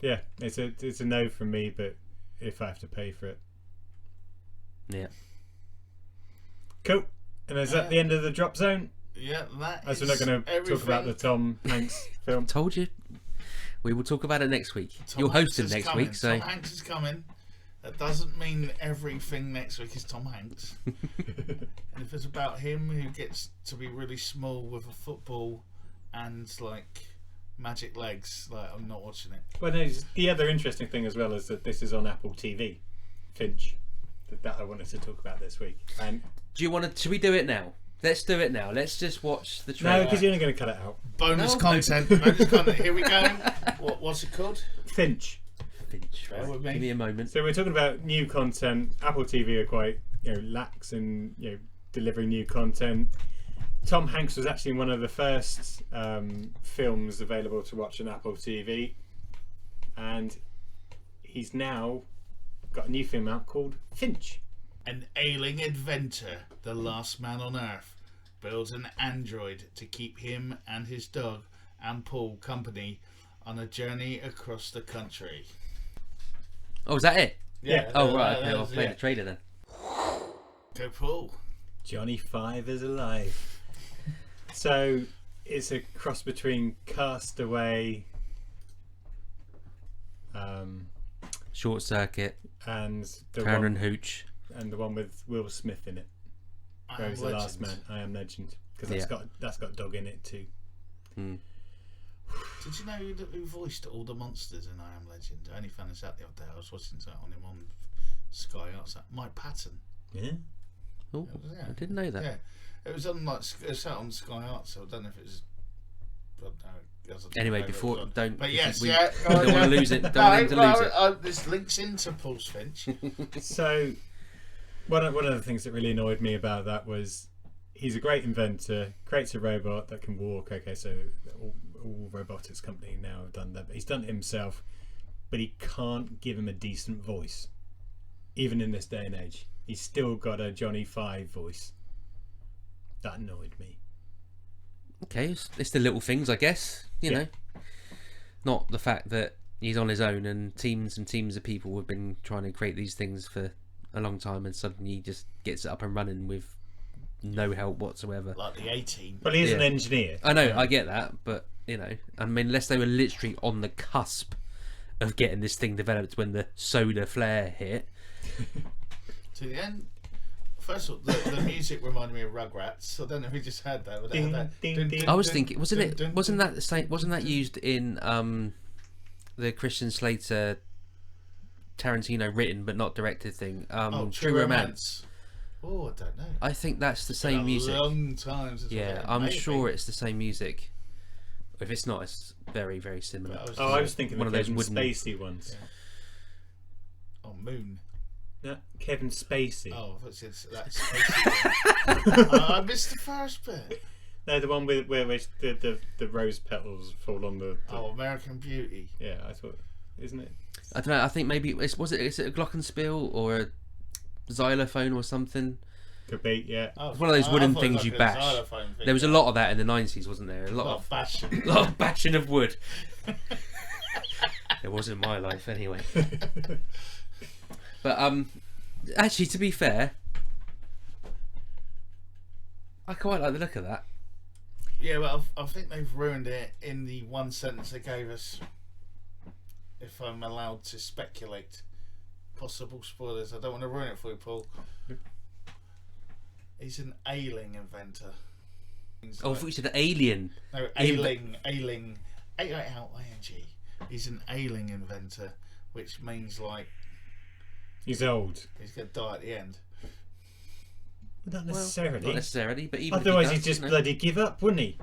Speaker 3: yeah, it's a no from me, but if I have to pay for it.
Speaker 4: Yeah.
Speaker 3: Cool. And is that the end of the drop zone?
Speaker 1: Yeah, that
Speaker 3: As
Speaker 1: is
Speaker 3: we're not going to talk about the
Speaker 1: everything.
Speaker 3: Tom Hanks film.
Speaker 4: Told you. We will talk about it next week.
Speaker 1: Tom
Speaker 4: You're
Speaker 1: Hanks
Speaker 4: hosting
Speaker 1: is
Speaker 4: next
Speaker 1: coming.
Speaker 4: week, so
Speaker 1: Tom Hanks is coming. That doesn't mean everything next week is Tom Hanks. And if it's about him who gets to be really small with a football and like magic legs, like I'm not watching it.
Speaker 3: Well, no, the other interesting thing as well is that this is on Apple TV. Finch. That I wanted to talk about this week. And
Speaker 4: do you want to? Should we do it now? Let's do it now. Let's just watch the
Speaker 3: no,
Speaker 4: trailer.
Speaker 3: because you're only going to cut it out.
Speaker 1: Bonus
Speaker 4: No.
Speaker 1: content. Bonus content. Here we go. What's it called?
Speaker 3: Finch.
Speaker 4: Finch,
Speaker 1: Bear
Speaker 4: right.
Speaker 1: with me.
Speaker 4: Give me a moment.
Speaker 3: So we're talking about new content. Apple TV are quite lax in delivering new content. Tom Hanks was actually one of the first films available to watch on Apple TV, and he's now got a new film out called Finch.
Speaker 1: An ailing inventor, the last man on Earth, builds an android to keep him and his dog and Paul company on a journey across the country.
Speaker 4: Oh, is that it?
Speaker 3: Yeah.
Speaker 4: Oh, right. Okay, I'll
Speaker 1: that's
Speaker 4: play
Speaker 1: it.
Speaker 4: the trailer then.
Speaker 1: Go Paul.
Speaker 3: Johnny Five is alive. So it's a cross between Castaway
Speaker 4: Short Circuit,
Speaker 3: and
Speaker 4: Turner and Hooch.
Speaker 3: the one with Will Smith in it.
Speaker 1: I
Speaker 3: Where
Speaker 1: Am
Speaker 3: he's the last man.
Speaker 1: Legend.
Speaker 3: I Am Legend, because
Speaker 4: Yeah.
Speaker 3: that's got dog in it too.
Speaker 4: Hmm.
Speaker 1: Did you know who voiced all the monsters in I Am Legend? I only found this out the other day. I was watching that on him on Sky Arts. Mike Patton.
Speaker 3: Yeah.
Speaker 4: Oh,
Speaker 1: Yeah.
Speaker 4: I didn't know that.
Speaker 1: Yeah, it was on it was out on Sky Arts. So I don't know if it was. I don't know,
Speaker 4: Anyway,
Speaker 1: know
Speaker 4: before don't.
Speaker 1: But
Speaker 4: because
Speaker 1: yes,
Speaker 4: we
Speaker 1: yeah.
Speaker 4: don't want to lose it. Don't want him to lose it.
Speaker 1: This links into Pulse Finch.
Speaker 3: So, one of the things that really annoyed me about that was he's a great inventor, creates a robot that can walk. Okay, so all robotics company now have done that. But he's done it himself, but he can't give him a decent voice. Even in this day and age, he's still got a Johnny Five voice. That annoyed me.
Speaker 4: Okay, it's the little things, I guess. You know, not the fact that he's on his own and teams of people have been trying to create these things for a long time, and suddenly he just gets it up and running with no help whatsoever.
Speaker 1: Like the A-Team.
Speaker 3: But he is an engineer.
Speaker 4: I know, I get that, but you know, I mean, unless they were literally on the cusp of getting this thing developed when the solar flare hit.
Speaker 1: To the end. First of all, the music reminded me of Rugrats. I don't know if we just had that. But they had that.
Speaker 3: Ding, ding.
Speaker 4: I was thinking, wasn't that the same? Wasn't that used in the Christian Slater Tarantino written but not directed thing? True Romance.
Speaker 1: Oh, I don't know.
Speaker 4: I think that's the same music.
Speaker 1: Long time since
Speaker 4: Yeah, I'm sure it's the same music. If it's not, it's very, very similar.
Speaker 3: I was thinking
Speaker 4: one
Speaker 3: of
Speaker 4: of those
Speaker 3: Kevin
Speaker 4: wooden-
Speaker 3: Spacey ones.
Speaker 1: Yeah. Oh, Moon.
Speaker 3: No, Kevin Spacey.
Speaker 1: Oh, that's I missed the first bit.
Speaker 3: No, the one where the rose petals fall on the
Speaker 1: Oh, American Beauty.
Speaker 3: yeah, I thought, isn't it?
Speaker 4: I don't know. I think maybe is it a glockenspiel or a xylophone or something?
Speaker 3: Could be, yeah.
Speaker 1: Oh,
Speaker 4: It's one of those wooden
Speaker 1: I thought it was
Speaker 4: things you
Speaker 1: like a
Speaker 4: bash.
Speaker 1: xylophone thing.
Speaker 4: There was a lot of that in the 90s, wasn't there? A lot
Speaker 1: Lot
Speaker 4: of
Speaker 1: of bashing.
Speaker 4: a lot of bashing of wood. It was in my life anyway. But actually, to be fair, I quite like the look of that.
Speaker 1: Yeah, but I think they've ruined it in the one sentence they gave us. If I'm allowed to speculate, possible spoilers. I don't want to ruin it for you, Paul. He's an ailing inventor.
Speaker 4: Oh, I thought you said alien.
Speaker 1: No, ailing, A-I-L-I-N-G. He's an ailing inventor, which means like
Speaker 3: He's old.
Speaker 1: he's going to die at the end.
Speaker 3: Not necessarily.
Speaker 4: Not necessarily, but even
Speaker 3: Otherwise,
Speaker 4: if he
Speaker 3: he'd
Speaker 4: does,
Speaker 3: just
Speaker 4: you know.
Speaker 3: bloody give up, wouldn't he?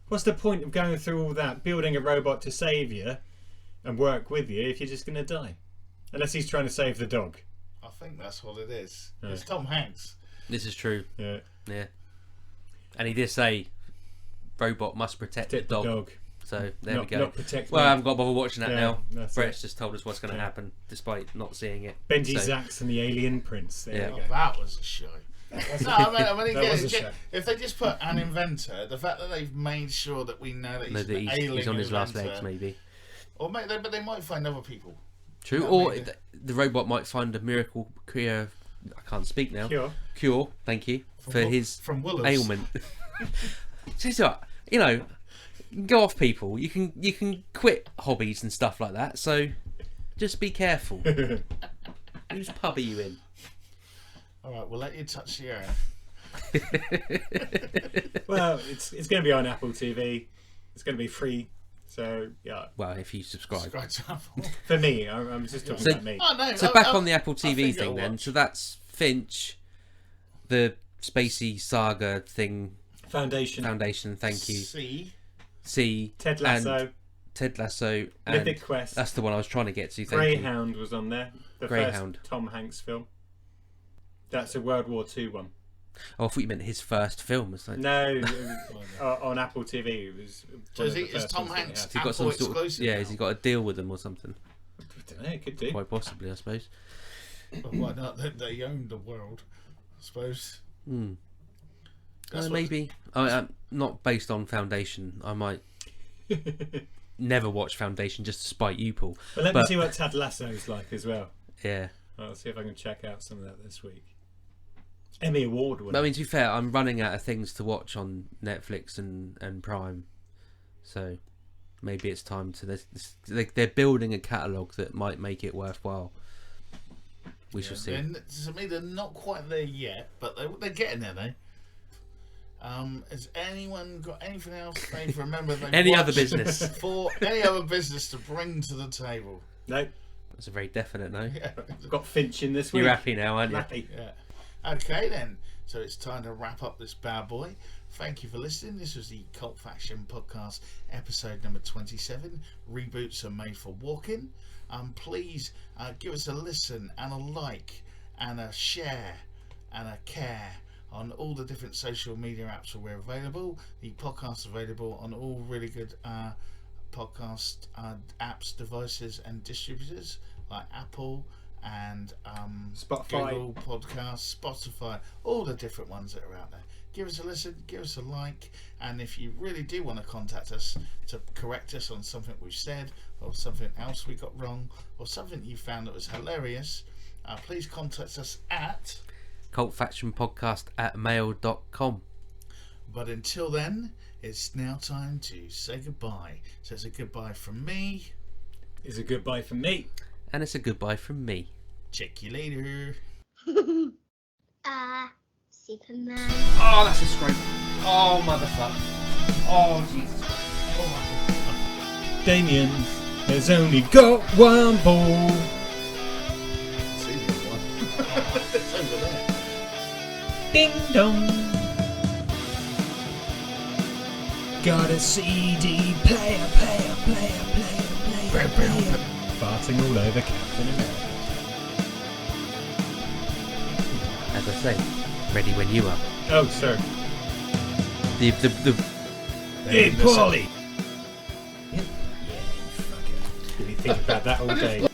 Speaker 3: What's the point of going through all that, building a robot to save you and work with you if you're just going to die? Unless he's trying to save the dog.
Speaker 1: I think that's what it is.
Speaker 3: Yeah.
Speaker 1: It's Tom Hanks.
Speaker 4: This is true.
Speaker 3: Yeah.
Speaker 4: Yeah. And he did say, robot must protect the dog. So there we go.
Speaker 3: Not protect
Speaker 4: Well,
Speaker 3: me.
Speaker 4: I haven't got to bother watching that
Speaker 3: Yeah,
Speaker 4: now.
Speaker 3: that's
Speaker 4: Brett's just told us what's going to
Speaker 3: Yeah.
Speaker 4: happen, despite not seeing it.
Speaker 3: Benji
Speaker 4: So-
Speaker 3: Zax and the Alien Prince. There
Speaker 4: Yeah.
Speaker 3: you
Speaker 1: Oh,
Speaker 3: go.
Speaker 1: that was a show. No, I mean,
Speaker 3: That was a show.
Speaker 1: if they just put an inventor, the fact that they've made sure that we know that he's,
Speaker 4: No, that
Speaker 1: an ailing
Speaker 4: he's on his last
Speaker 1: inventor,
Speaker 4: legs, maybe.
Speaker 1: or but they might find other people.
Speaker 4: True.
Speaker 1: Yeah,
Speaker 4: Or
Speaker 1: maybe.
Speaker 4: the robot might find a miracle cure. I can't speak now.
Speaker 3: Cure.
Speaker 4: Thank you
Speaker 1: From
Speaker 4: for
Speaker 1: Wo-
Speaker 4: his
Speaker 1: from Woolers.
Speaker 4: ailment. So what? You know, go off, people. You can quit hobbies and stuff like that. So just be careful. Whose pub are you in?
Speaker 1: All right, we'll let you touch the air.
Speaker 3: Well, it's going to be on Apple TV. It's going to be free. So, yeah.
Speaker 4: Well, if you subscribe.
Speaker 1: Subscribe to Apple.
Speaker 3: For me, I'm just talking
Speaker 4: So-
Speaker 3: about me.
Speaker 1: Oh no!
Speaker 4: So
Speaker 1: I-
Speaker 4: back
Speaker 1: I-
Speaker 4: on the Apple
Speaker 1: I
Speaker 4: TV
Speaker 1: think
Speaker 4: thing
Speaker 1: it'll
Speaker 4: then.
Speaker 1: work.
Speaker 4: So that's Finch, the spacey saga thing,
Speaker 3: Foundation.
Speaker 4: Thank you.
Speaker 1: See,
Speaker 3: Ted Lasso.
Speaker 4: And Ted Lasso. And
Speaker 3: Mythic Quest.
Speaker 4: that's the one I was trying to get to. Thank you.
Speaker 3: Greyhound was on there. The
Speaker 4: Greyhound.
Speaker 3: first Tom Hanks film. That's a World War II one.
Speaker 4: Oh, I thought you meant his first film. It's like,
Speaker 3: No, on Apple TV. It was.
Speaker 1: So
Speaker 3: one
Speaker 1: is
Speaker 3: of the
Speaker 1: he- is
Speaker 3: first
Speaker 1: Tom
Speaker 3: ones that
Speaker 1: Hanks
Speaker 3: had.
Speaker 4: he got
Speaker 1: Apple
Speaker 4: some sort of,
Speaker 1: exclusive
Speaker 4: yeah.
Speaker 1: now?
Speaker 4: Has he got a deal with them or something?
Speaker 3: I don't know, it could do.
Speaker 4: Quite possibly, I suppose.
Speaker 1: well, why not? They own the world, I suppose.
Speaker 4: Hmm.
Speaker 1: That's what-
Speaker 4: Maybe. Not based on Foundation. I might never watch Foundation just to spite you, Paul.
Speaker 3: But let me
Speaker 4: But-
Speaker 3: see what Ted Lasso's like as well.
Speaker 4: Yeah.
Speaker 3: I'll see if I can check out some of that this week. Emmy Award winner.
Speaker 4: But I mean, to be fair, I'm running out of things to watch on Netflix and Prime, so maybe it's time to. They're building a catalogue that might make it worthwhile. We shall see.
Speaker 1: And to me, they're not quite there yet, but they're getting there, though. Has anyone got anything else they've remembered?
Speaker 4: Any other business?
Speaker 1: For any other business to bring to the table?
Speaker 3: No,
Speaker 4: That's a very definite no.
Speaker 1: Yeah.
Speaker 3: got Finch in this week.
Speaker 4: You're happy now, aren't you?
Speaker 3: Happy.
Speaker 1: Yeah. Okay then. So it's time to wrap up this bad boy. Thank you for listening. This was the Cult Faction Podcast, episode number 27. Reboots are made for walking. Please give us a listen and a like and a share and a care on all the different social media apps where we're available. The podcast is available on all really good podcast apps, devices and distributors like Apple and
Speaker 3: Spotify,
Speaker 1: Google Podcasts, Spotify, all the different ones that are out there. Give us a listen, give us a like, and if you really do want to contact us to correct us on something we've said or something else we got wrong or something you found that was hilarious, please contact us at
Speaker 4: cultfactionpodcast@mail.com.
Speaker 1: But until then, it's now time to say goodbye. So it's a goodbye from me.
Speaker 3: is a goodbye from me.
Speaker 4: And it's a goodbye from me.
Speaker 1: Check you later.
Speaker 2: Superman.
Speaker 4: Oh, that's a scrape. Oh, motherfucker. Oh, Jesus Christ.
Speaker 3: Damien has only got one ball.
Speaker 1: See the other one. It's over there.
Speaker 3: Ding dong. Got a CD player. Farting all over Captain America.
Speaker 4: As I say, ready when you are.
Speaker 3: Oh, sir.
Speaker 4: The
Speaker 3: Hey, Paulie. Yeah, fuck it. Really think about that all day.